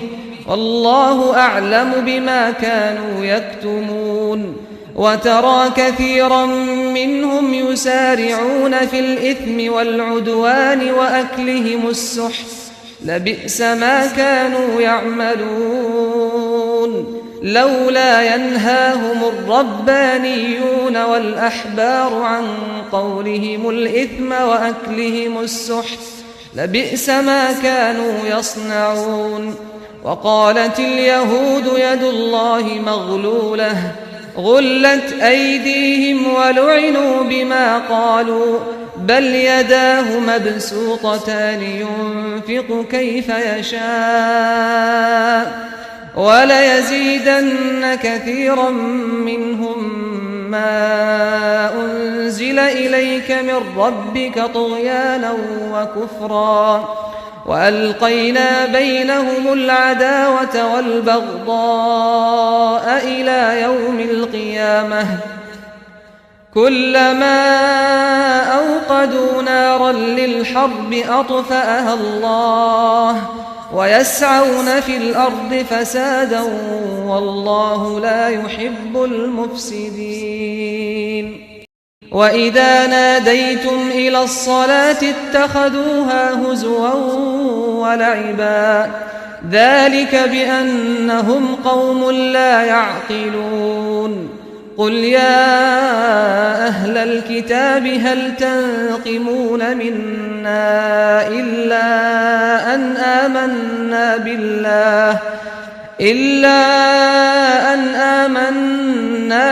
والله أعلم بما كانوا يكتمون وترى كثيرا منهم يسارعون في الإثم والعدوان وأكلهم السحت لبئس ما كانوا يعملون لولا ينهاهم الربانيون والأحبار عن قولهم الإثم وأكلهم السحت لبئس ما كانوا يصنعون وقالت اليهود يد الله مغلولة غلت أيديهم ولعنوا بما قالوا بل يداه مبسوطتان ينفق كيف يشاء وليزيدن كثيرا منهم ما أنزل إليك من ربك طغيانا وكفرا وألقينا بينهم العداوة والبغضاء إلى يوم القيامة كلما أوقدوا نارا للحرب أطفأها الله ويسعون في الأرض فسادا والله لا يحب المفسدين وإذا ناديتم إلى الصلاة اتخذوها هزوا ولعبا ذلك بأنهم قوم لا يعقلون قل يا أهل الكتاب هل تنقمون منا إلا أن آمنا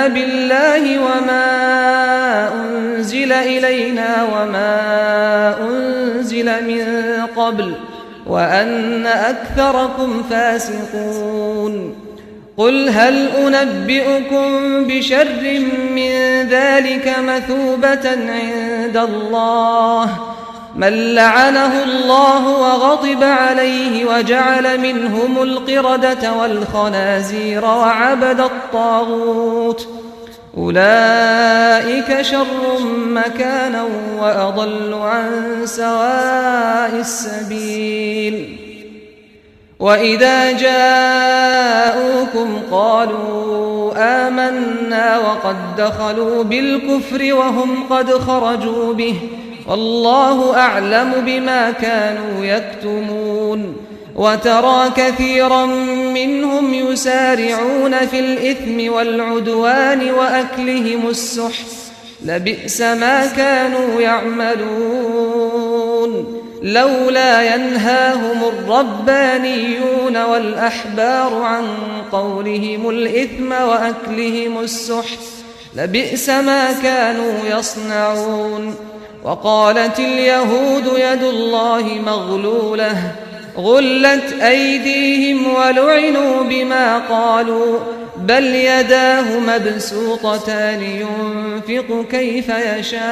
بالله وما أنزل إلينا وما أنزل من قبل وأن أكثركم فاسقون قل هل أنبئكم بشر من ذلك مثوبة عند الله من لعنه الله وغضب عليه وجعل منهم القردة والخنازير وعبد الطاغوت أولئك شر مكانا وأضل عن سواء السبيل وإذا جاءوكم قالوا آمنا وقد دخلوا بالكفر وهم قد خرجوا به والله أعلم بما كانوا يكتمون وترى كثيرا منهم يسارعون في الإثم والعدوان وأكلهم السحت لبئس ما كانوا يعملون لولا ينهاهم الربانيون والأحبار عن قولهم الإثم وأكلهم السحت لبئس ما كانوا يصنعون وقالت اليهود يد الله مغلولة غلت أيديهم ولعنوا بما قالوا بل يداه مبسوطتان ينفق كيف يشاء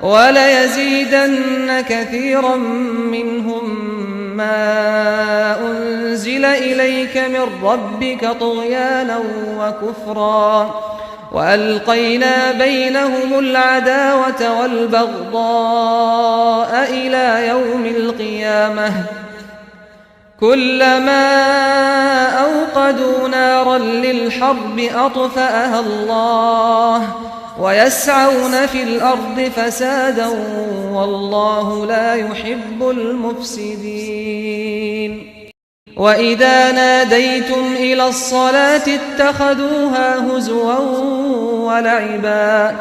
وليزيدن كثيرا منهم ما أنزل إليك من ربك طغيانا وكفرا وألقينا بينهم العداوة والبغضاء إلى يوم القيامة كلما أوقدوا نارا للحرب أطفأها الله ويسعون في الأرض فسادا والله لا يحب المفسدين وإذا ناديتم إلى الصلاة اتخذوها هزوا ولعبا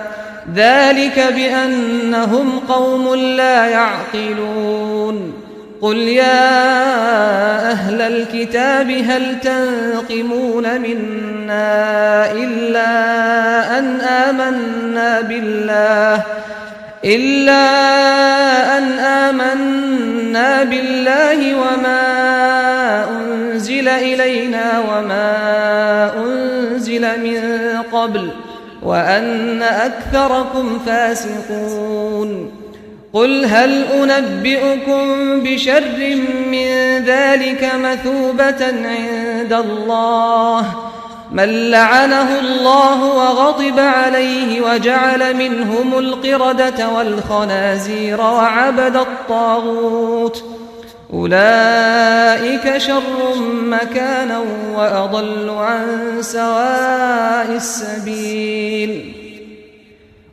ذلك بأنهم قوم لا يعقلون قل يا أهل الكتاب هل تنقمون منا إلا أن آمنا بالله وما أنزل إلينا وما أنزل من قبل وأن أكثركم فاسقون قل هل أنبئكم بشر من ذلك مثوبة عند الله من لعنه الله وغضب عليه وجعل منهم القردة والخنازير وعبد الطاغوت أولئك شر مكانا وأضل عن سواء السبيل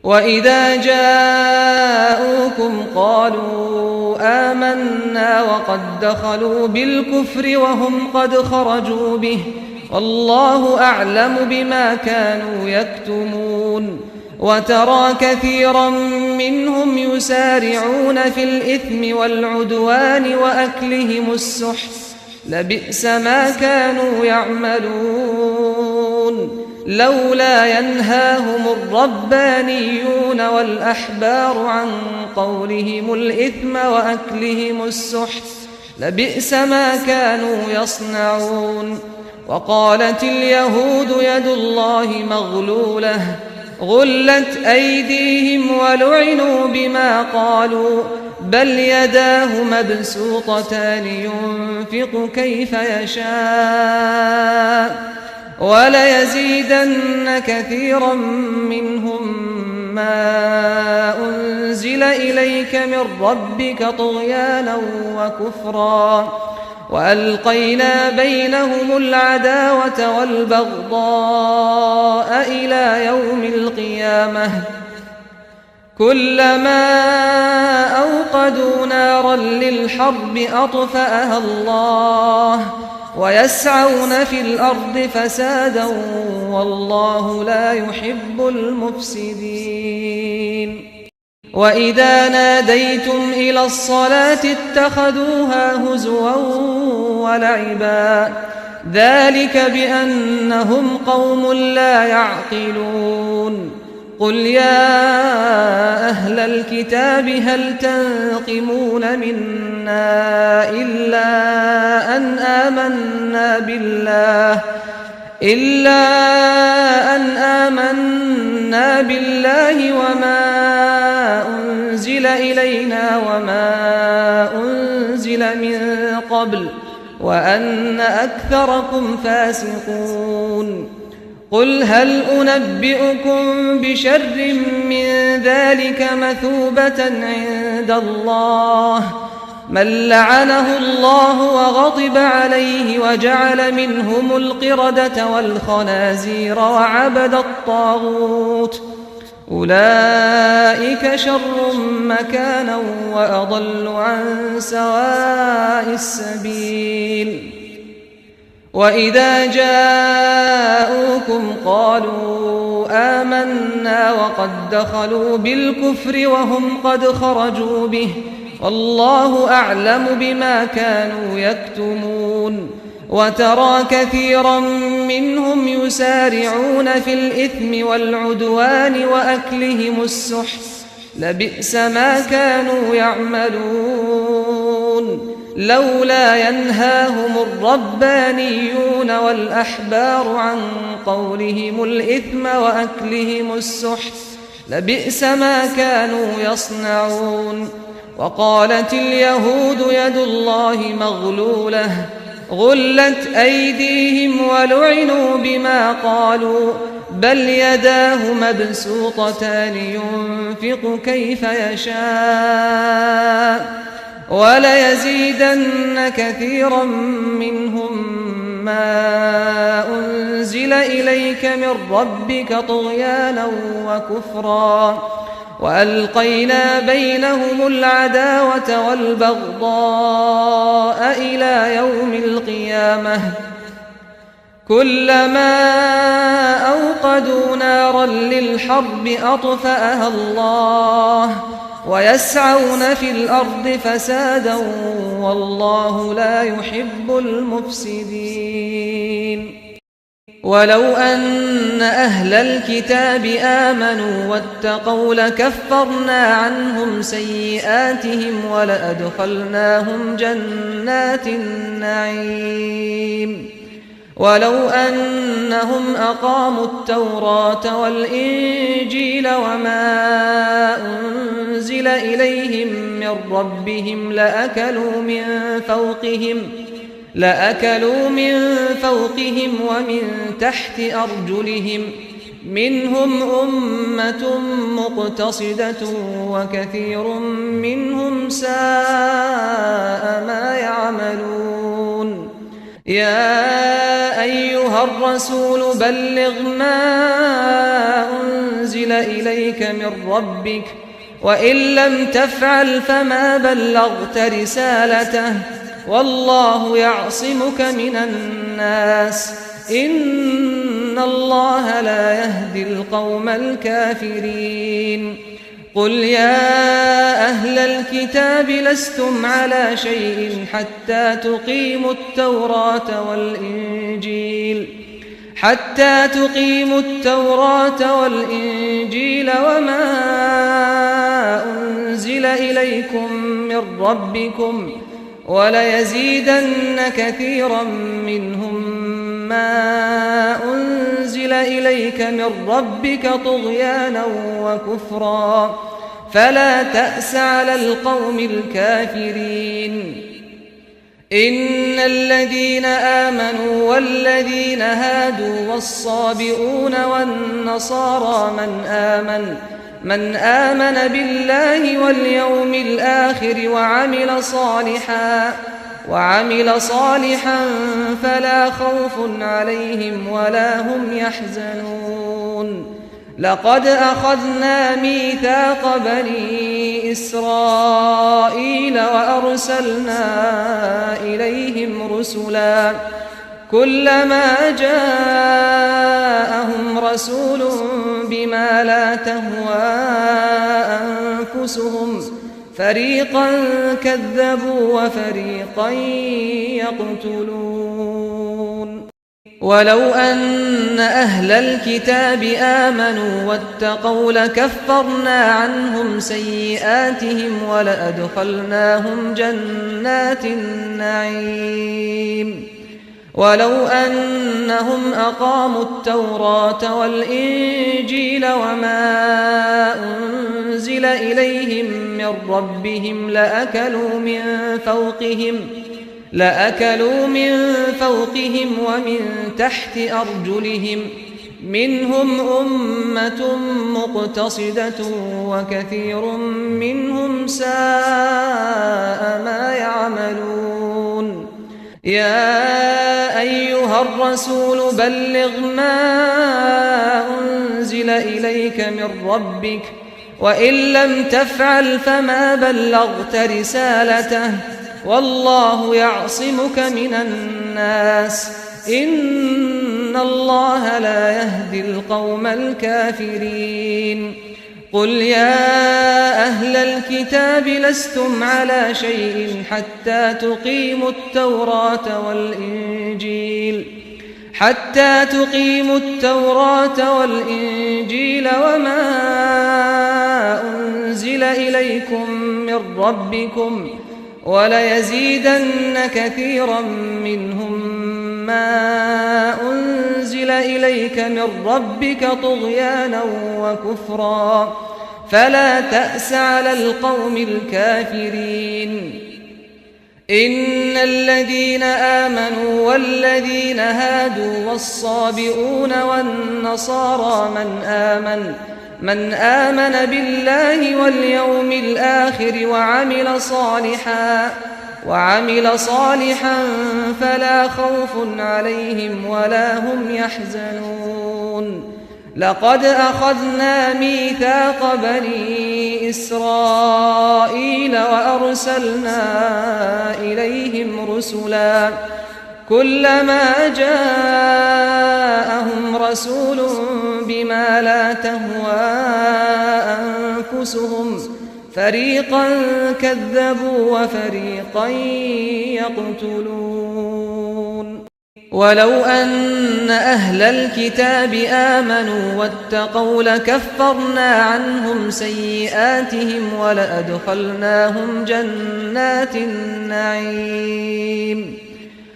وإذا جاءوكم قالوا آمنا وقد دخلوا بالكفر وهم قد خرجوا به والله أعلم بما كانوا يكتمون وترى كثيرا منهم يسارعون في الإثم والعدوان وأكلهم السحت لبئس ما كانوا يعملون لولا ينهاهم الربانيون والأحبار عن قولهم الإثم وأكلهم السحت لبئس ما كانوا يصنعون وقالت اليهود يد الله مغلولة غلت أيديهم ولعنوا بما قالوا بل يداه مبسوطتان ينفق كيف يشاء وليزيدن كثيرا منهم ما أنزل إليك من ربك طغيانا وكفرا وألقينا بينهم العداوة والبغضاء إلى يوم القيامة كلما أوقدوا نارا للحرب أطفأها الله ويسعون في الأرض فسادا والله لا يحب المفسدين وإذا ناديتم إلى الصلاة اتخذوها هزوا ولعبا ذلك بأنهم قوم لا يعقلون قل يا أهل الكتاب هل تنقمون منا إلا أن آمنا بالله وما أنزل إلينا وما أنزل من قبل وأن أكثركم فاسقون قل هل أنبئكم بشر من ذلك مثوبة عند الله من لعنه الله وغضب عليه وجعل منهم القردة والخنازير وعبد الطاغوت أولئك شر مكانا وأضل عن سواء السبيل وإذا جاءوكم قالوا آمنا وقد دخلوا بالكفر وهم قد خرجوا به والله أعلم بما كانوا يكتمون وترى كثيرا منهم يسارعون في الإثم والعدوان وأكلهم السحت لبئس ما كانوا يعملون لولا ينهاهم الربانيون والأحبار عن قولهم الإثم وأكلهم السحت لبئس ما كانوا يصنعون. وقالت اليهود يد الله مغلولة غلت أيديهم ولعنوا بما قالوا بل يداه مبسوطتان ينفق كيف يشاء وليزيدن كثيرا منهم ما أنزل إليك من ربك طغيانا وكفرا وألقينا بينهم العداوة والبغضاء إلى يوم القيامة كلما أوقدوا نارا للحرب أطفأها الله ويسعون في الأرض فسادا والله لا يحب المفسدين. ولو أن أهل الكتاب آمنوا واتقوا لكفرنا عنهم سيئاتهم ولأدخلناهم جنات النعيم. ولو أنهم أقاموا التوراة والإنجيل وما أنزل إليهم من ربهم لأكلوا من فوقهم ومن تحت أرجلهم منهم أمة مقتصدة وكثير منهم ساء ما يعملون. يا أيها الرسول بلغ ما أنزل إليك من ربك وإن لم تفعل فما بلغت رسالته والله يعصمك من الناس إن الله لا يهدي القوم الكافرين. قل يا أهل الكتاب لستم على شيء حتى تقيموا التوراة والإنجيل وما أنزل إليكم من ربكم وليزيدن كثيرا منهم ما أنزل إليك من ربك طغيانا وكفرا فلا تأس على القوم الكافرين. إن الذين آمنوا والذين هادوا والصابئون والنصارى من آمن بالله واليوم الآخر وعمل صالحا فلا خوف عليهم ولا هم يحزنون. لقد أخذنا ميثاق بني إسرائيل وأرسلنا إليهم رسلا كلما جاءهم رسول بما لا تهوى أنفسهم فريقا كذبوا وفريقا يقتلون. ولو أن أهل الكتاب آمنوا واتقوا لكفرنا عنهم سيئاتهم ولأدخلناهم جنات النعيم. ولو أنهم أقاموا التوراة والإنجيل وما أنزل إليهم من ربهم لأكلوا من فوقهم ومن تحت أرجلهم منهم أمة مقتصدة وكثير منهم ساء ما يعملون. يا أيها الرسول بلغ ما أنزل إليك من ربك وإن لم تفعل فما بلغت رسالته والله يعصمك من الناس إن الله لا يهدي القوم الكافرين. قل يا أهل الكتاب لستم على شيء حتى تقيموا التوراة والإنجيل وما أنزل إليكم من ربكم وليزيدن كثيرا منهم ما أنزل أنزل إليك من ربك طغيانا وكفرا فلا تأس على القوم الكافرين إن الذين آمنوا والذين هادوا والصابئون والنصارى من آمن بالله واليوم الآخر وعمل صالحا فلا خوف عليهم ولا هم يحزنون لقد أخذنا ميثاق بني إسرائيل وأرسلنا إليهم رسلا كلما جاءهم رسول بما لا تهوى أنفسهم فريقا كذبوا وفريقا يقتلون ولو أن أهل الكتاب آمنوا واتقوا لكفرنا عنهم سيئاتهم ولأدخلناهم جنات النعيم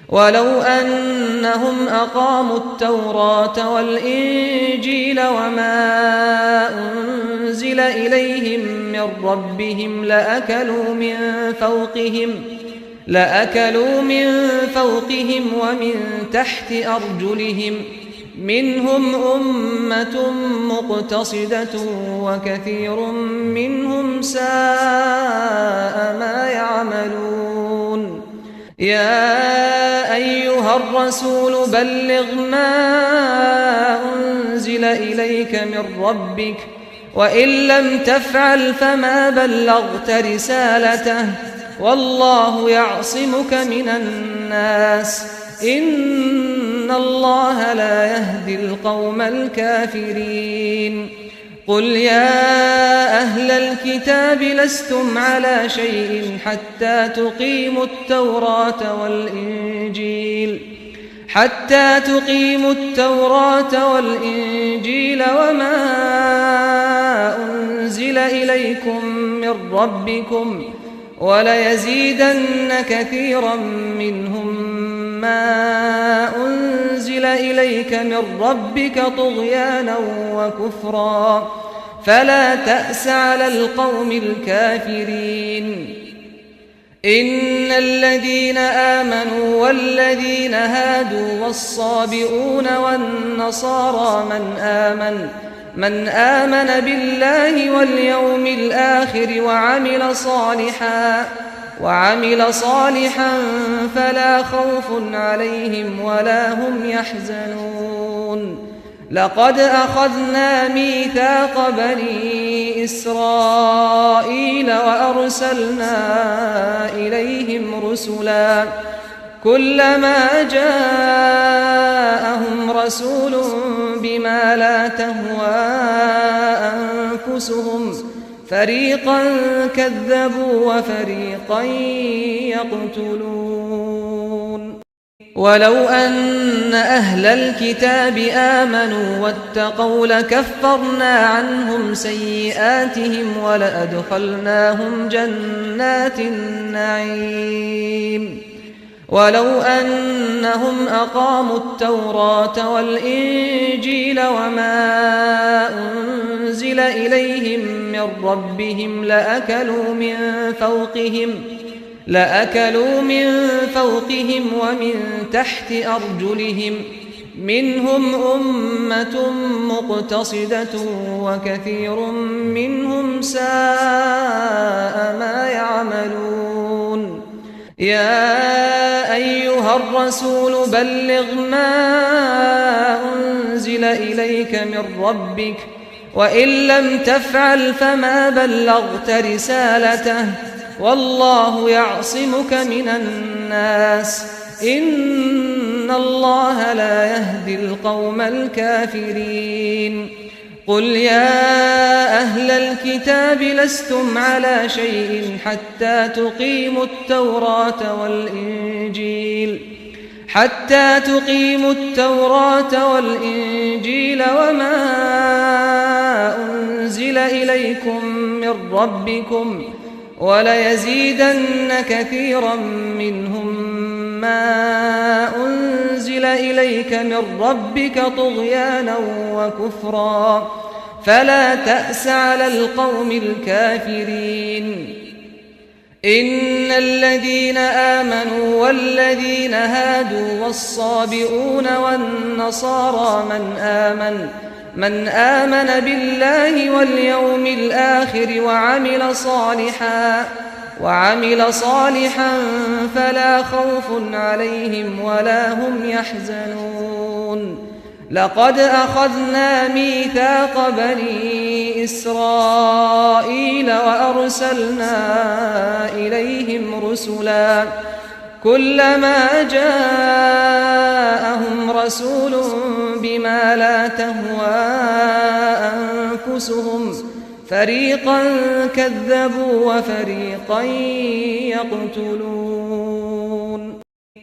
ولو أنهم أقاموا التوراة والإنجيل وما أنزل إليهم من ربهم لأكلوا من فوقهم ومن تحت أرجلهم منهم أمة مقتصدة وكثير منهم ساء ما يعملون يا أيها الرسول بلغ ما أنزل إليك من ربك وإن لم تفعل فما بلغت رسالته والله يعصمك من الناس إن الله لا يهدي القوم الكافرين قل يا أهل الكتاب لستم على شيء حتى تقيموا التوراة والإنجيل وما أنزل إليكم من ربكم وليزيدن كثيرا منهم ما أنزل إليك من ربك طغيانا وكفرا فلا تأس على القوم الكافرين إن الذين آمنوا والذين هادوا والصابئون والنصارى من آمن بالله واليوم الآخر وعمل صالحا فلا خوف عليهم ولا هم يحزنون لقد أخذنا ميثاق بني إسرائيل وأرسلنا إليهم رسلا كلما جاءهم رسول بما لا تهوى أنفسهم فريقا كذبوا وفريقا يقتلون ولو أن أهل الكتاب آمنوا واتقوا لكفرنا عنهم سيئاتهم ولأدخلناهم جنات النعيم ولو أنهم أقاموا التوراة والإنجيل وما أنزل إليهم من ربهم لأكلوا من فوقهم ومن تحت أرجلهم منهم أمة مقتصدة وكثير منهم ساء ما يعملون يا أيها الرسول بلغ ما أنزل إليك من ربك وإن لم تفعل فما بلغت رسالته والله يعصمك من الناس إن الله لا يهدي القوم الكافرين قل يا أهل الكتاب لستم على شيء حتى تقيموا التوراة والإنجيل وما أنزل إليكم من ربكم وليزيدن كثيرا منهم ما أنزل أنزل إليك من ربك طغيانا وكفرا فلا تأس على القوم الكافرين إن الذين آمنوا والذين هادوا والصابئون والنصارى من آمن بالله واليوم الآخر وعمل صالحا فلا خوف عليهم ولا هم يحزنون لقد أخذنا ميثاق بني إسرائيل وأرسلنا إليهم رسلا كلما جاءهم رسول بما لا تهوى أنفسهم فريقا كذبوا وفريقا يقتلون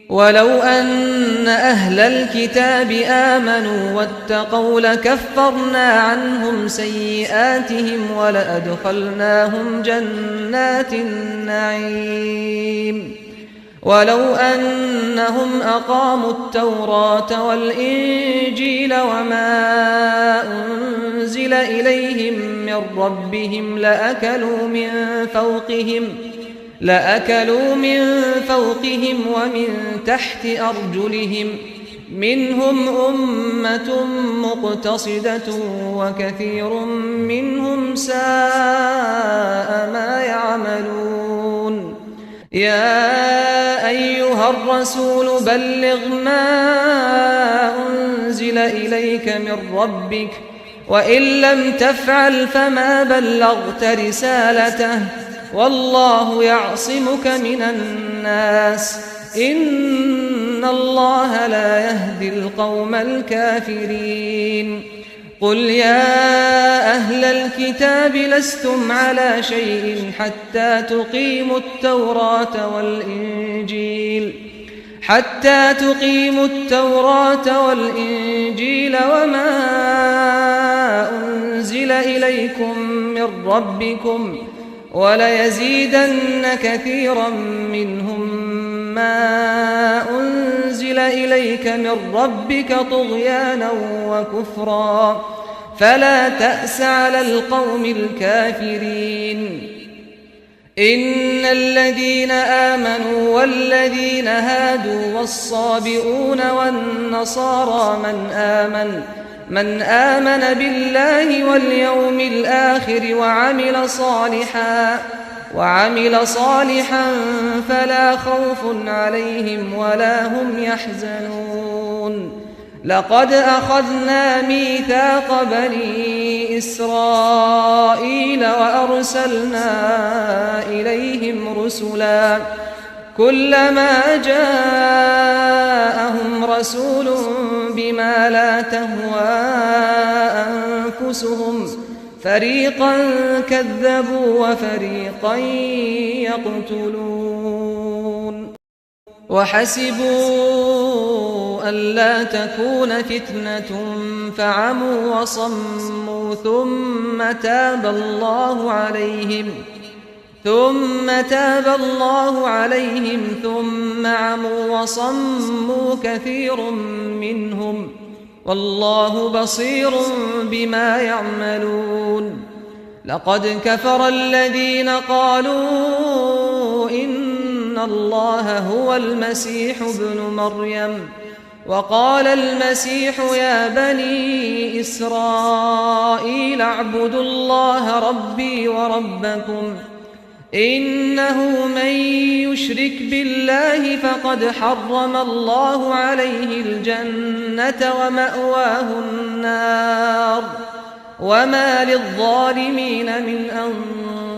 ولو أن أهل الكتاب آمنوا واتقوا لكفرنا عنهم سيئاتهم ولأدخلناهم جنات النعيم ولو أنهم أقاموا التوراة والإنجيل وما أنزل إليهم من ربهم لأكلوا من فوقهم ومن تحت أرجلهم منهم أمة مقتصدة وكثير منهم ساء ما يعملون يا أيها الرسول بلغ ما أنزل إليك من ربك وإن لم تفعل فما بلغت رسالته والله يعصمك من الناس إن الله لا يهدي القوم الكافرين قل يا أهل الكتاب لستم على شيء حتى تقيموا التوراة والإنجيل وما أنزل إليكم من ربكم وليزيدن كثيرا منهم ما أنزل إليك من ربك طغيانا وكفرا فلا تأس على القوم الكافرين إن الذين آمنوا والذين هادوا والصابئون والنصارى من آمن بالله واليوم الآخر وعمل صالحا فلا خوف عليهم ولا هم يحزنون لقد أخذنا ميثاق بني إسرائيل وأرسلنا إليهم رسلا كلما جاءهم رسول بما لا تهوى أنفسهم فريقا كذبوا وفريقا يقتلون وحسبوا ألا تكون فتنة فعموا وصموا ثم تاب الله عليهم ثم عموا وصموا كثير منهم والله بصير بما يعملون لقد كفر الذين قالوا إن الله هو المسيح ابن مريم وقال المسيح يا بني إسرائيل اعبدوا الله ربي وربكم إنه من يشرك بالله فقد حرم الله عليه الجنة ومأواه النار وما للظالمين من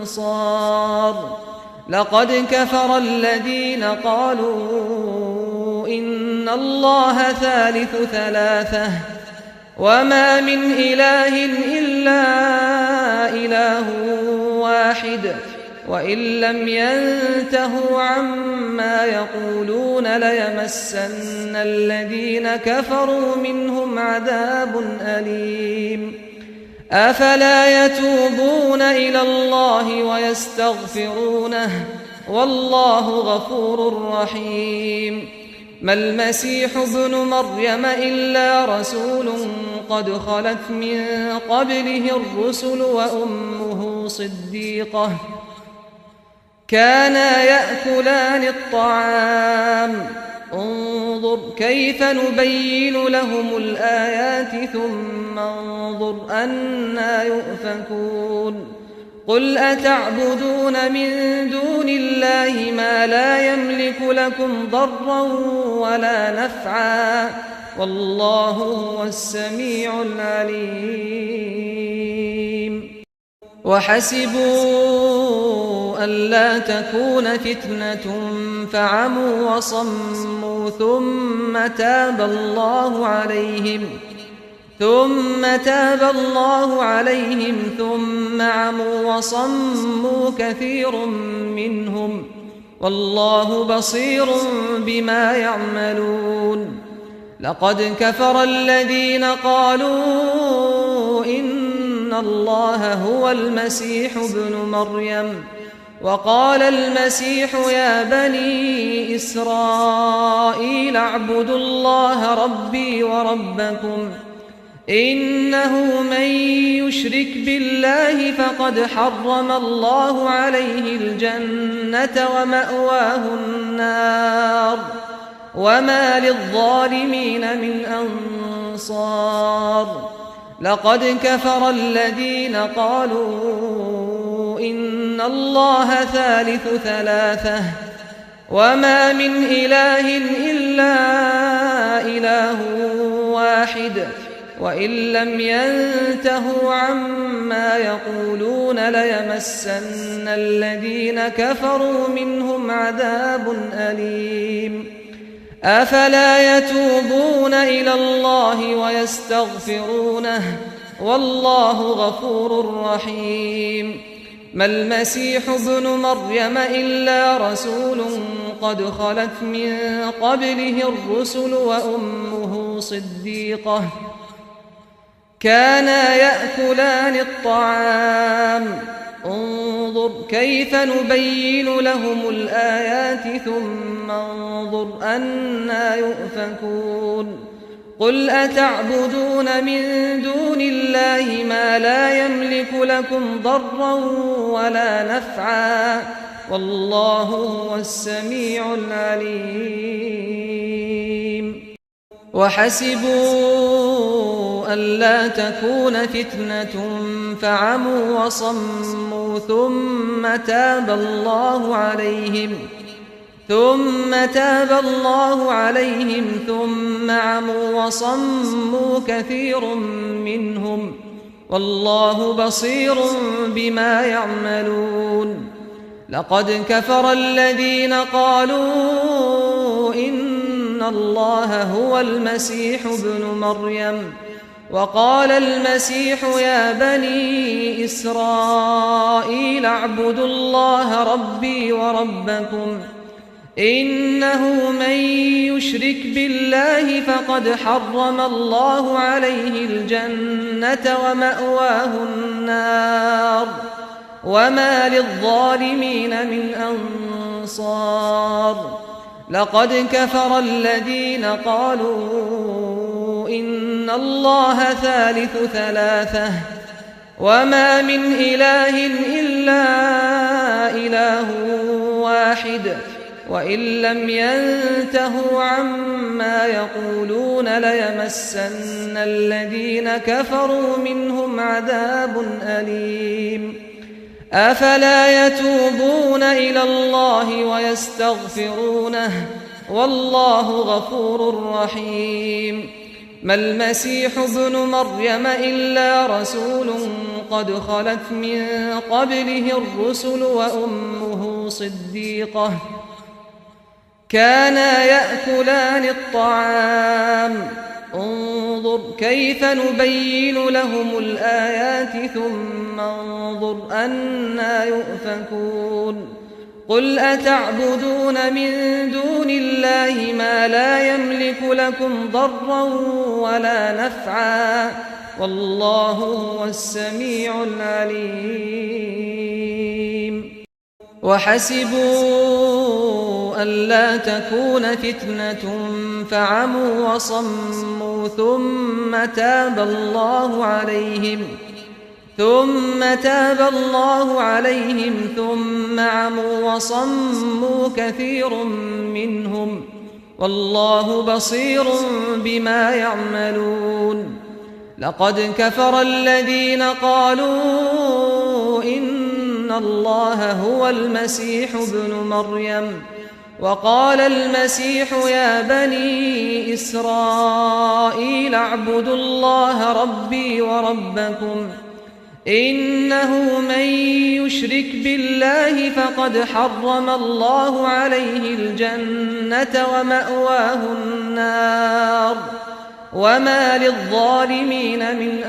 أنصار لقد كفر الذين قالوا إن الله ثالث ثلاثة وما من إله إلا إله واحد وإن لم ينتهوا عما يقولون ليمسن الذين كفروا منهم عذاب أليم أفلا يتوبون إلى الله ويستغفرونه والله غفور رحيم ما المسيح ابن مريم إلا رسول قد خلت من قبله الرسل وأمه صديقة كانا يأكلان الطعام انظر كيف نبين لهم الآيات ثم انظر أنى يؤفكون قل أتعبدون من دون الله ما لا يملك لكم ضرا ولا نفعا والله هو السميع العليم وحسبوا ألا تكون فتنة فعموا وصموا ثم تاب الله عليهم ثم عموا وصموا كثير منهم والله بصير بما يعملون لقد كفر الذين قالوا إن الله هو المسيح ابن مريم وقال المسيح يا بني إسرائيل اعبدوا الله ربي وربكم إنه من يشرك بالله فقد حرم الله عليه الجنة ومأواه النار وما للظالمين من أنصار لقد كفر الذين قالوا إن الله ثالث ثلاثة وما من إله إلا إله واحد وإن لم ينتهوا عما يقولون ليمسن الذين كفروا منهم عذاب أليم أفلا يتوبون إلى الله ويستغفرونه والله غفور رحيم ما المسيح ابن مريم إلا رسول قد خلت من قبله الرسل وأمه صديقة كانا يأكلان الطعام انظر كيف نبين لهم الآيات ثم انظر أنى يؤفكون قل أتعبدون من دون الله ما لا يملك لكم ضرا ولا نفعا والله هو السميع العليم وحسبوا ألا تكون فتنة فعموا وصموا ثم تاب الله عليهم ثم عموا وصموا كثير منهم والله بصير بما يعملون لقد كفر الذين قالوا إن الله هو المسيح ابن مريم وقال المسيح يا بني إسرائيل اعبدوا الله ربي وربكم إنه من يشرك بالله فقد حرم الله عليه الجنة ومأواه النار وما للظالمين من أنصار لقد كفر الذين قالوا إن الله ثالث ثلاثة وما من إله إلا إله واحد وإن لم ينتهوا عما يقولون ليمسن الذين كفروا منهم عذاب أليم أفلا يتوبون إلى الله ويستغفرونه والله غفور رحيم ما المسيح ابن مريم إلا رسول قد خلت من قبله الرسل وأمه صديقة كانا يأكلان الطعام انظر كيف نبين لهم الآيات ثم انظر أنى يؤفكون قل أتعبدون من دون الله ما لا يملك لكم ضرا ولا نفعا والله هو السميع العليم وحسبوا ألا تكون فتنة فعموا وصموا ثم تاب الله عليهم ثم عموا وصموا كثير منهم والله بصير بما يعملون لقد كفر الذين قالوا إن الله هو المسيح ابن مريم وقال المسيح يا بني إسرائيل اعبدوا الله ربي وربكم إنه من يشرك بالله فقد حرم الله عليه الجنة ومأواه النار وما للظالمين من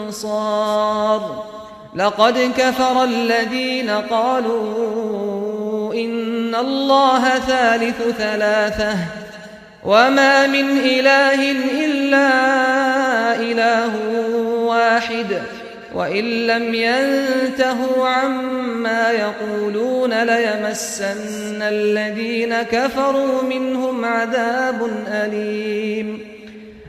أنصار لقد كفر الذين قالوا إن الله ثالث ثلاثة وما من إله إلا إله واحد وإن لم ينتهوا عما يقولون ليمسن الذين كفروا منهم عذاب أليم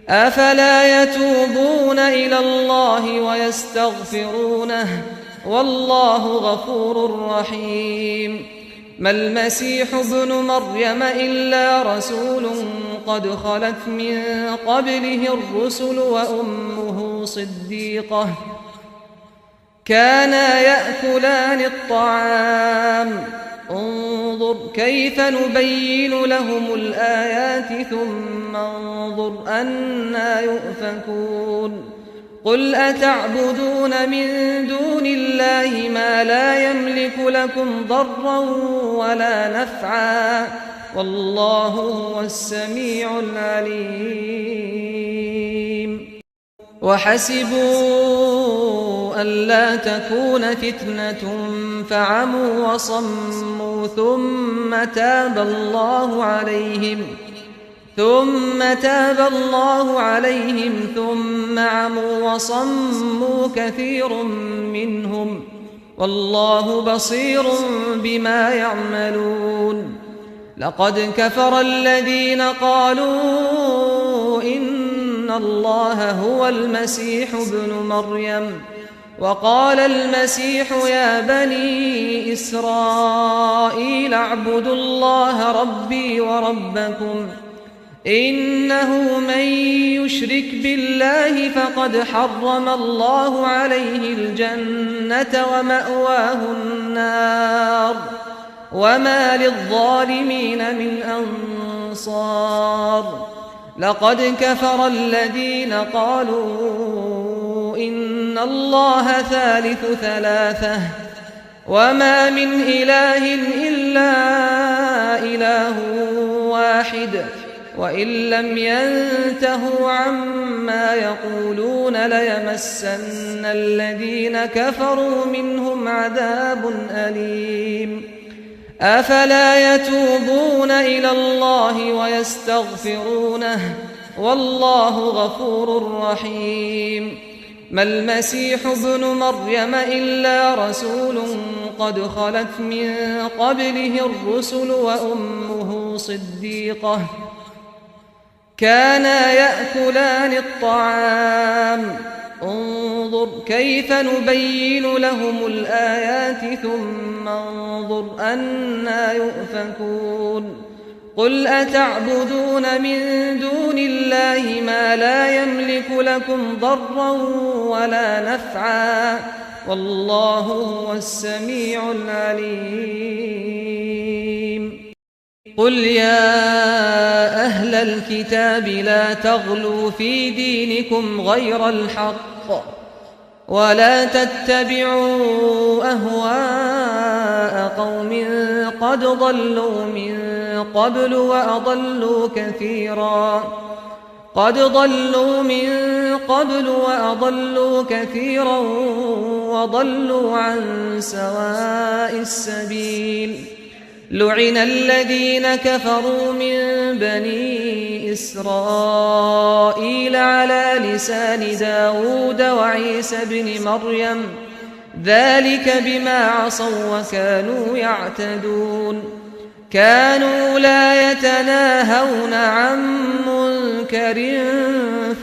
أفلا يتوبون إلى الله ويستغفرونه والله غفور رحيم ما المسيح ابن مريم إلا رسول قد خلت من قبله الرسل وأمه صديقة كانا يأكلان الطعام انظر كيف نبين لهم الآيات ثم انظر أنى يؤفكون قل أتعبدون من دون الله ما لا يملك لكم ضرا ولا نفعا والله هو السميع العليم وحسبوا ألا تكون فتنة فعموا وصموا ثم تاب الله عليهم ثم عموا وصموا كثير منهم والله بصير بما يعملون لقد كفر الذين قالوا إن الله هو المسيح ابن مريم وقال المسيح يا بني إسرائيل اعبدوا الله ربي وربكم إنه من يشرك بالله فقد حرم الله عليه الجنة ومأواه النار وما للظالمين من أنصار لقد كفر الذين قالوا إن الله ثالث ثلاثة وما من إله إلا إله واحد وإن لم ينتهوا عما يقولون ليمسن الذين كفروا منهم عذاب أليم أفلا يتوبون إلى الله ويستغفرونه والله غفور رحيم ما المسيح ابن مريم إلا رسول قد خلت من قبله الرسل وأمه صديقة كانا يأكلان الطعام انظر كيف نبين لهم الآيات ثم انظر أنى يؤفكون قل أتعبدون من دون الله ما لا يملك لكم ضرا ولا نفعا والله هو السميع العليم قل يا أهل الكتاب لا تغلوا في دينكم غير الحق ولا تتبعوا أهواء قوم قد ضلوا من قبل وأضلوا كثيرا وضلوا عن سواء السبيل لعن الذين كفروا من بني إسرائيل على لسان داود وعيسى بن مريم ذلك بما عصوا وكانوا يعتدون كانوا لا يتناهون عن منكر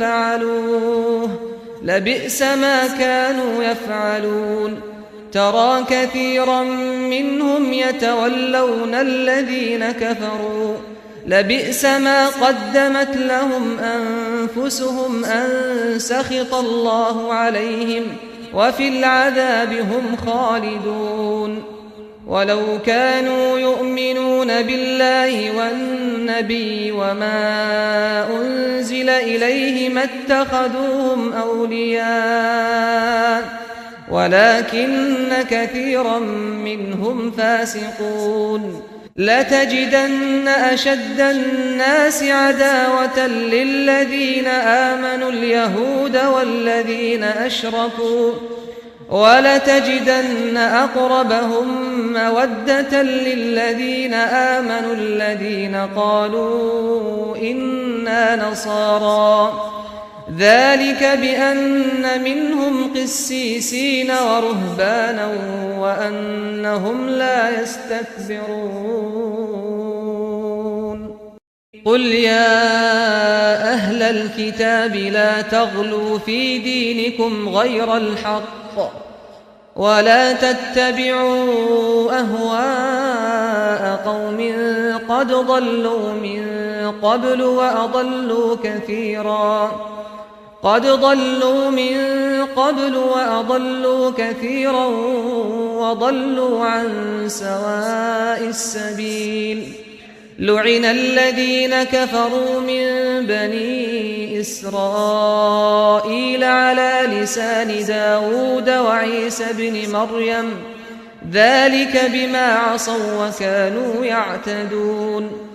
فعلوه لبئس ما كانوا يفعلون ترى كثيرا منهم يتولون الذين كفروا لبئس ما قدمت لهم أنفسهم أن سخط الله عليهم وفي العذاب هم خالدون ولو كانوا يؤمنون بالله والنبي وما أنزل إليه ما اتخذوهم أولياء ولكن كثيرا منهم فاسقون لتجدن أشد الناس عداوة للذين آمنوا اليهود والذين أشركوا ولتجدن أقربهم مودة للذين آمنوا الذين قالوا إنا نصارى ذلك بأن منهم قسيسين ورهبانا وأنهم لا يستكبرون قل يا أهل الكتاب لا تغلوا في دينكم غير الحق ولا تتبعوا أهواء قوم قد ضلوا من قبل وأضلوا كثيرا وضلوا عن سواء السبيل لعن الذين كفروا من بني إسرائيل على لسان داود وعيسى بن مريم ذلك بما عصوا وكانوا يعتدون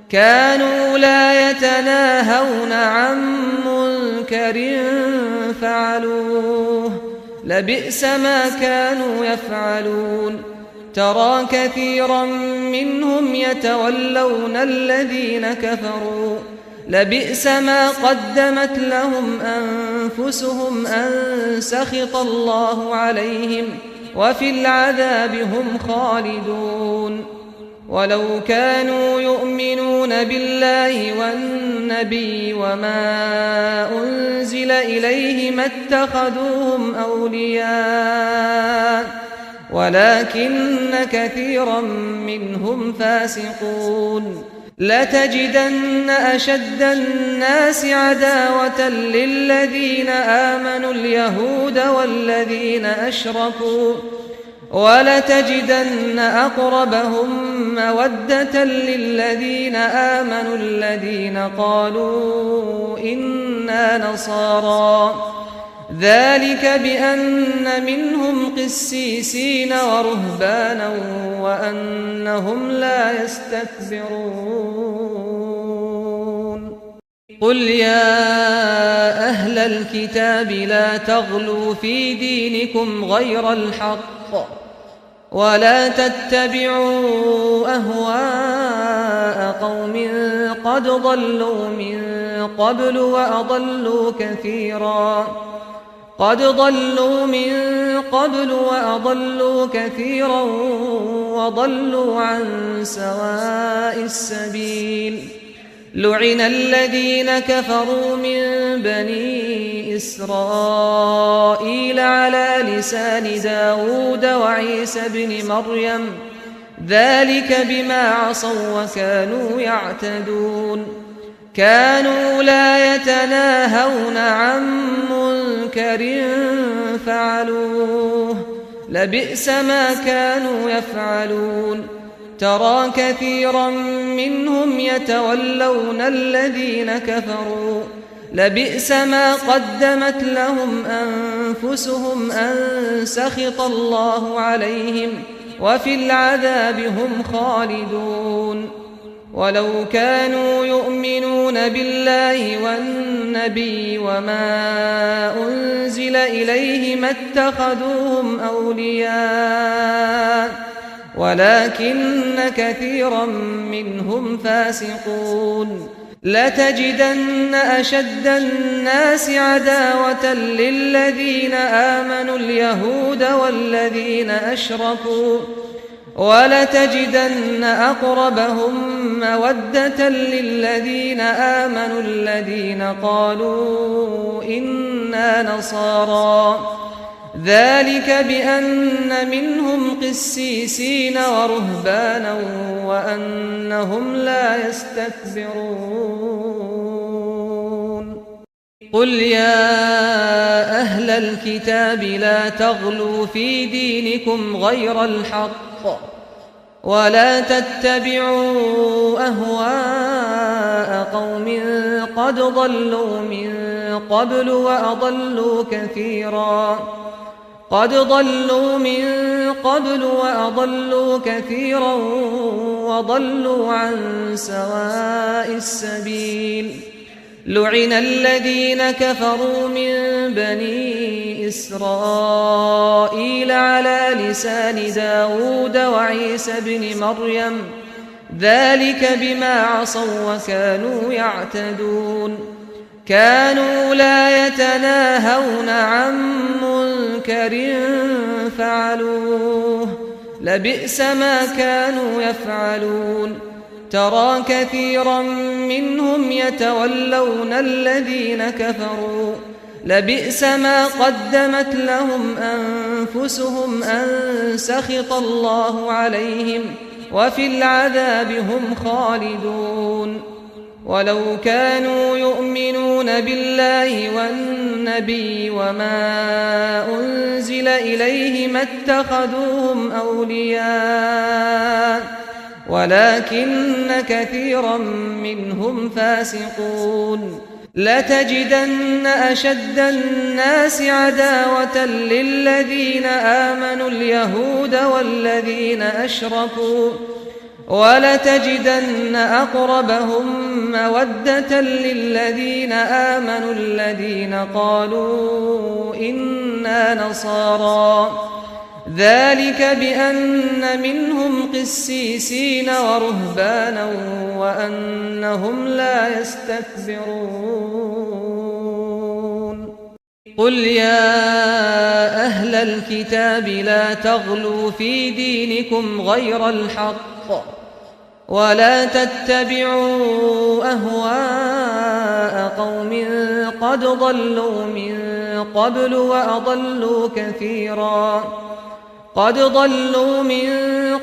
كانوا لا يتناهون عن منكر فعلوه لبئس ما كانوا يفعلون ترى كثيرا منهم يتولون الذين كفروا لبئس ما قدمت لهم أنفسهم أن سخط الله عليهم وفي العذاب هم خالدون ولو كانوا يؤمنون بالله والنبي وما أنزل إليه ما اتخذوهم أولياء ولكن كثيرا منهم فاسقون لتجدن أشد الناس عداوة للذين آمنوا اليهود والذين أشركوا ولتجدن أقربهم مودة للذين آمنوا الذين قالوا إنا نصارى ذلك بأن منهم قسيسين ورهبانا وأنهم لا يستكبرون قل يا أهل الكتاب لا تغلوا في دينكم غير الحق ولا تتبعوا أهواء قوم قد ضلوا من قبل وأضلوا كثيرا وضلوا عن سواء السبيل لعن الذين كفروا من بني إسرائيل على لسان داود وعيسى بن مريم ذلك بما عصوا وكانوا يعتدون كانوا لا يتناهون عن منكر فعلوه لبئس ما كانوا يفعلون ترى كثيرا منهم يتولون الذين كفروا لبئس ما قدمت لهم أنفسهم أن سخط الله عليهم وفي العذاب هم خالدون ولو كانوا يؤمنون بالله والنبي وما أنزل إليه ما اتخذوهم أولياء ولكن كثيرا منهم فاسقون لتجدن أشد الناس عداوة للذين آمنوا اليهود والذين أشركوا ولتجدن أقربهم مودة للذين آمنوا الذين قالوا إنا نصارى ذلك بأن منهم قسيسين ورهبانا وأنهم لا يستكبرون قل يا أهل الكتاب لا تغلوا في دينكم غير الحق ولا تتبعوا أهواء قوم قد ضلوا من قبل وأضلوا كثيرا وضلوا عن سواء السبيل لعن الذين كفروا من بني إسرائيل على لسان داود وعيسى بن مريم ذلك بما عصوا وكانوا يعتدون كانوا لا يتناهون عن منكر فعلوه لبئس ما كانوا يفعلون ترى كثيرا منهم يتولون الذين كفروا لبئس ما قدمت لهم أنفسهم أن سخط الله عليهم وفي العذاب هم خالدون ولو كانوا يؤمنون بالله والنبي وما أنزل إليه ما اتخذوهم أولياء ولكن كثيرا منهم فاسقون لتجدن أشد الناس عداوة للذين آمنوا اليهود والذين أشركوا ولتجدن أقربهم مودة للذين آمنوا الذين قالوا إنا نصارى ذلك بأن منهم قسيسين ورهبانا وأنهم لا يستكبرون قل يا أهل الكتاب لا تغلوا في دينكم غير الحق ولا تتبعوا أهواء قوم قد ضلوا من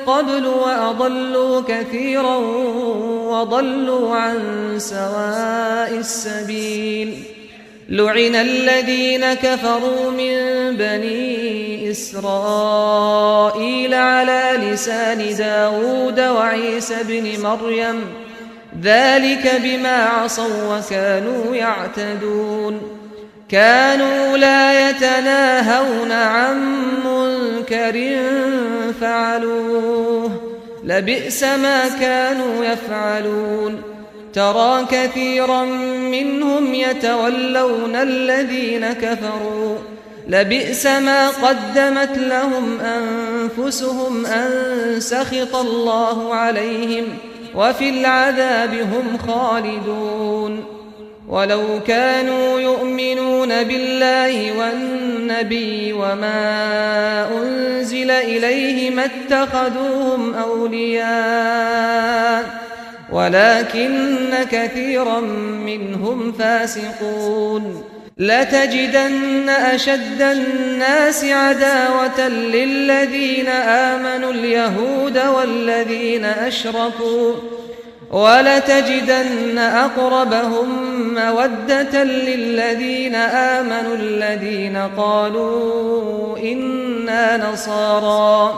قبل وأضلوا كثيرا وضلوا عن سواء السبيل لعن الذين كفروا من بني إسرائيل على لسان داود وعيسى بن مريم ذلك بما عصوا وكانوا يعتدون كانوا لا يتناهون عن منكر فعلوه لبئس ما كانوا يفعلون ترى كثيرا منهم يتولون الذين كفروا لبئس ما قدمت لهم أنفسهم أن سخط الله عليهم وفي العذاب هم خالدون ولو كانوا يؤمنون بالله والنبي وما أنزل إليه ما اتخذوهم أولياء ولكن كثيرا منهم فاسقون لتجدن أشد الناس عداوة للذين آمنوا اليهود والذين أشركوا ولتجدن أقربهم مودة للذين آمنوا الذين قالوا إنا نصارى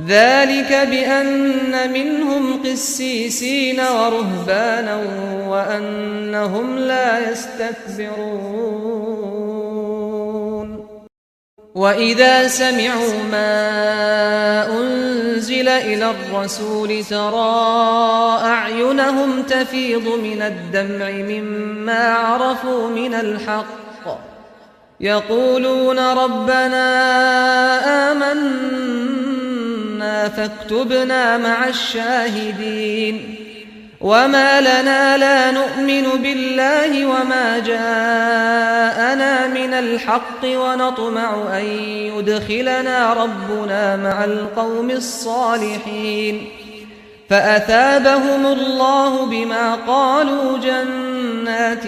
ذلك بأن منهم قسيسين ورهبانا وأنهم لا يستكبرون وإذا سمعوا ما أنزل إلى الرسول ترى أعينهم تفيض من الدمع مما عرفوا من الحق يقولون ربنا آمنا فاكتبنا مع الشاهدين وما لنا لا نؤمن بالله وما جاءنا من الحق ونطمع أن يدخلنا ربنا مع القوم الصالحين فأثابهم الله بما قالوا جنات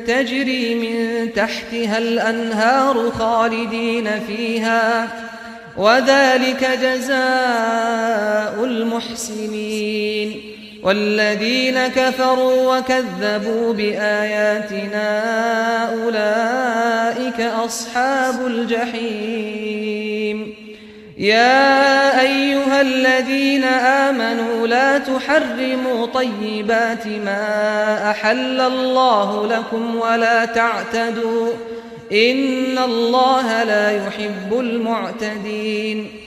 تجري من تحتها الأنهار خالدين فيها وذلك جزاء المحسنين والذين كفروا وكذبوا بآياتنا أولئك أصحاب الجحيم يا أيها الذين آمنوا لا تحرموا طيبات ما أحل الله لكم ولا تعتدوا إن الله لا يحب المعتدين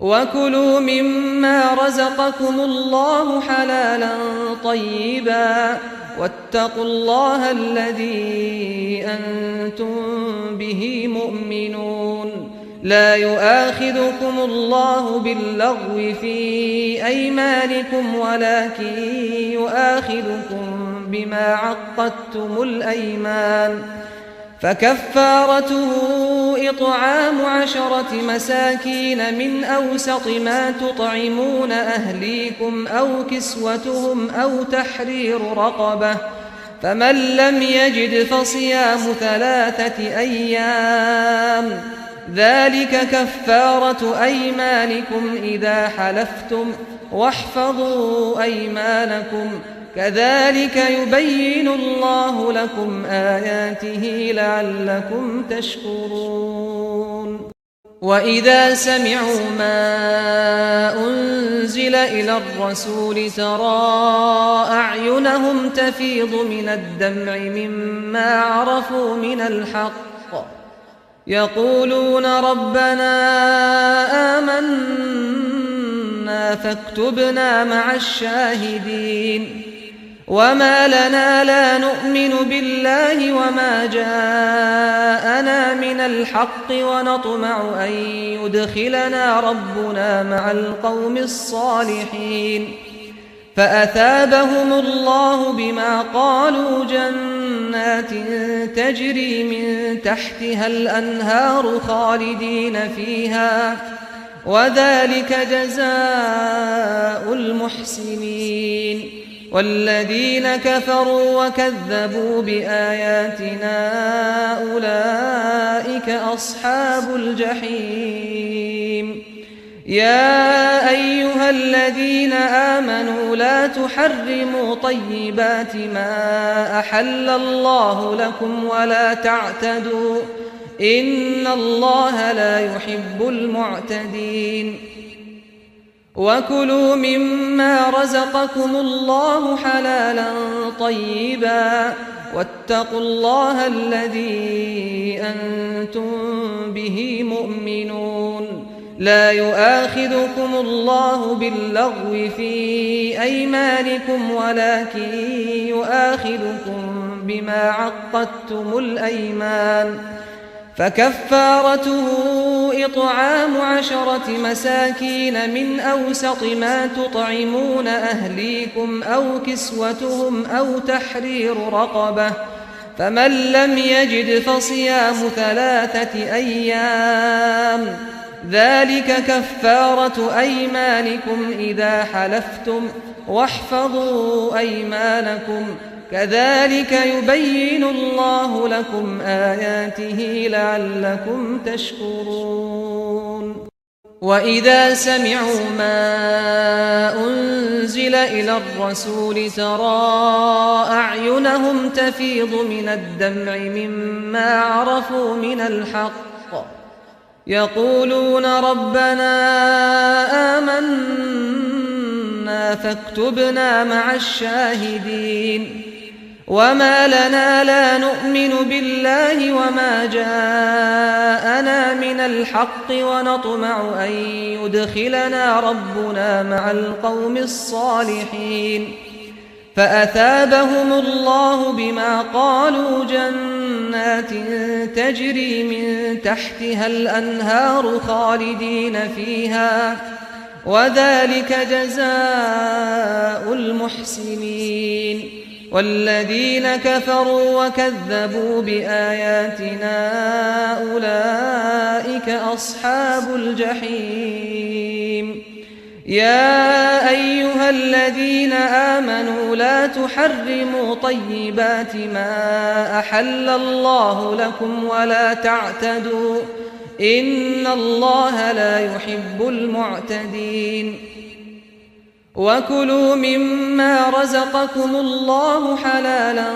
وكلوا مما رزقكم الله حلالا طيبا واتقوا الله الذي أنتم به مؤمنون لا يؤاخذكم الله باللغو في أيمانكم ولكن يؤاخذكم بما عقدتم الأيمان فكفارته إطعام 10 مساكين من أوسط ما تطعمون أهليكم أو كسوتهم أو تحرير رقبة فمن لم يجد فصيام 3 أيام ذلك كفارة أيمانكم إذا حلفتم واحفظوا أيمانكم كذلك يبين الله لكم آياته لعلكم تشكرون وإذا سمعوا ما أنزل إلى الرسول ترى أعينهم تفيض من الدمع مما عرفوا من الحق يقولون ربنا آمنا فاكتبنا مع الشاهدين وما لنا لا نؤمن بالله وما جاءنا من الحق ونطمع أن يدخلنا ربنا مع القوم الصالحين فأثابهم الله بما قالوا جنات تجري من تحتها الأنهار خالدين فيها وذلك جزاء المحسنين والذين كفروا وكذبوا بآياتنا أولئك أصحاب الجحيم يا أيها الذين آمنوا لا تحرموا طيبات ما أحل الله لكم ولا تعتدوا إن الله لا يحب المعتدين وكلوا مما رزقكم الله حلالا طيبا واتقوا الله الذي أنتم به مؤمنون لا يؤاخذكم الله باللغو في أيمانكم ولكن يؤاخذكم بما عقدتم الأيمان فكفارته إطعام 10 مساكين من أوسط ما تطعمون أهليكم أو كسوتهم أو تحرير رقبة فمن لم يجد فصيام 3 أيام ذلك كفارة أيمانكم إذا حلفتم واحفظوا أيمانكم كذلك يبين الله لكم آياته لعلكم تشكرون وإذا سمعوا ما أنزل إلى الرسول ترى أعينهم تفيض من الدمع مما عرفوا من الحق يقولون ربنا آمنا فاكتبنا مع الشاهدين وما لنا لا نؤمن بالله وما جاءنا من الحق ونطمع أن يدخلنا ربنا مع القوم الصالحين فأثابهم الله بما قالوا جنات تجري من تحتها الأنهار خالدين فيها وذلك جزاء المحسنين والذين كفروا وكذبوا بآياتنا أولئك أصحاب الجحيم يا أيها الذين آمنوا لا تحرموا طيبات ما أحل الله لكم ولا تعتدوا إن الله لا يحب المعتدين وكلوا مما رزقكم الله حلالا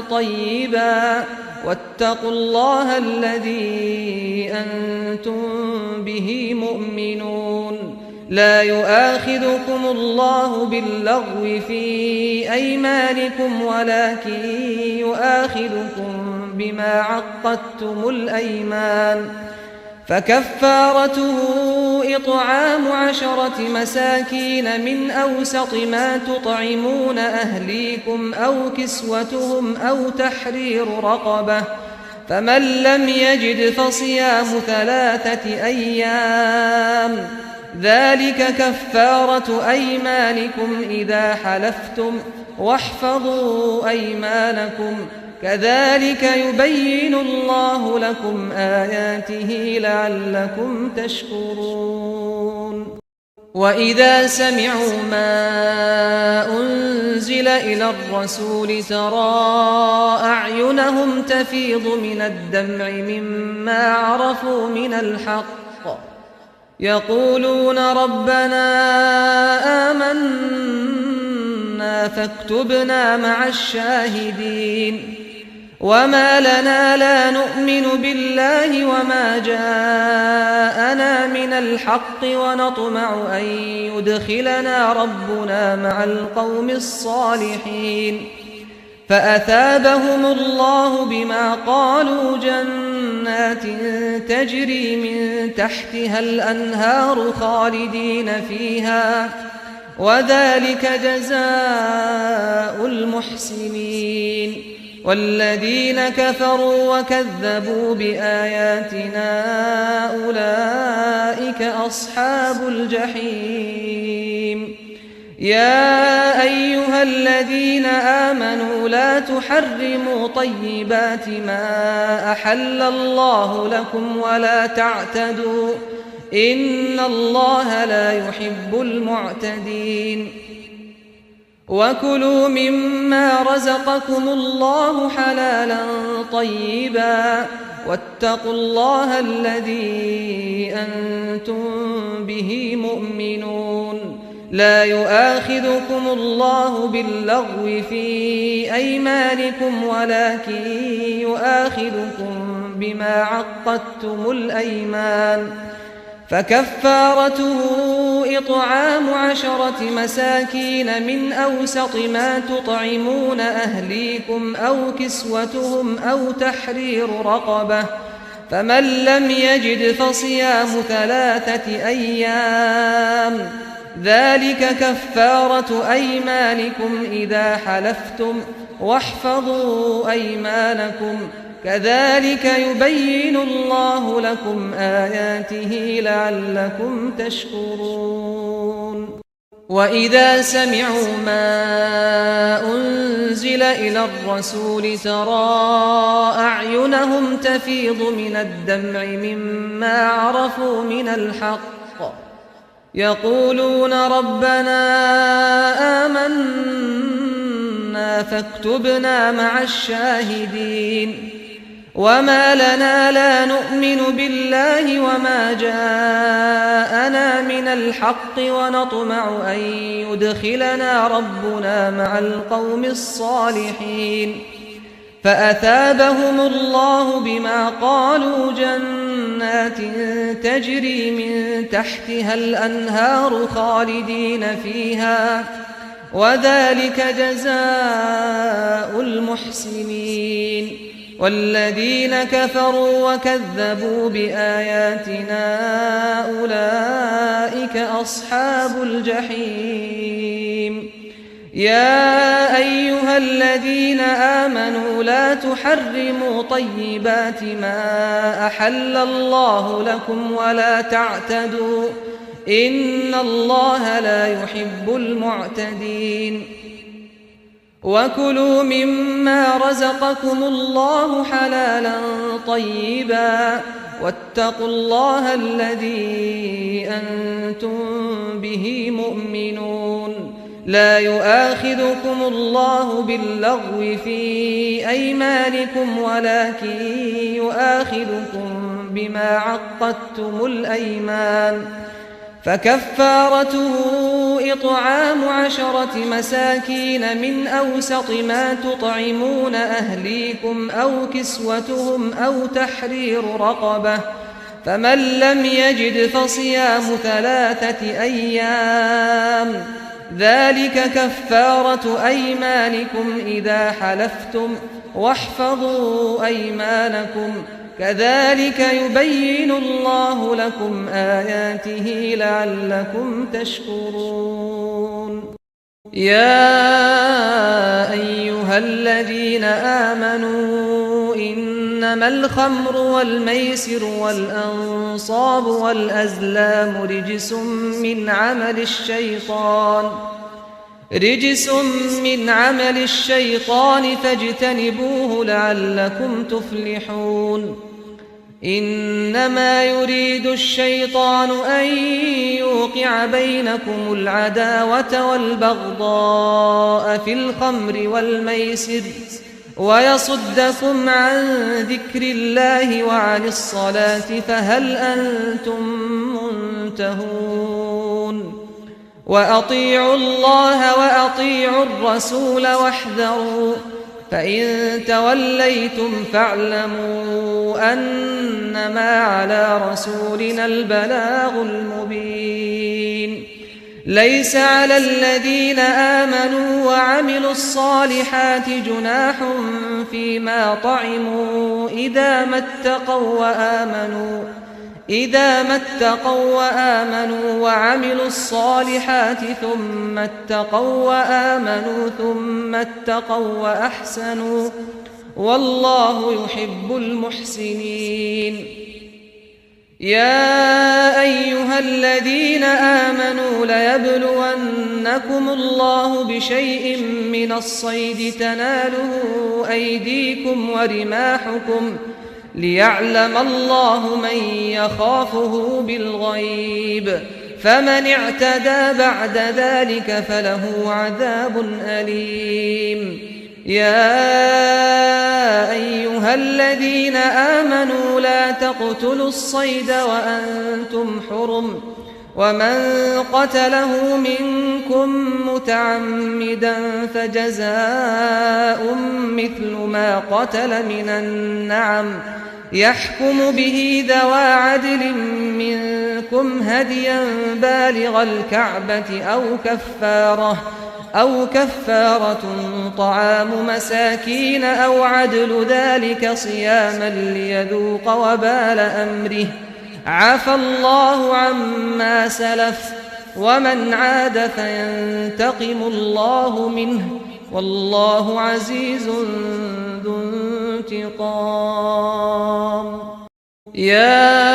طيبا واتقوا الله الذي أنتم به مؤمنون لا يؤاخذكم الله باللغو في أيمانكم ولكن يؤاخذكم بما عقدتم الأيمان فكفارته إطعام 10 مساكين من أوسط ما تطعمون أهليكم أو كسوتهم أو تحرير رقبة فمن لم يجد فصيام 3 أيام ذلك كفارة أيمانكم إذا حلفتم واحفظوا أيمانكم كذلك يبين الله لكم آياته لعلكم تشكرون وإذا سمعوا ما أنزل إلى الرسول ترى أعينهم تفيض من الدمع مما عرفوا من الحق يقولون ربنا آمنا فاكتبنا مع الشاهدين وما لنا لا نؤمن بالله وما جاءنا من الحق ونطمع أن يدخلنا ربنا مع القوم الصالحين فأثابهم الله بما قالوا جنات تجري من تحتها الأنهار خالدين فيها وذلك جزاء المحسنين والذين كفروا وكذبوا بآياتنا أولئك أصحاب الجحيم يا أيها الذين آمنوا لا تحرموا طيبات ما أحل الله لكم ولا تعتدوا إن الله لا يحب المعتدين وكلوا مما رزقكم الله حلالا طيبا واتقوا الله الذي أنتم به مؤمنون لا يؤاخذكم الله باللغو في أيمانكم ولكن يؤاخذكم بما عقدتم الأيمان فكفارته إطعام 10 مساكين من أوسط ما تطعمون أهليكم أو كسوتهم أو تحرير رقبة فمن لم يجد فصيام 3 أيام ذلك كفارة أيمانكم إذا حلفتم واحفظوا أيمانكم كذلك يبين الله لكم آياته لعلكم تشكرون وإذا سمعوا ما أنزل إلى الرسول ترى أعينهم تفيض من الدمع مما عرفوا من الحق يقولون ربنا آمنا فاكتبنا مع الشاهدين وما لنا لا نؤمن بالله وما جاءنا من الحق ونطمع أن يدخلنا ربنا مع القوم الصالحين فأثابهم الله بما قالوا جنات تجري من تحتها الأنهار خالدين فيها وذلك جزاء المحسنين والذين كفروا وكذبوا بآياتنا أولئك أصحاب الجحيم يا أيها الذين آمنوا لا تحرموا طيبات ما أحل الله لكم ولا تعتدوا إن الله لا يحب المعتدين وكلوا مما رزقكم الله حلالا طيبا واتقوا الله الذي أنتم به مؤمنون لا يؤاخذكم الله باللغو في أيمانكم ولكن يؤاخذكم بما عقدتم الأيمان فكفارته إطعام 10 مساكين من أوسط ما تطعمون أهليكم أو كسوتهم أو تحرير رقبة فمن لم يجد فصيام 3 أيام ذلك كفارة أيمانكم إذا حلفتم واحفظوا أيمانكم كذلك يبين الله لكم آياته لعلكم تشكرون يا أيها الذين آمنوا إنما الخمر والميسر والأنصاب والأزلام رجس من عمل الشيطان فاجتنبوه لعلكم تفلحون إنما يريد الشيطان أن يوقع بينكم العداوة والبغضاء في الخمر والميسر ويصدكم عن ذكر الله وعن الصلاة فهل أنتم منتهون وأطيعوا الله وأطيعوا الرسول واحذروا فإن توليتم فاعلموا أنما على رسولنا البلاغ المبين ليس على الذين آمنوا وعملوا الصالحات جناح فيما طعموا إذا ما اتقوا وآمنوا وعملوا الصالحات ثم اتقوا وآمنوا ثم اتقوا وأحسنوا والله يحب المحسنين يا أيها الذين آمنوا ليبلونكم الله بشيء من الصيد تناله أيديكم ورماحكم ليعلم الله من يخافه بالغيب فمن اعتدى بعد ذلك فله عذاب أليم يا أيها الذين آمنوا لا تقتلوا الصيد وأنتم حرم ومن قتله منكم متعمدا فجزاء مثل ما قتل من النعم يحكم به ذوى عدل منكم هديا بالغ الكعبة أو كفارة طعام مساكين أو عدل ذلك صياما ليذوق وبال أمره عفى الله عما سلف ومن عاد فينتقم الله منه والله عزيز ذو انتقام يا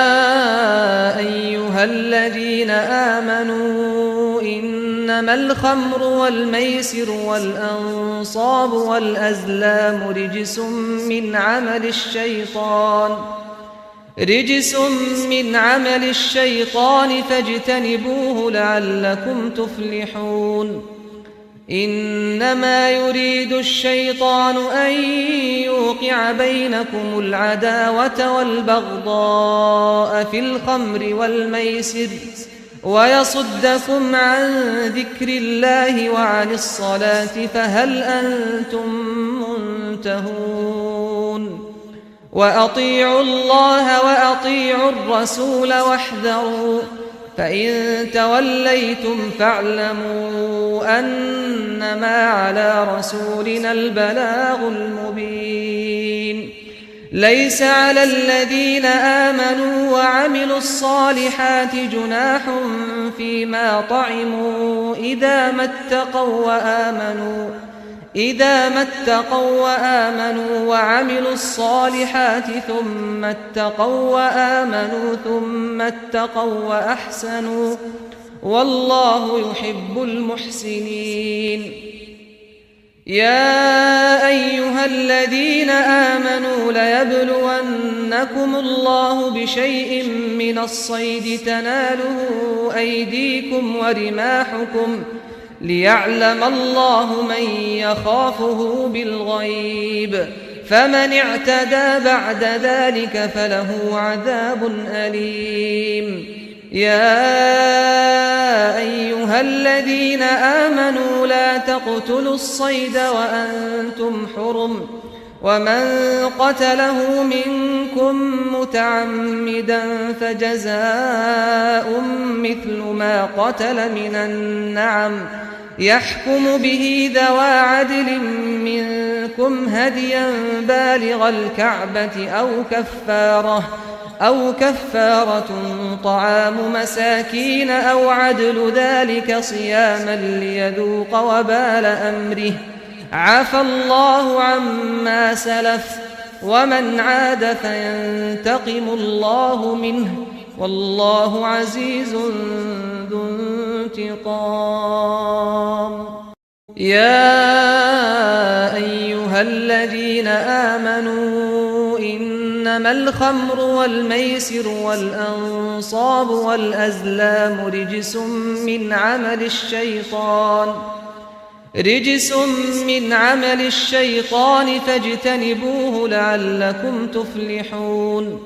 أيها الذين آمنوا إنما الخمر والميسر والأنصاب والأزلام رجس من عمل الشيطان فاجتنبوه لعلكم تفلحون إنما يريد الشيطان أن يوقع بينكم العداوة والبغضاء في الخمر والميسر ويصدكم عن ذكر الله وعن الصلاة فهل أنتم منتهون وأطيعوا الله وأطيعوا الرسول واحذروا فإن توليتم فاعلموا أنما على رسولنا البلاغ المبين ليس على الذين آمنوا وعملوا الصالحات جناح فيما طعموا إذا ما اتقوا وآمنوا وعملوا الصالحات ثم اتقوا وآمنوا ثم اتقوا وأحسنوا والله يحب المحسنين. يا أيها الذين آمنوا ليبلونكم الله بشيء من الصيد تناله أيديكم ورماحكم ليعلم الله من يخافه بالغيب، فمن اعتدى بعد ذلك فله عذاب أليم. يا أيها الذين آمنوا لا تقتلوا الصيد وأنتم حرم، ومن قتله منكم متعمدا فجزاء مثل ما قتل من النعم يحكم به ذوى عدل منكم هديا بالغ الكعبة أو كفارة طعام مساكين أو عدل ذلك صياما ليذوق وبال أمره، عفى الله عما سلف، ومن عاد فينتقم الله منه، والله عزيز ذو انتقام. يا أيها الذين آمنوا إنما الخمر والميسر والأنصاب والأزلام رجس من عمل الشيطان فاجتنبوه لعلكم تفلحون.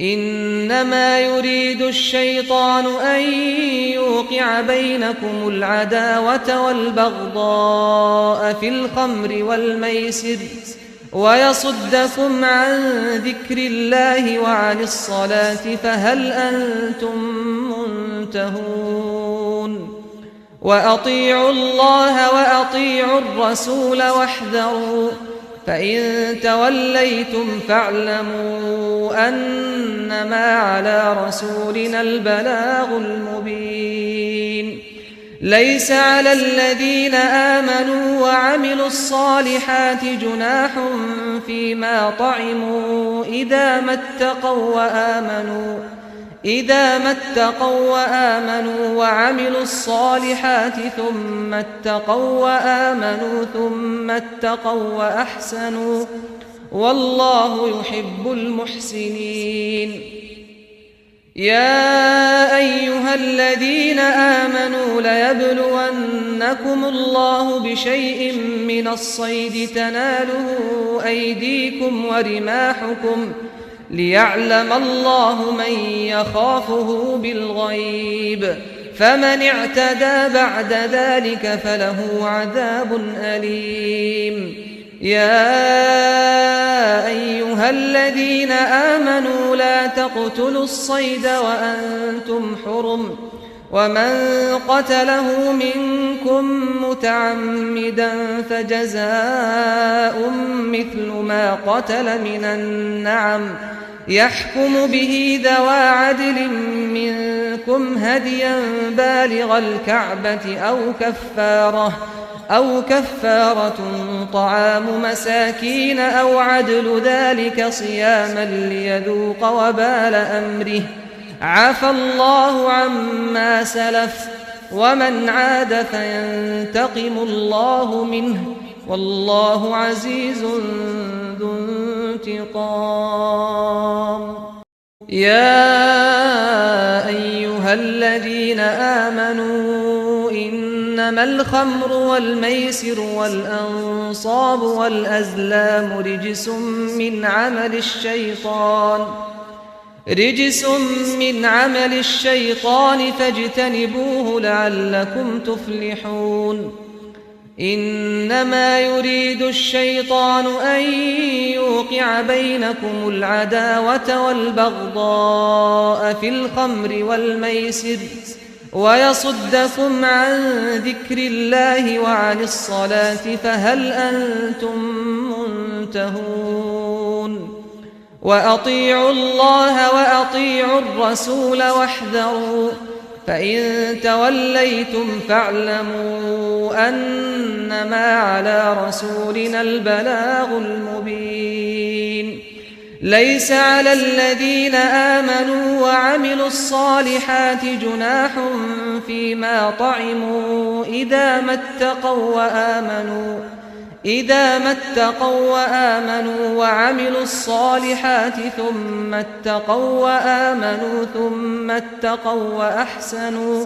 إنما يريد الشيطان أن يوقع بينكم العداوة والبغضاء في الخمر والميسر ويصدكم عن ذكر الله وعن الصلاة فهل أنتم منتهون؟ وأطيعوا الله وأطيعوا الرسول واحذروا، فإن توليتم فاعلموا أنما على رسولنا البلاغ المبين. ليس على الذين آمنوا وعملوا الصالحات جناح فيما طعموا إذا ما اتقوا وآمنوا وعملوا الصالحات ثم اتقوا وآمنوا ثم اتقوا وأحسنوا والله يحب المحسنين. يا أيها الذين آمنوا ليبلونكم الله بشيء من الصيد تناله أيديكم ورماحكم ليعلم الله من يخافه بالغيب، فمن اعتدى بعد ذلك فله عذاب أليم. يا أيها الذين آمنوا لا تقتلوا الصيد وأنتم حرم، ومن قتله منكم متعمدا فجزاء مثل ما قتل من النعم يحكم به ذوى عدل منكم هديا بالغ الكعبة أو كفارة طعام مساكين أو عدل ذلك صياما ليذوق وبال أمره، عفى الله عما سلف، ومن عاد فينتقم الله منه، والله عزيز ذو انتقام. يا أيها الذين آمنوا إنما الخمر والميسر والأنصاب والأزلام رجس من عمل الشيطان فاجتنبوه لعلكم تفلحون. إنما يريد الشيطان أن يوقع بينكم العداوة والبغضاء في الخمر والميسر ويصدكم عن ذكر الله وعن الصلاة فهل أنتم منتهون؟ وأطيعوا الله وأطيعوا الرسول واحذروا، فإن توليتم فاعلموا أنما على رسولنا البلاغ المبين ليس على الذين آمنوا وعملوا الصالحات جناح فيما طعموا إذا ما اتقوا وآمنوا وعملوا الصالحات ثم اتقوا وآمنوا ثم اتقوا وأحسنوا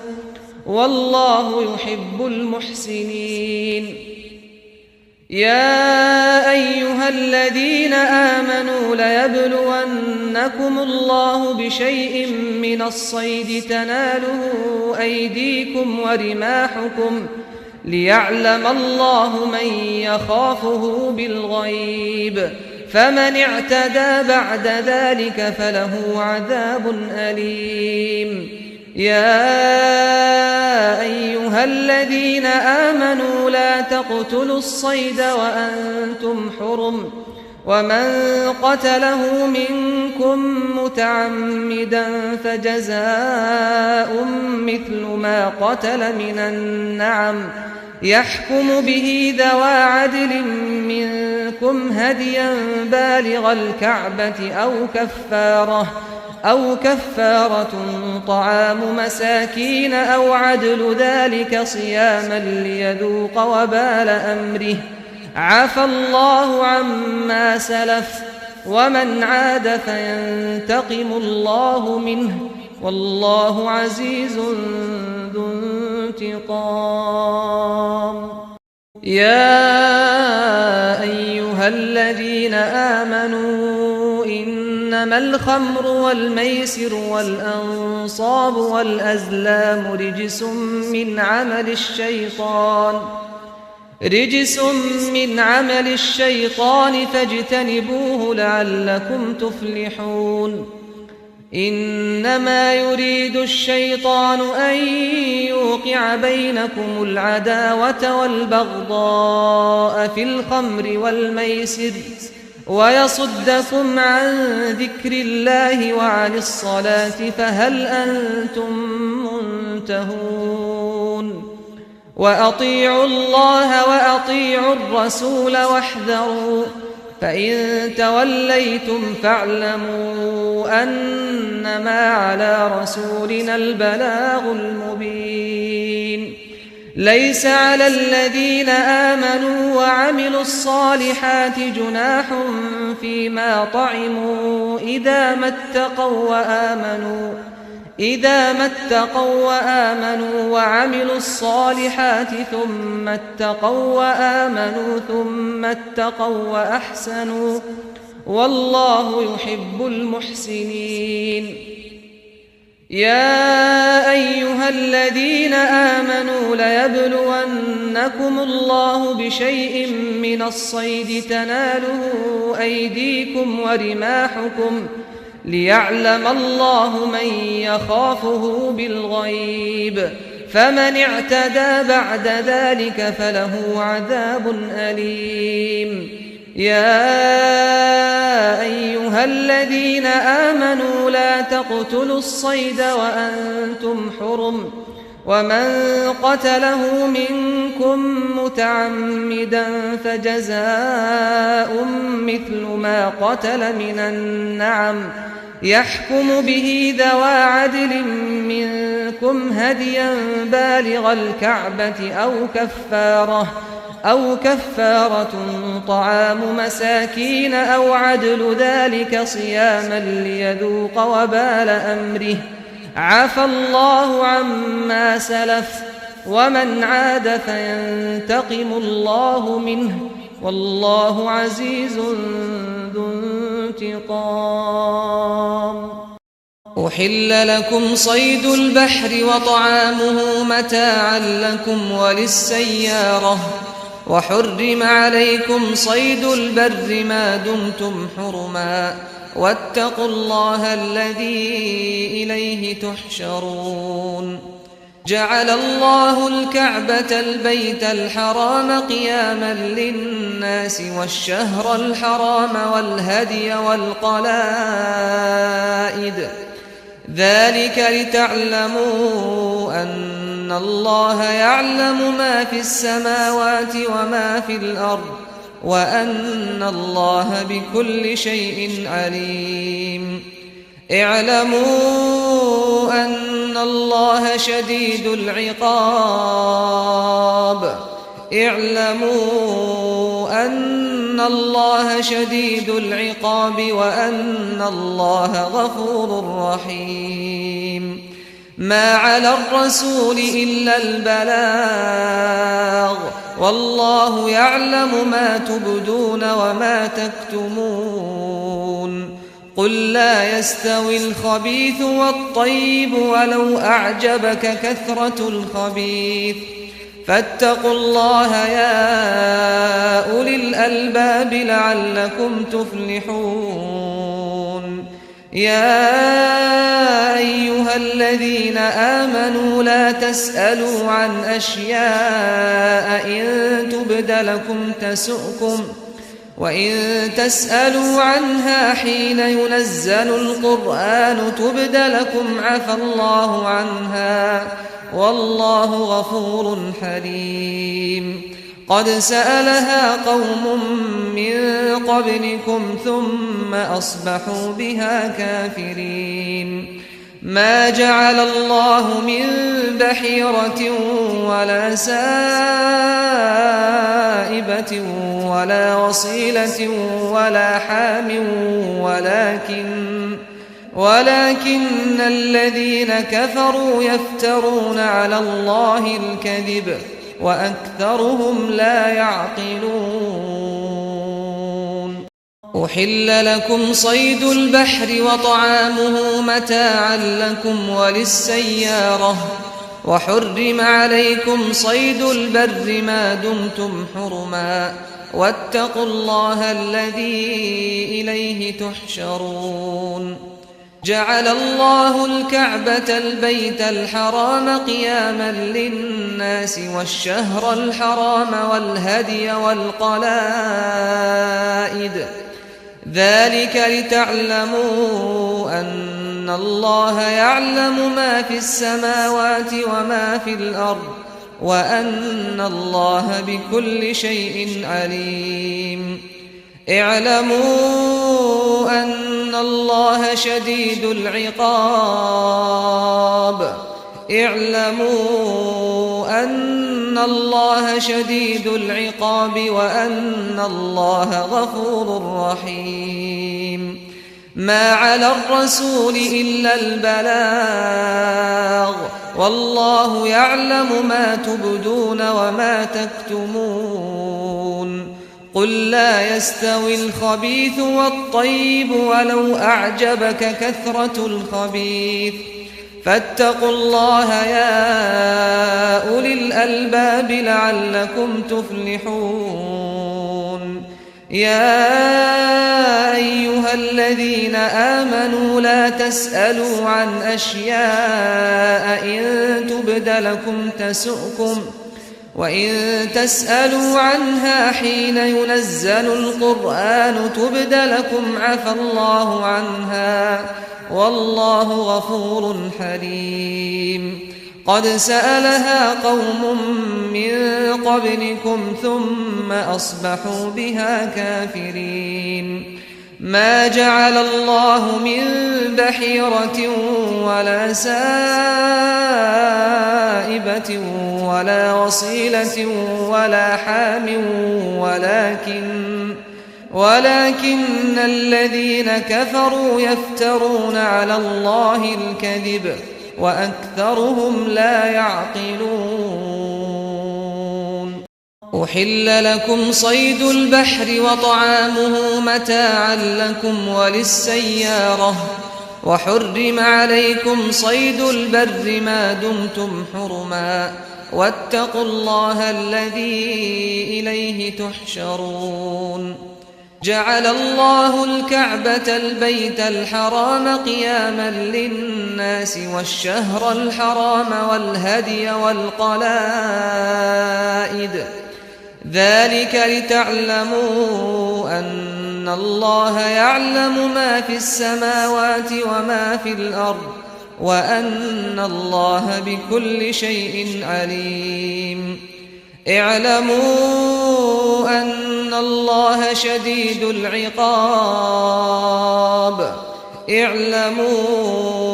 والله يحب المحسنين يا أيها الذين آمنوا ليبلونكم الله بشيء من الصيد تناله أيديكم ورماحكم ليعلم الله من يخافه بالغيب فمن اعتدى بعد ذلك فله عذاب أليم يا أيها الذين آمنوا لا تقتلوا الصيد وأنتم حرم ومن قتله منكم متعمدا فجزاء مثل ما قتل من النعم يحكم به ذوى عدل منكم هديا بالغ الكعبة أو كفارة طعام مساكين أو عدل ذلك صياما ليذوق وبال أمره عفى الله عما سلف ومن عاد فينتقم الله منه والله عزيز ذو انتقام يا أيها الذين آمنوا إنما الخمر والميسر والأنصاب والأزلام رجس من عمل الشيطان فاجتنبوه لعلكم تفلحون إنما يريد الشيطان أن يوقع بينكم العداوة والبغضاء في الخمر والميسر ويصدكم عن ذكر الله وعن الصلاة فهل أنتم منتهون وأطيعوا الله وأطيعوا الرسول واحذروا فإن توليتم فاعلموا أنما على رسولنا البلاغ المبين ليس على الذين آمنوا وعملوا الصالحات جناح فيما طعموا إذا ما اتقوا وآمنوا وعملوا الصالحات ثم اتقوا وآمنوا ثم اتقوا وأحسنوا والله يحب المحسنين يا أيها الذين آمنوا ليبلونكم الله بشيء من الصيد تناله أيديكم ورماحكم ليعلم الله من يخافه بالغيب فمن اعتدى بعد ذلك فله عذاب أليم يا أيها الذين آمنوا لا تقتلوا الصيد وأنتم حرم ومن قتله منكم متعمدا فجزاء مثل ما قتل من النعم يحكم به ذوى عدل منكم هديا بالغ الكعبة أو كفارة طعام مساكين أو عدل ذلك صياما ليذوق وبال أمره عفى الله عما سلف ومن عاد فينتقم الله منه والله عزيز ذو انتقام أحل لكم صيد البحر وطعامه متاعا لكم وللسيارة وحرم عليكم صيد البر ما دمتم حرما واتقوا الله الذي إليه تحشرون جعل الله الكعبة البيت الحرام قياما للناس والشهر الحرام والهدي والقلائد ذلك لتعلموا أن الله يعلم ما في السماوات وما في الأرض وأن الله بكل شيء عليم. اعلموا أن الله شديد العقاب. اعلموا أن الله شديد العقاب وأن الله غفور رحيم. ما على الرسول إلا البلاغ والله يعلم ما تبدون وما تكتمون. قل لا يستوي الخبيث والطيب ولو أعجبك كثرة الخبيث فاتقوا الله يا أولي الألباب لعلكم تفلحون. يا أيها الذين آمنوا لا تسألوا عن أشياء إن تبد لكم تسؤكم وإن تسألوا عنها حين ينزل القرآن تبد لكم عفى الله عنها والله غفور حليم. قد سألها قوم من قبلكم ثم أصبحوا بها كافرين. ما جعل الله من بحيرة ولا سائبة ولا وصيلة ولا حام ولكن الذين كفروا يفترون على الله الكذب وأكثرهم لا يعقلون. أحل لكم صيد البحر وطعامه متاعا لكم وللسيارة وحرم عليكم صيد البر ما دمتم حرما واتقوا الله الذي إليه تحشرون. جعل الله الكعبة البيت الحرام قياما للناس والشهر الحرام والهدي والقلائد ذلك لتعلموا أن الله يعلم ما في السماوات وما في الأرض وأن الله بكل شيء عليم. اعلموا أن الله شديد العقاب. اعلموا أن الله شديد العقاب وأن الله غفور رحيم. ما على الرسول إلا البلاغ والله يعلم ما تبدون وما تكتمون. قل لا يستوي الخبيث والطيب ولو أعجبك كثرة الخبيث فاتقوا الله يا أولي الألباب لعلكم تفلحون. يا أيها الذين آمنوا لا تسألوا عن أشياء إن تبد لكم تسؤكم وإن تسألوا عنها حين ينزل القرآن تبد لكم عفى الله عنها والله غفور حليم. قد سألها قوم من قبلكم ثم أصبحوا بها كافرين. ما جعل الله من بحيرة ولا سائبة ولا وصيلة ولا حام ولكن الذين كفروا يفترون على الله الكذب وأكثرهم لا يعقلون. أحل لكم صيد البحر وطعامه متاعا لكم وللسيارة وحرم عليكم صيد البر ما دمتم حرما واتقوا الله الذي إليه تحشرون. جعل الله الكعبة البيت الحرام قياما للناس والشهر الحرام والهدي والقلائد ذلك لتعلموا أن الله يعلم ما في السماوات وما في الأرض وأن الله بكل شيء عليم اعلموا أن الله شديد العقاب اعلموا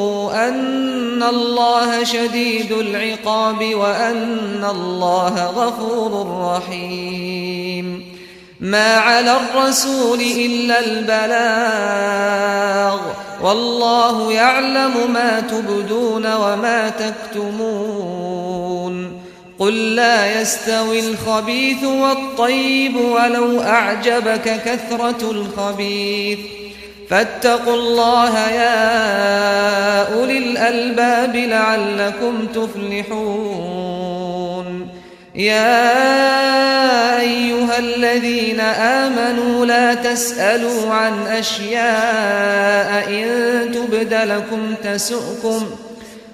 أن الله شديد العقاب وأن الله غفور رحيم ما على الرسول إلا البلاغ والله يعلم ما تبدون وما تكتمون قل لا يستوي الخبيث والطيب ولو أعجبك كثرة الخبيث فاتقوا الله يا أولي الألباب لعلكم تفلحون يا أيها الذين آمنوا لا تسألوا عن أشياء إن تبد لكم تسؤكم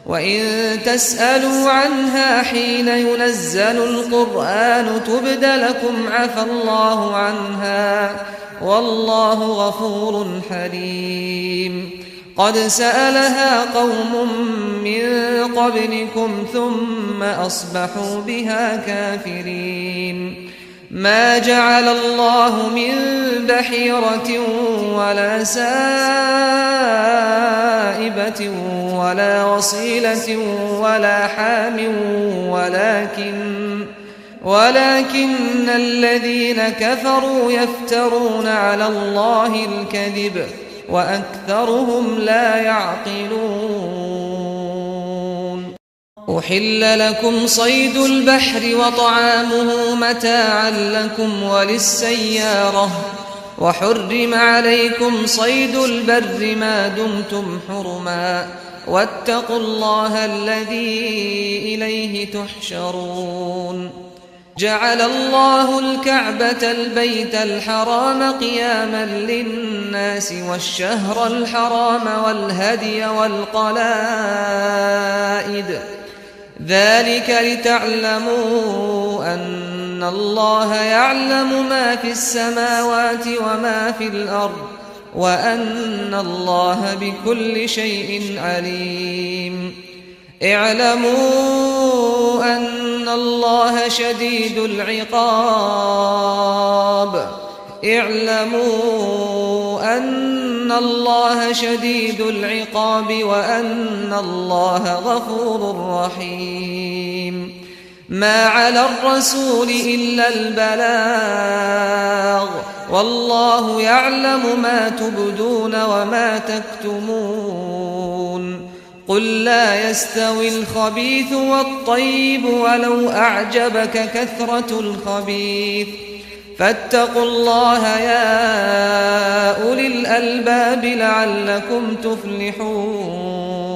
وإن تسألوا عنها حين ينزل القرآن تبد لكم عفى الله عنها والله غفور حليم قد سألها قوم من قبلكم ثم أصبحوا بها كافرين ما جعل الله من بحيرة ولا سائبة ولا وصيلة ولا حام ولكن الذين كفروا يفترون على الله الكذب وأكثرهم لا يعقلون أحل لكم صيد البحر وطعامه متاعا لكم وللسيارة وحرم عليكم صيد البر ما دمتم حرما واتقوا الله الذي إليه تحشرون جعل الله الكعبة البيت الحرام قياما للناس والشهر الحرام والهدي والقلائد ذلك لتعلموا أن الله يعلم ما في السماوات وما في الأرض وأن الله بكل شيء عليم اعلموا أن الله شديد العقاب اعلموا أن الله شديد العقاب وأن الله غفور رحيم ما على الرسول إلا البلاغ والله يعلم ما تبدون وما تكتمون قل لا يستوي الخبيث والطيب ولو أعجبك كثرة الخبيث فاتقوا الله يا أولي الألباب لعلكم تفلحون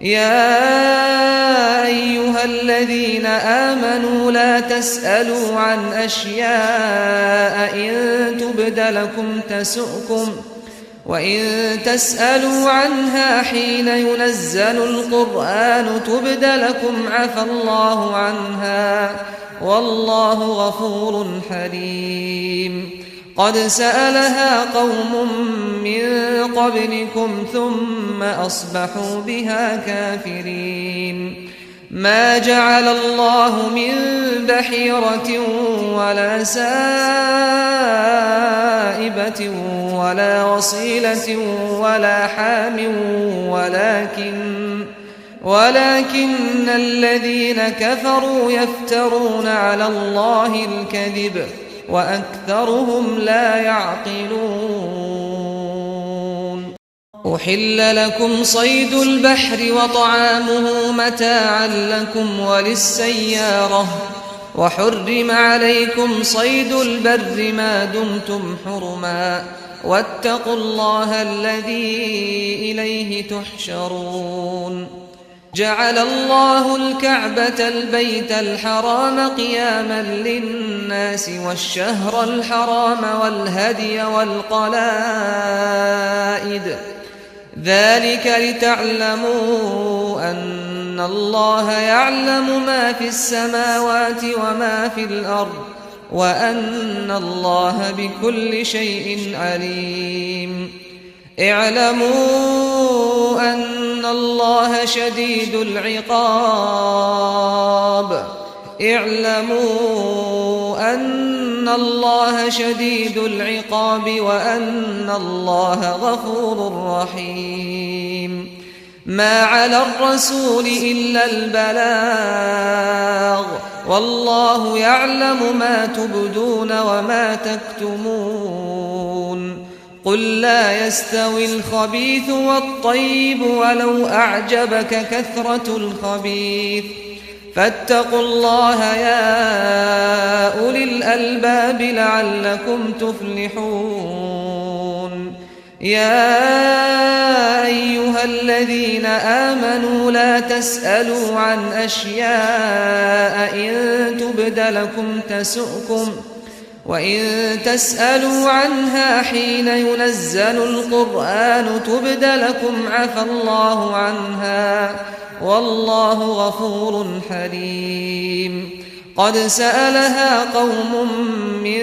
يا أيها الذين آمنوا لا تسألوا عن أشياء إن تبد لكم تسؤكم وإن تسألوا عنها حين ينزل القرآن تبد لكم عفى الله عنها والله غفور حليم قد سألها قوم من قبلكم ثم أصبحوا بها كافرين ما جعل الله من بحيرة ولا سائبة ولا وصيلة ولا حام ولكن الذين كفروا يفترون على الله الكذب وأكثرهم لا يعقلون أحل لكم صيد البحر وطعامه متاعا لكم وللسيارة وحرم عليكم صيد البر ما دمتم حرما واتقوا الله الذي إليه تحشرون جعل الله الكعبة البيت الحرام قياما للناس والشهر الحرام والهدي والقلائد ذلك لتعلموا أن الله يعلم ما في السماوات وما في الأرض وأن الله بكل شيء عليم اعلموا أن الله شديد العقاب اعلموا أن الله شديد العقاب وأن الله غفور رحيم ما على الرسول إلا البلاغ والله يعلم ما تبدون وما تكتمون قل لا يستوي الخبيث والطيب ولو أعجبك كثرة الخبيث فاتقوا الله يا أولي الألباب لعلكم تفلحون يا أيها الذين آمنوا لا تسألوا عن أشياء إن تبد لكم تسؤكم وإن تسألوا عنها حين ينزل القرآن تبد لكم عفى الله عنها والله غفور حليم قد سألها قوم من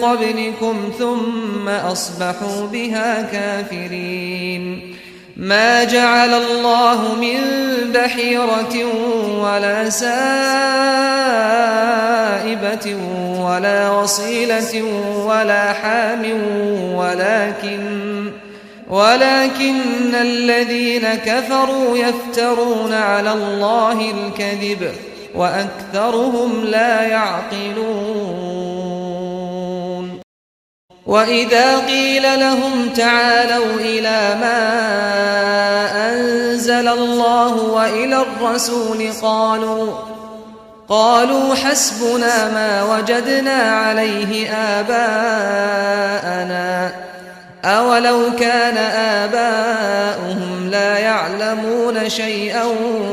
قبلكم ثم أصبحوا بها كافرين ما جعل الله من بحيرة ولا سائبة ولا وصيلة ولا حام ولكن الذين كفروا يفترون على الله الكذب وأكثرهم لا يعقلون وإذا قيل لهم تعالوا إلى ما أنزل الله وإلى الرسول قالوا حسبنا ما وجدنا عليه آباءنا أولو كان آباؤهم لا يعلمون شيئا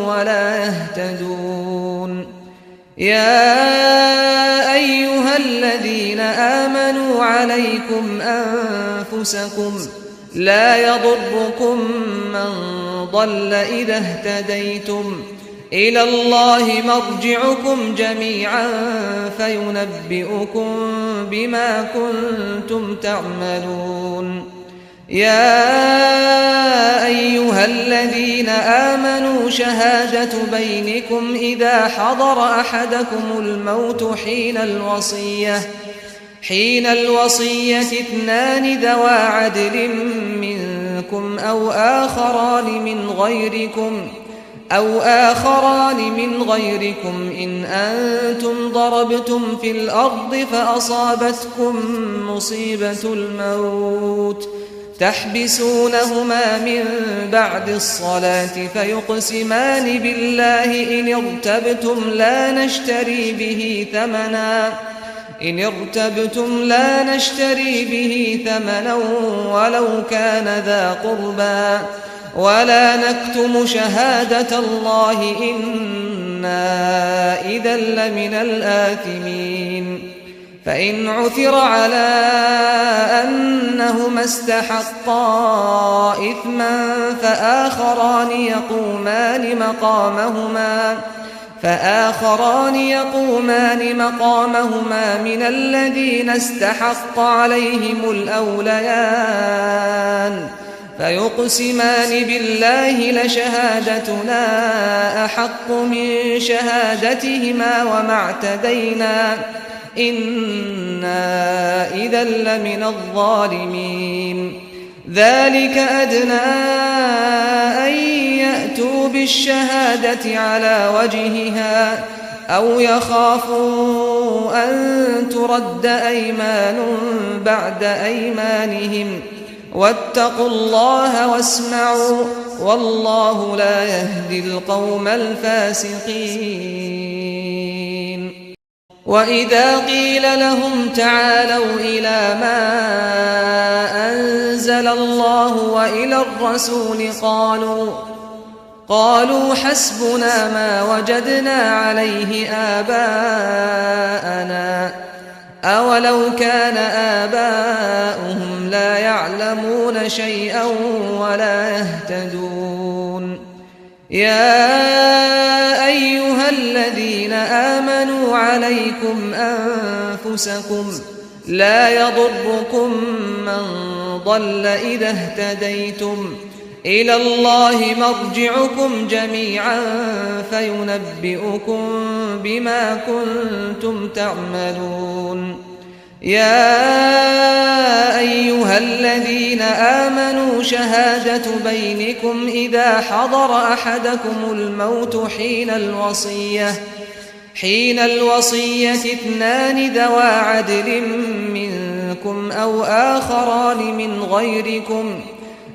ولا يهتدون يا أيها الذين آمنوا عليكم أنفسكم لا يضركم من ضل إذا اهتديتم إلى الله مرجعكم جميعا فينبئكم بما كنتم تعملون يا أيها الذين آمنوا شهادة بينكم إذا حضر أحدكم الموت حين الوصية اثنان ذوى عدل منكم أو آخران من غيركم إن أنتم ضربتم في الأرض فأصابتكم مصيبة الموت تحبسونهما من بعد الصلاة فيقسمان بالله إن ارتبتم لا نشتري به ثمنا ولو كان ذا قربى ولا نكتم شهادة الله إنا إذا لمن الآثمين فإن عثر على أنهما استحقا إثما فآخران يقومان مقامهما من الذين استحق عليهم الأوليان فيقسمان بالله لشهادتنا أحق من شهادتهما وما اعتدينا إنا إذا لمن الظالمين ذلك أدنى أن يأتوا بالشهادة على وجهها أو يخافوا أن ترد أيمان بعد أيمانهم واتقوا الله واسمعوا والله لا يهدي القوم الفاسقين وإذا قيل لهم تعالوا إلى ما أنزل الله وإلى الرسول قالوا حسبنا ما وجدنا عليه آباءنا أولو كان آباؤهم لا يعلمون شيئا ولا يهتدون يا أيها الذين آمنوا عليكم أنفسكم لا يضركم من ضل إذا اهتديتم إلى الله مرجعكم جميعا فينبئكم بما كنتم تعملون يا أيها الذين آمنوا شهادة بينكم إذا حضر أحدكم الموت حين الوصية 2 ذوى عدل منكم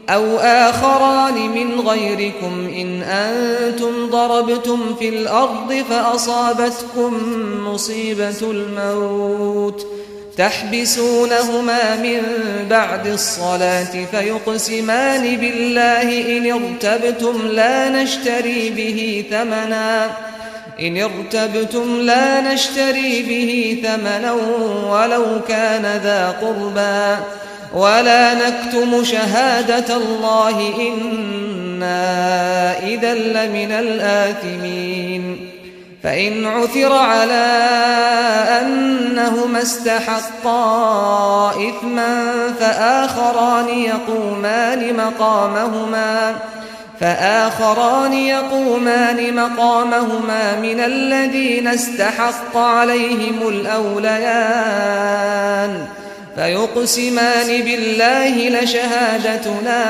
أو آخران من غيركم إن أنتم ضربتم في الأرض فأصابتكم مصيبة الموت تحبسونهما من بعد الصلاة فيقسمان بالله إن ارتبتم لا نشتري به ثمنا ولو كان ذا قربى ولا نكتم شهادة الله إنا إذا لمن الآثمين فإن عثر على أنهما استحقا إثما فآخران يقومان مقامهما من الذين استحق عليهم الأوليان فيقسمان بالله لشهادتنا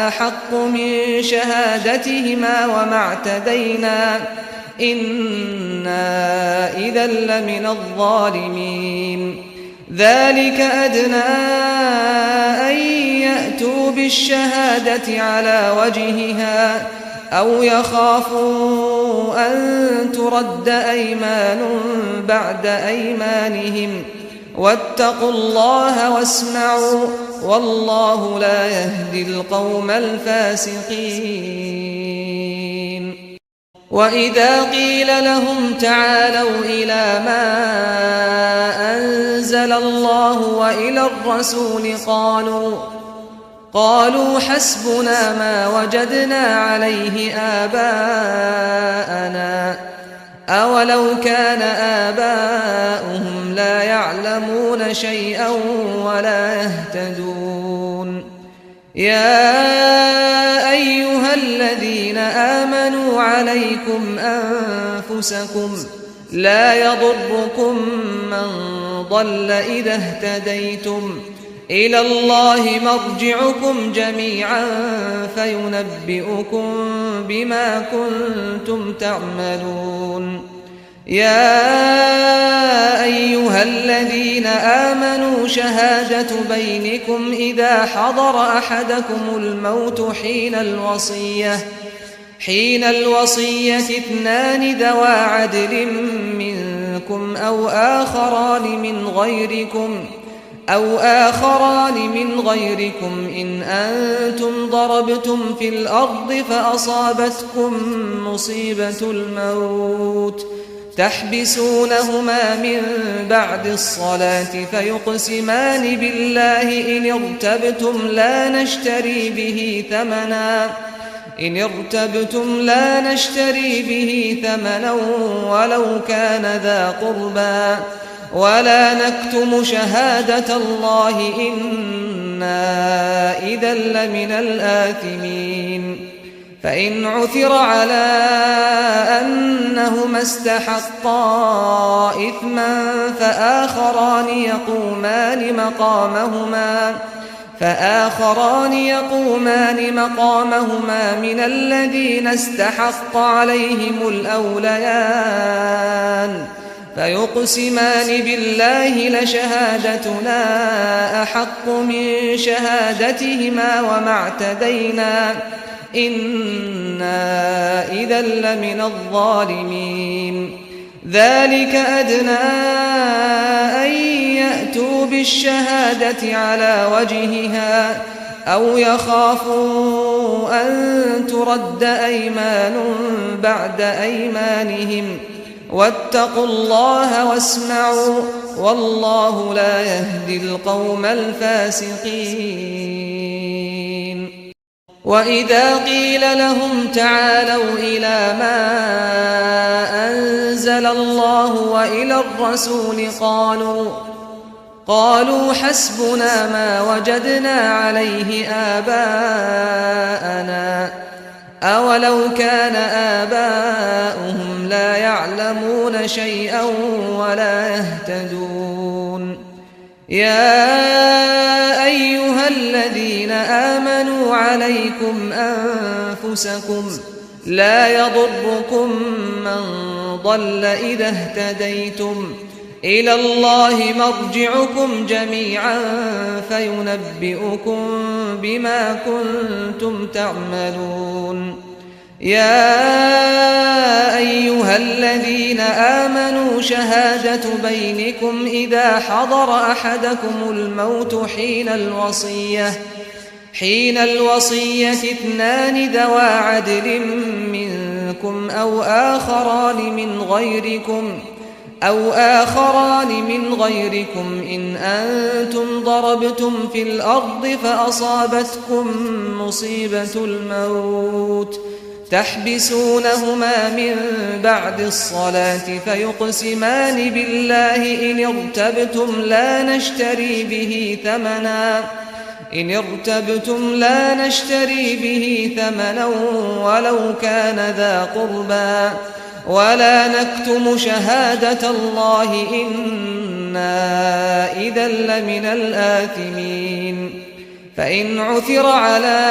أحق من شهادتهما وما اعتدينا إنا إذا لمن الظالمين ذلك أدنى أن يأتوا بالشهادة على وجهها أو يخافوا أن ترد أيمان بعد أيمانهم واتقوا الله واسمعوا والله لا يهدي القوم الفاسقين وإذا قيل لهم تعالوا إلى ما أنزل الله وإلى الرسول قالوا حسبنا ما وجدنا عليه آباءنا أولو كان آباؤهم لا يعلمون شيئا ولا يهتدون يا أيها الذين آمنوا عليكم أنفسكم لا يضركم من ضل إذا اهتديتم إلى الله مرجعكم جميعا فينبئكم بما كنتم تعملون يا أيها الذين آمنوا شهادة بينكم إذا حضر أحدكم الموت حين الوصية 2 ذوى عدل منكم أو آخران من غيركم إن أنتم ضربتم في الأرض فأصابتكم مصيبة الموت تحبسونهما من بعد الصلاة فيقسمان بالله إن ارتبتم لا نشتري به ثمنا ولو كان ذا قربى ولا نكتم شهادة الله إنا إذا لمن الآثمين فإن عثر على أنهما استحقا إثما فآخران يقومان مقامهما من الذين استحق عليهم الأوليان فيقسمان بالله لشهادتنا أحق من شهادتهما وما اعتدينا إنا إذا لمن الظالمين ذلك أدنى أن يأتوا بالشهادة على وجهها أو يخافوا أن ترد أيمان بعد أيمانهم واتقوا الله واسمعوا والله لا يهدي القوم الفاسقين وإذا قيل لهم تعالوا إلى ما أنزل الله وإلى الرسول قالوا حسبنا ما وجدنا عليه آباءنا أولو كان آباؤهم لا يعلمون شيئا ولا يهتدون يا أيها الذين آمنوا عليكم أنفسكم لا يضركم من ضل إذا اهتديتم إلى الله مرجعكم جميعا فينبئكم بما كنتم تعملون يا أيها الذين آمنوا شهادة بينكم إذا حضر أحدكم الموت حين الوصية 2 ذوى عدل منكم أو آخران من غيركم إن أنتم ضربتم في الأرض فأصابتكم مصيبة الموت تحبسونهما من بعد الصلاة فيقسمان بالله إن ارتبتم لا نشتري به ثمنا ولو كان ذا قربى ولا نكتم شهادة الله إنا إذا لمن الآثمين فإن عثر على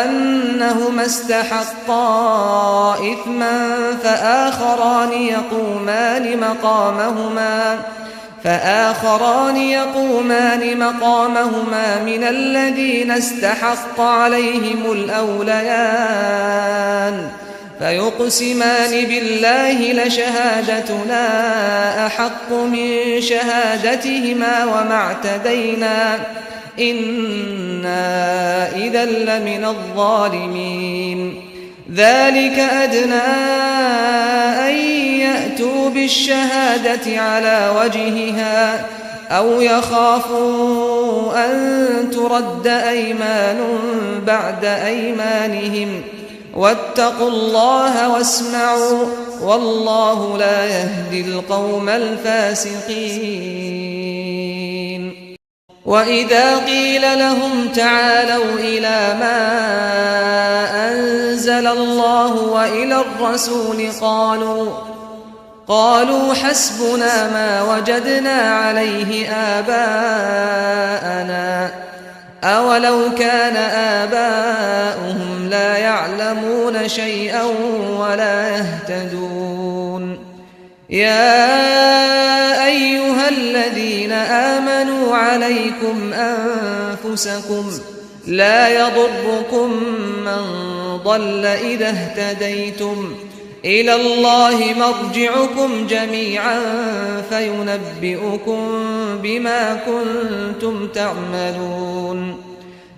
أنهما استحقا إثما فآخران يقومان مقامهما من الذين استحق عليهم الأوليان فيقسمان بالله لشهادتنا أحق من شهادتهما وما اعتدينا إنا إذا لمن الظالمين ذلك أدنى أن يأتوا بالشهادة على وجهها أو يخافوا أن ترد أيمان بعد أيمانهم واتقوا الله واسمعوا والله لا يهدي القوم الفاسقين وإذا قيل لهم تعالوا إلى ما أنزل الله وإلى الرسول قالوا حسبنا ما وجدنا عليه آباءنا أولو كان آباؤهم لا يعلمون شيئا ولا يهتدون يا أيها الذين آمنوا عليكم أنفسكم لا يضركم من ضل إذا اهتديتم إلى الله مرجعكم جميعا فينبئكم بما كنتم تعملون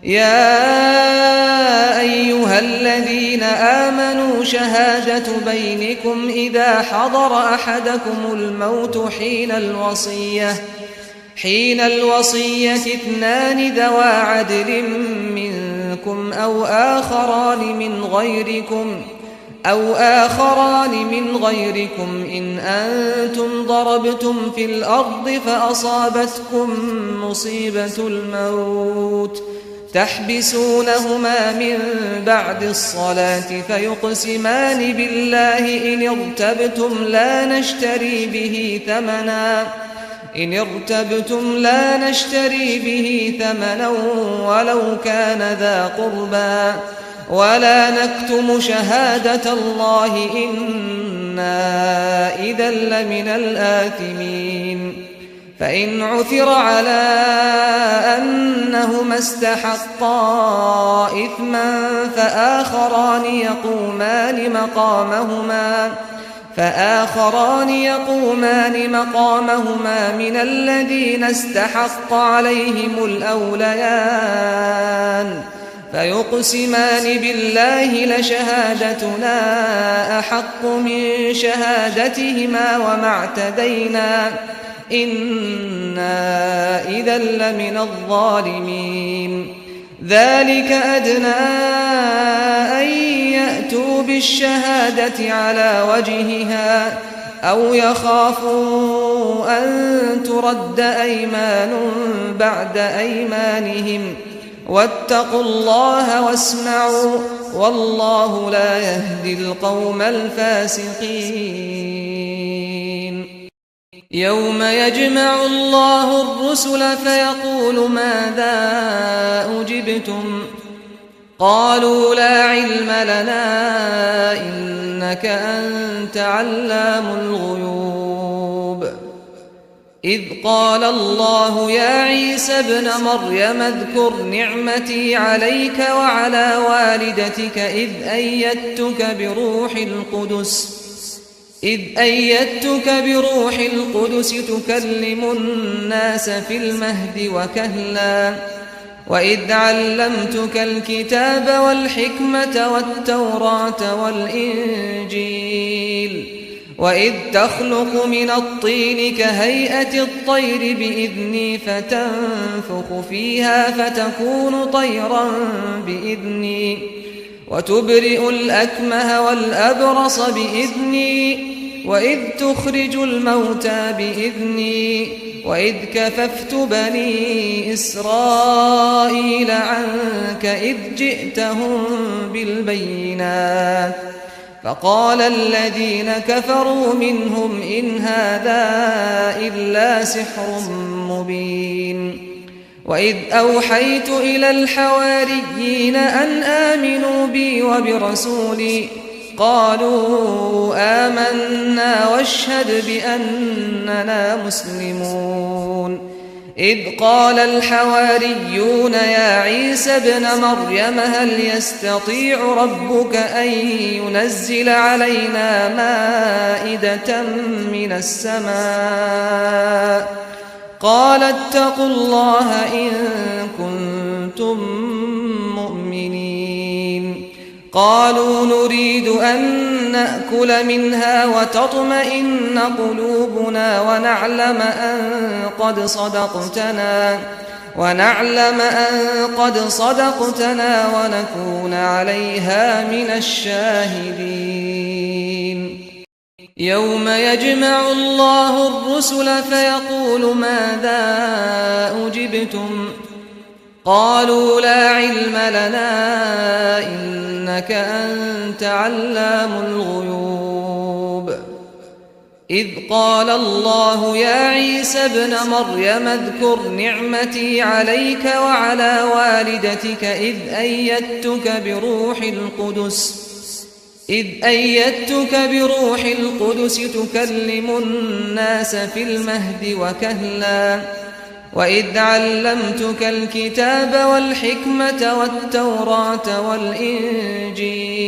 يا أيها الذين آمنوا شهادة بينكم إذا حضر أحدكم الموت حين الوصية 2 ذوى عدل منكم أو آخران من غيركم إن أنتم ضربتم في الأرض فأصابتكم مصيبة الموت تحبسونهما من بعد الصلاة فيقسمان بالله إن ارتبتم لا نشتري به ثمنا ولو كان ذا قربى ولا نكتم شهادة الله إنا إذا لمن الآثمين فإن عثر على أنهما استحقا إثما فآخران يقومان مقامهما من الذين استحق عليهم الأوليان فيقسمان بالله لشهادتنا أحق من شهادتهما وما اعتدينا إنا إذا لمن الظالمين ذلك أدنى أن يأتوا بالشهادة على وجهها أو يخافوا أن ترد أيمان بعد أيمانهم واتقوا الله واسمعوا والله لا يهدي القوم الفاسقين. يوم يجمع الله الرسل فيقول ماذا أجبتم قالوا لا علم لنا إنك أنت علام الغيوب. إذ قال الله يا عيسى ابن مريم اذكر نعمتي عليك وعلى والدتك إذ أيدتك بروح القدس تكلم الناس في المهد وكهلا وإذ علمتك الكتاب والحكمة والتوراة والإنجيل وإذ تخلق من الطين كهيئة الطير بإذني فتنفخ فيها فتكون طيرا بإذني وتبرئ الأكمه والأبرص بإذني وإذ تخرج الموتى بإذني وإذ كففت بني إسرائيل عنك إذ جئتهم بالبينات فقال الذين كفروا منهم إن هذا إلا سحر مبين. وإذ أوحيت إلى الحواريين أن آمنوا بي وبرسولي قالوا آمنا واشهد بأننا مسلمون. إذ قال الحواريون يا عيسى ابن مريم هل يستطيع ربك أن ينزل علينا مائدة من السماء قال اتقوا الله إن كنتم مؤمنين. قالوا نريد أن نأكل منها وتطمئن قلوبنا ونعلم أن قد صدقتنا ونكون عليها من الشاهدين. يوم يجمع الله الرسل فيقول ماذا أجبتم قالوا لا علم لنا إنك أنت علام الغيوب. إذ قال الله يا عيسى ابن مريم اذكر نعمتي عليك وعلى والدتك إذ أيدتك بروح القدس تكلم الناس في المهد وكهلا وإذ علمتك الكتاب والحكمة والتوراة والإنجيل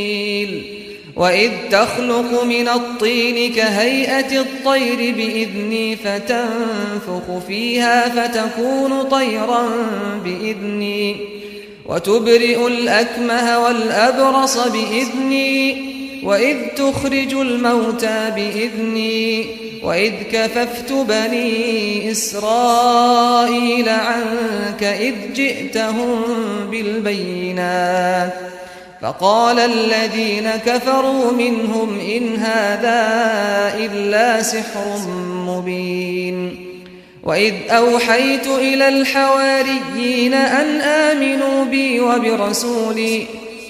وإذ تخلق من الطين كهيئة الطير بإذني فتنفخ فيها فتكون طيرا بإذني وتبرئ الأكمه والأبرص بإذني وإذ تخرج الموتى بإذني وإذ كففت بني إسرائيل عنك إذ جئتهم بالبينات فقال الذين كفروا منهم إن هذا إلا سحر مبين. وإذ أوحيت إلى الحواريين أن آمنوا بي وبرسولي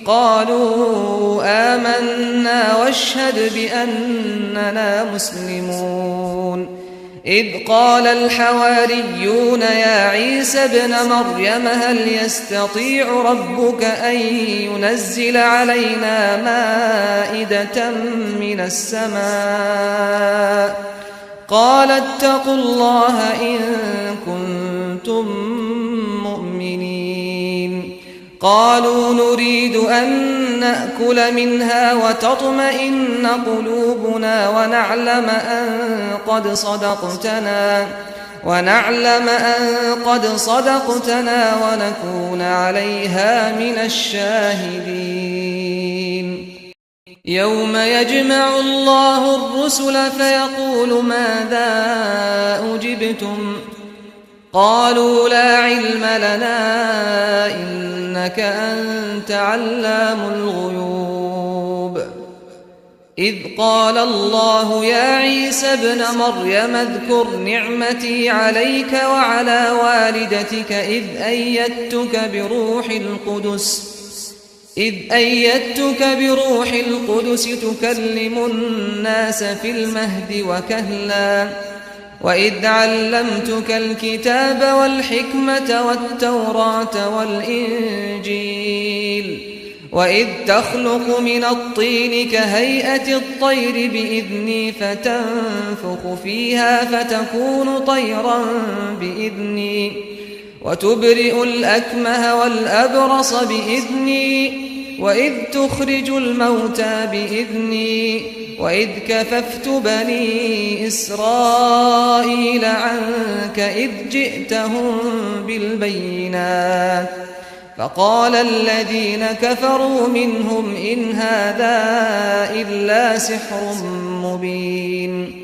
قالوا آمنا واشهد بأننا مسلمون. إذ قال الحواريون يا عيسى ابن مريم هل يستطيع ربك أن ينزل علينا مائدة من السماء قال اتقوا الله إن كنتم مؤمنين. قالوا نريد أن نأكل منها وتطمئن قلوبنا ونعلم أن قد صدقتنا ونكون عليها من الشاهدين. يوم يجمع الله الرسل فيقول ماذا أجبتم قالوا لا علم لنا إنك أنت علام الغيوب. إذ قال الله يا عيسى ابن مريم اذكر نعمتي عليك وعلى والدتك إذ أيدتك بروح القدس تكلم الناس في المهد وكهلا وإذ علمتك الكتاب والحكمة والتوراة والإنجيل وإذ تخلق من الطين كهيئة الطير بإذني فتنفخ فيها فتكون طيرا بإذني وتبرئ الأكمه والأبرص بإذني وإذ تخرج الموتى بإذني وإذ كففت بني إسرائيل عنك إذ جئتهم بالبينات فقال الذين كفروا منهم إن هذا إلا سحر مبين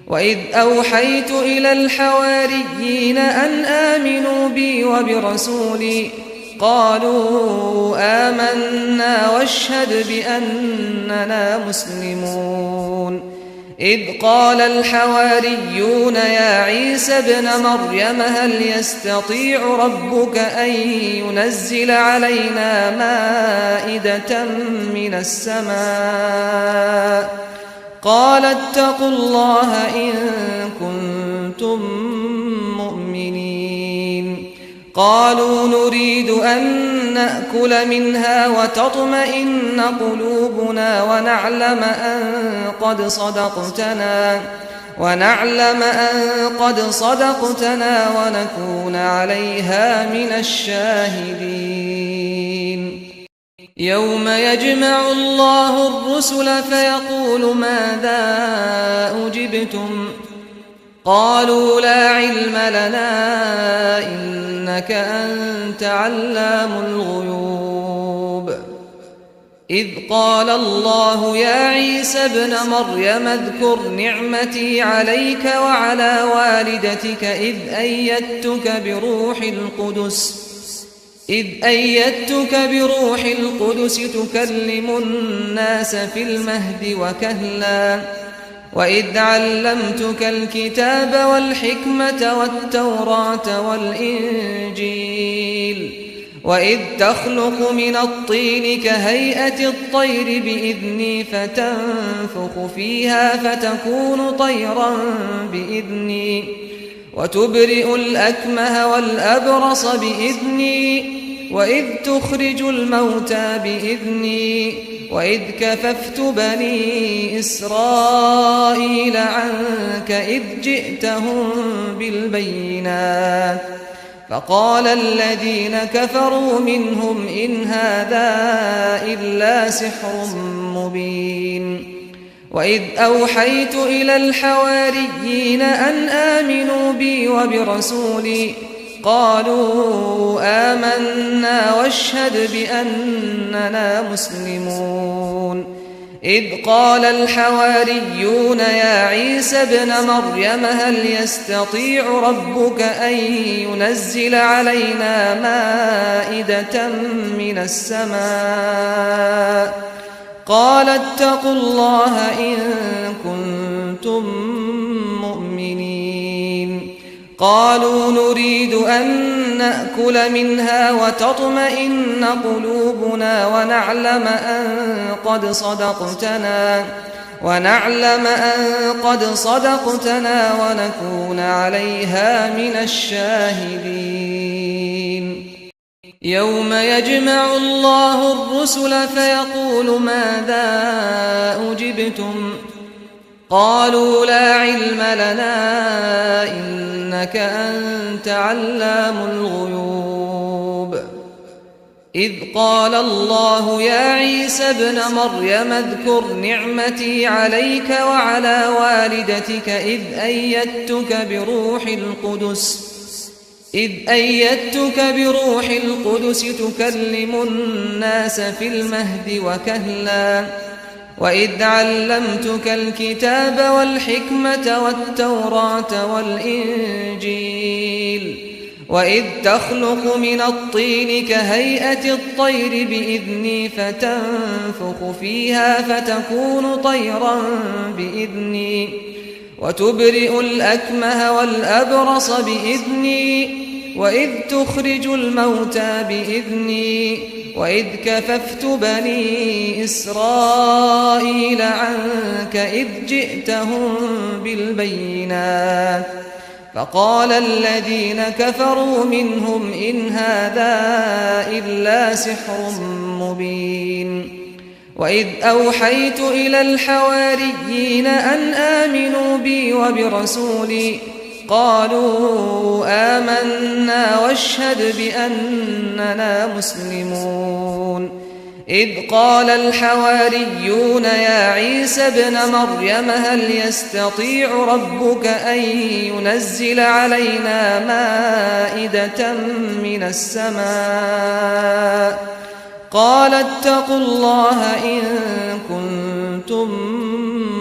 وإذ أوحيت إلى الحواريين أن آمنوا بي وبرسولي قالوا آمنا واشهد بأننا مسلمون إذ قال الحواريون يا عيسى ابن مريم هل يستطيع ربك أن ينزل علينا مائدة من السماء قال اتقوا الله إن كنتم مؤمنين قالوا نريد أن نأكل منها وتطمئن قلوبنا ونعلم أن قد صدقتنا ونكون عليها من الشاهدين يوم يجمع الله الرسل فيقول ماذا أجبتم قالوا لا علم لنا إنك أنت علام الغيوب إذ قال الله يا عيسى ابن مريم اذكر نعمتي عليك وعلى والدتك إذ أيدتك بروح القدس تكلم الناس في المهد وكهلا وإذ علمتك الكتاب والحكمة والتوراة والإنجيل وإذ تخلق من الطين كهيئة الطير بإذني فتنفخ فيها فتكون طيرا بإذني وتبرئ الأكمه والأبرص بإذني وإذ تخرج الموتى بإذني وإذ كففت بني إسرائيل عنك إذ جئتهم بالبينات فقال الذين كفروا منهم إن هذا إلا سحر مبين وإذ أوحيت إلى الحواريين أن آمنوا بي وبرسولي قالوا آمنا واشهد بأننا مسلمون إذ قال الحواريون يا عيسى ابن مريم هل يستطيع ربك أن ينزل علينا مائدة من السماء قال اتقوا الله إن كنتم مؤمنين قالوا نريد أن نأكل منها وتطمئن قلوبنا ونعلم أن قد صدقتنا ونكون عليها من الشاهدين يوم يجمع الله الرسل فيقول ماذا أجبتم قالوا لا علم لنا إنك أنت علام الغيوب إذ قال الله يا عيسى ابن مريم اذكر نعمتي عليك وعلى والدتك إذ أيدتك بروح القدس تكلم الناس في المهد وكهلا وإذ علمتك الكتاب والحكمة والتوراة والإنجيل وإذ تخلق من الطين كهيئة الطير بإذني فتنفخ فيها فتكون طيرا بإذني وتبرئ الأكمه والأبرص بإذني وإذ تخرج الموتى بإذني وإذ كففت بني إسرائيل عنك إذ جئتهم بالبينات فقال الذين كفروا منهم إن هذا إلا سحر مبين وإذ أوحيت إلى الحواريين أن آمنوا بي وبرسولي قالوا آمنا واشهد بأننا مسلمون إذ قال الحواريون يا عيسى ابن مريم هل يستطيع ربك أن ينزل علينا مائدة من السماء قال اتقوا الله إن كنتم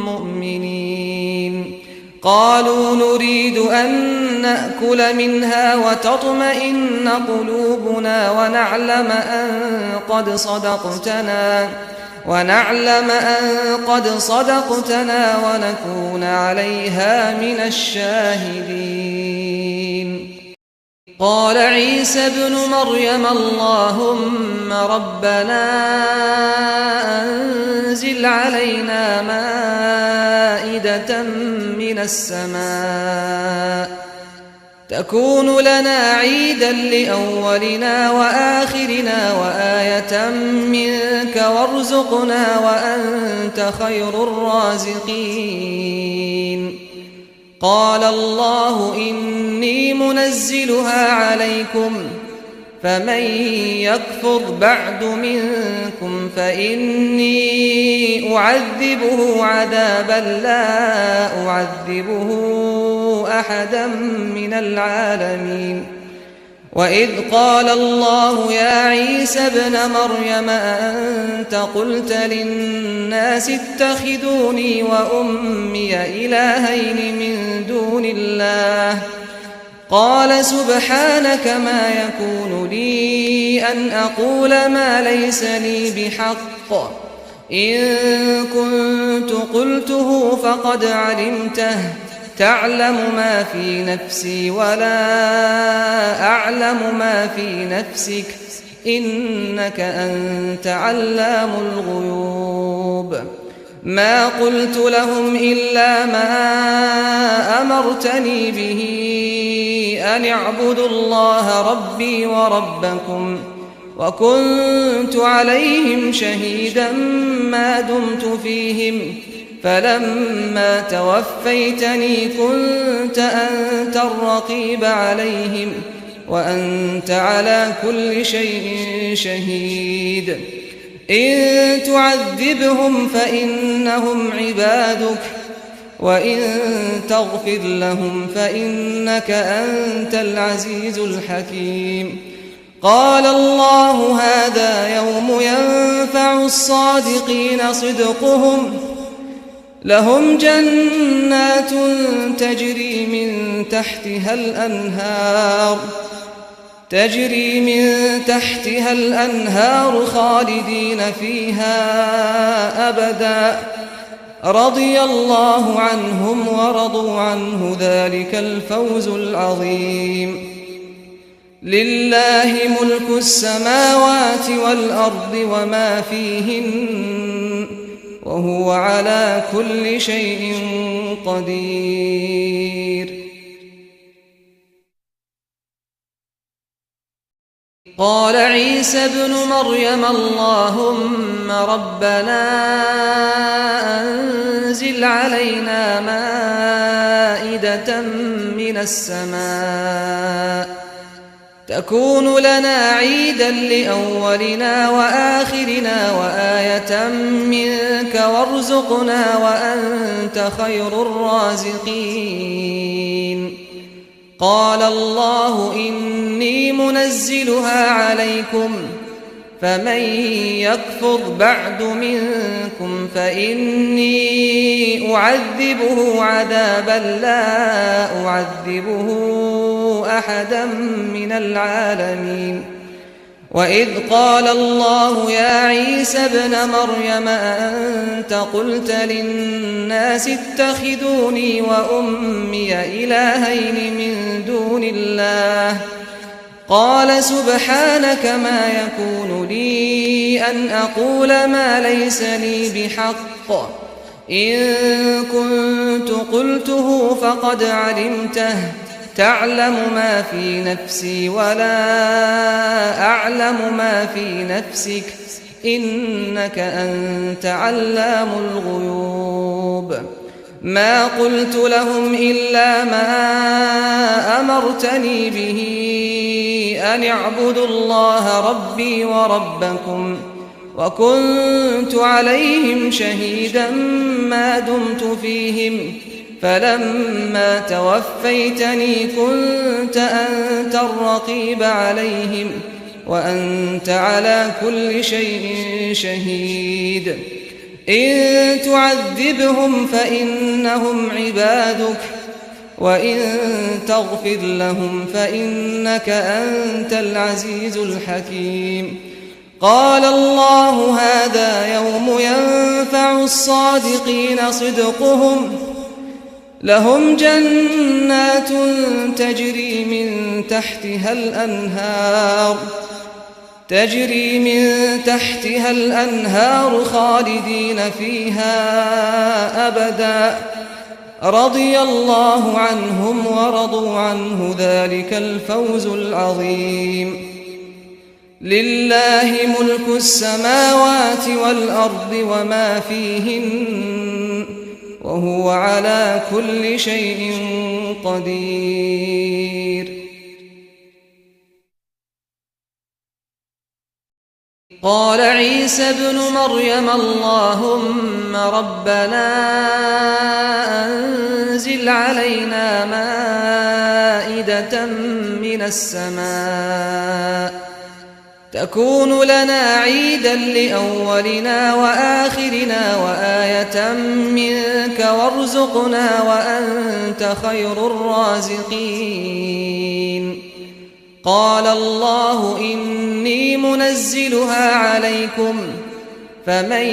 مؤمنين قالوا نريد أن نأكل منها وتطمئن قلوبنا ونعلم أن قد صدقتنا ونكون عليها من الشاهدين قال عيسى ابن مريم اللهم ربنا أنزل علينا مائدة من السماء تكون لنا عيدا لأولنا وآخرنا وآية منك وارزقنا وأنت خير الرازقين قال الله إني منزلها عليكم فمن يكفر بعد منكم فإني أعذبه عذابا لا أعذبه أحدا من العالمين وإذ قال الله يا عيسى ابن مريم أأنت قلت للناس اتخذوني وأمي إلهين من دون الله قال سبحانك ما يكون لي أن أقول ما ليس لي بحق إن كنت قلته فقد علمته تعلم ما في نفسي ولا أعلم ما في نفسك إنك أنت علام الغيوب ما قلت لهم إلا ما أمرتني به أن اعبدوا الله ربي وربكم وكنت عليهم شهيدا ما دمت فيهم فلما توفيتني كنت أنت الرقيب عليهم وأنت على كل شيء شهيد إن تعذبهم فإنهم عبادك وإن تغفر لهم فإنك أنت العزيز الحكيم قال الله هذا يوم ينفع الصادقين صدقهم لهم جنات تجري من تحتها الأنهار خالدين فيها أبدا رضي الله عنهم ورضوا عنه ذلك الفوز العظيم لله ملك السماوات والأرض وما فيهن وهو على كل شيء قدير قال عيسى ابن مريم اللهم ربنا أنزل علينا مائدة من السماء تكون لنا عيدا لأولنا وآخرنا وآية منك وارزقنا وأنت خير الرازقين قال الله إني منزلها عليكم فمن يكفر بعد منكم فإني أعذبه عذابا لا أعذبه أحدا من العالمين وإذ قال الله يا عيسى ابن مريم أأنت قلت للناس اتخذوني وأمي إلهين من دون الله قال سبحانك ما يكون لي أن أقول ما ليس لي بحق إن كنت قلته فقد علمته تعلم ما في نفسي ولا أعلم ما في نفسك إنك أنت علام الغيوب ما قلت لهم إلا ما أمرتني به أن اعبدوا الله ربي وربكم وكنت عليهم شهيدا ما دمت فيهم فلما توفيتني كنت أنت الرقيب عليهم وأنت على كل شيء شهيد إن تعذبهم فإنهم عبادك وإن تغفر لهم فإنك أنت العزيز الحكيم قال الله هذا يوم ينفع الصادقين صدقهم لهم جنات تجري من تحتها الأنهار خالدين فيها أبدا رضي الله عنهم ورضوا عنه ذلك الفوز العظيم لله ملك السماوات والأرض وما فيهن وهو على كل شيء قدير قال عيسى ابن مريم اللهم ربنا أنزل علينا مائدة من السماء تكون لنا عيدا لأولنا وآخرنا وآية منك وارزقنا وأنت خير الرازقين قال الله إني منزلها عليكم فمن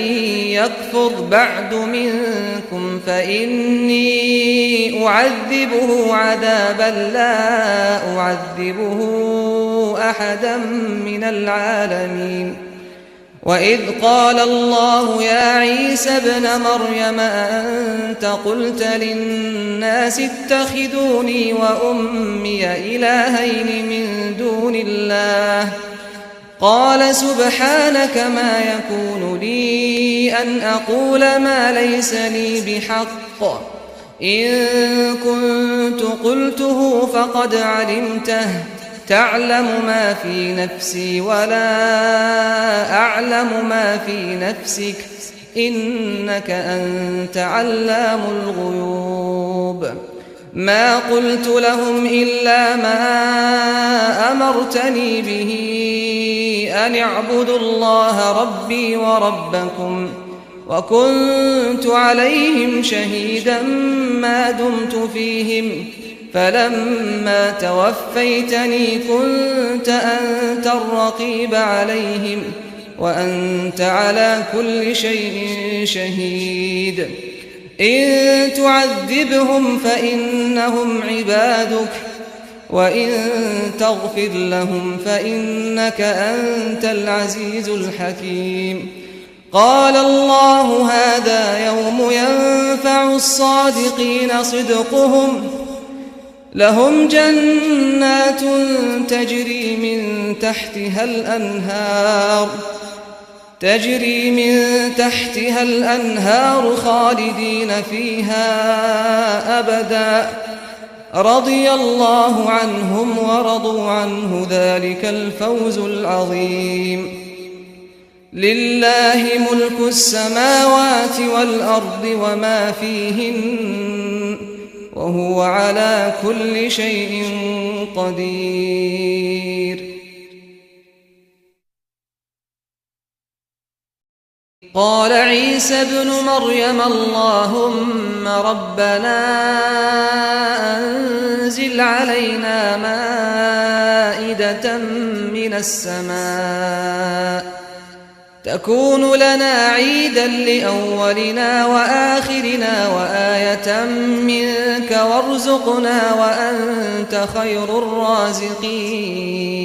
يكفر بعد منكم فإني أعذبه عذابا لا أعذبه أحدا من العالمين وإذ قال الله يا عيسى ابن مريم أأنت قلت للناس اتخذوني وأمي إلهين من دون الله قال سبحانك ما يكون لي أن أقول ما ليس لي بحق إن كنت قلته فقد علمته تعلم ما في نفسي ولا أعلم ما في نفسك إنك أنت علام الغيوب ما قلت لهم إلا ما أمرتني به أن اعبدوا الله ربي وربكم وكنت عليهم شهيدا ما دمت فيهم فلما توفيتني كنت أنت الرقيب عليهم وأنت على كل شيء شهيد إن تعذبهم فإنهم عبادك وإن تغفر لهم فإنك أنت العزيز الحكيم قال الله هذا يوم ينفع الصادقين صدقهم لهم جنات تجري من تحتها الأنهار خالدين فيها أبدا رضي الله عنهم ورضوا عنه ذلك الفوز العظيم لله ملك السماوات والأرض وما فيهن وهو على كل شيء قدير قال عيسى ابن مريم اللهم ربنا أنزل علينا مائدة من السماء تكون لنا عيدا لأولنا وآخرنا وآية منك وارزقنا وأنت خير الرازقين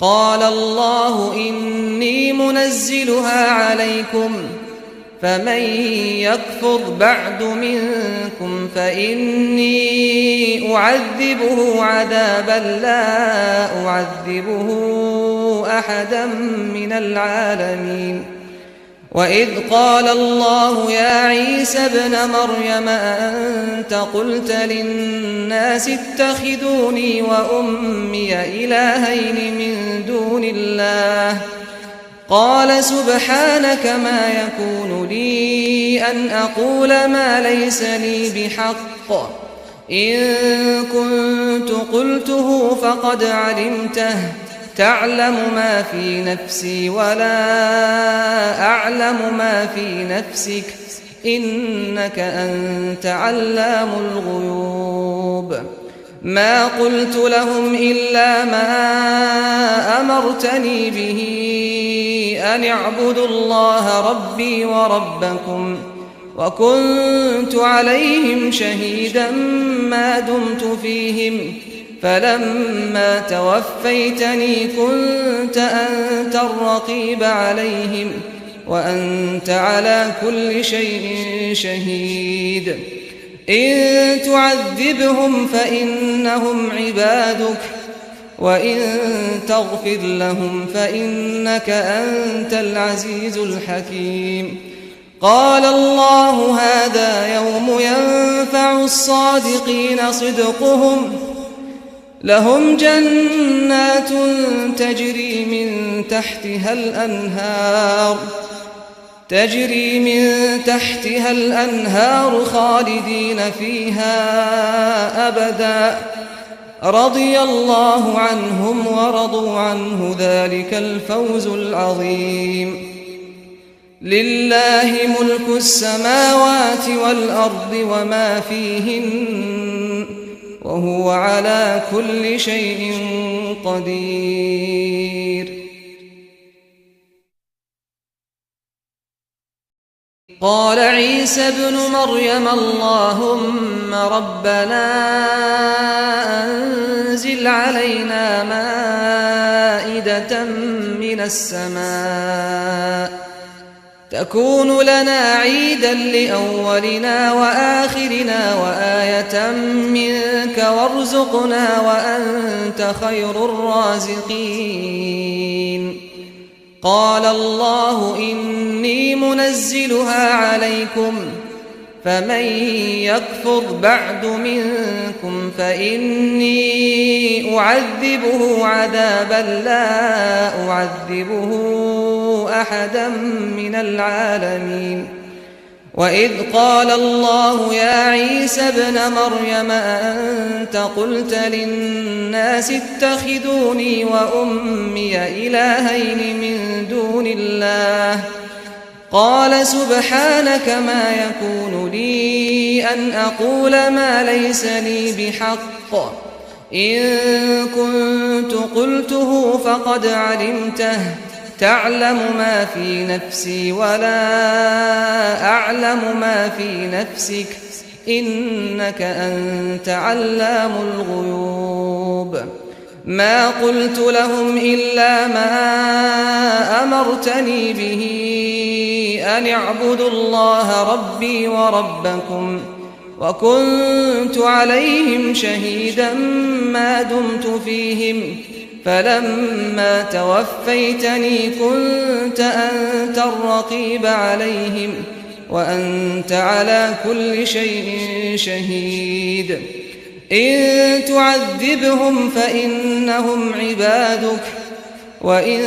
قال الله إني منزلها عليكم فمن يكفر بعد منكم فإني أعذبه عذابا لا أعذبه أحدا من العالمين وإذ قال الله يا عيسى ابن مريم أأنت قلت للناس اتخذوني وأمي إلهين من دون الله قال سبحانك ما يكون لي أن أقول ما ليس لي بحق إن كنت قلته فقد علمته تعلم ما في نفسي ولا أعلم ما في نفسك إنك أنت علام الغيوب ما قلت لهم إلا ما أمرتني به أن اعبدوا الله ربي وربكم وكنت عليهم شهيدا ما دمت فيهم فلما توفيتني كنت أنت الرقيب عليهم وأنت على كل شيء شهيد إن تعذبهم فإنهم عبادك وإن تغفر لهم فإنك أنت العزيز الحكيم قال الله هذا يوم ينفع الصادقين صدقهم لهم جنات تجري من تحتها الأنهار خالدين فيها أبدا رضي الله عنهم ورضوا عنه ذلك الفوز العظيم لله ملك السماوات والأرض وما فيهن وهو على كل شيء قدير قال عيسى ابن مريم اللهم ربنا أنزل علينا مائدة من السماء تكون لنا عيدا لأولنا وآخرنا وآية منك وارزقنا وأنت خير الرازقين قال الله إني منزلها عليكم فمن يكفر بعد منكم فإني أعذبه عذابا لا أعذبه أحدا من العالمين وإذ قال الله يا عيسى ابن مريم أأنت قلت للناس اتخذوني وأمي إلهين من دون الله قال سبحانك ما يكون لي أن أقول ما ليس لي بحق إن كنت قلته فقد علمته تعلم ما في نفسي ولا أعلم ما في نفسك إنك أنت علام الغيوب ما قلت لهم إلا ما أمرتني به أن اعبدوا الله ربي وربكم وكنت عليهم شهيدا ما دمت فيهم فلما توفيتني كنت أنت الرقيب عليهم وأنت على كل شيء شهيد إن تعذبهم فإنهم عبادك وإن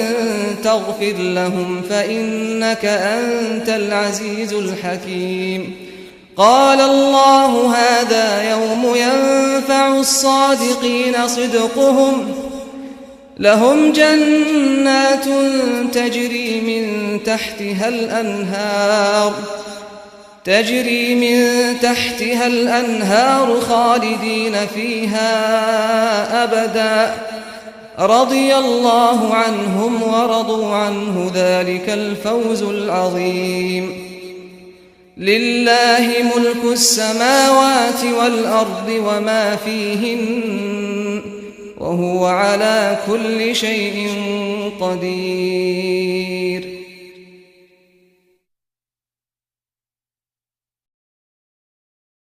تغفر لهم فإنك أنت العزيز الحكيم قال الله هذا يوم ينفع الصادقين صدقهم لهم جنات تجري من تحتها الأنهار خالدين فيها أبدا رضي الله عنهم ورضوا عنه ذلك الفوز العظيم لله ملك السماوات والأرض وما فيهن وهو على كل شيء قدير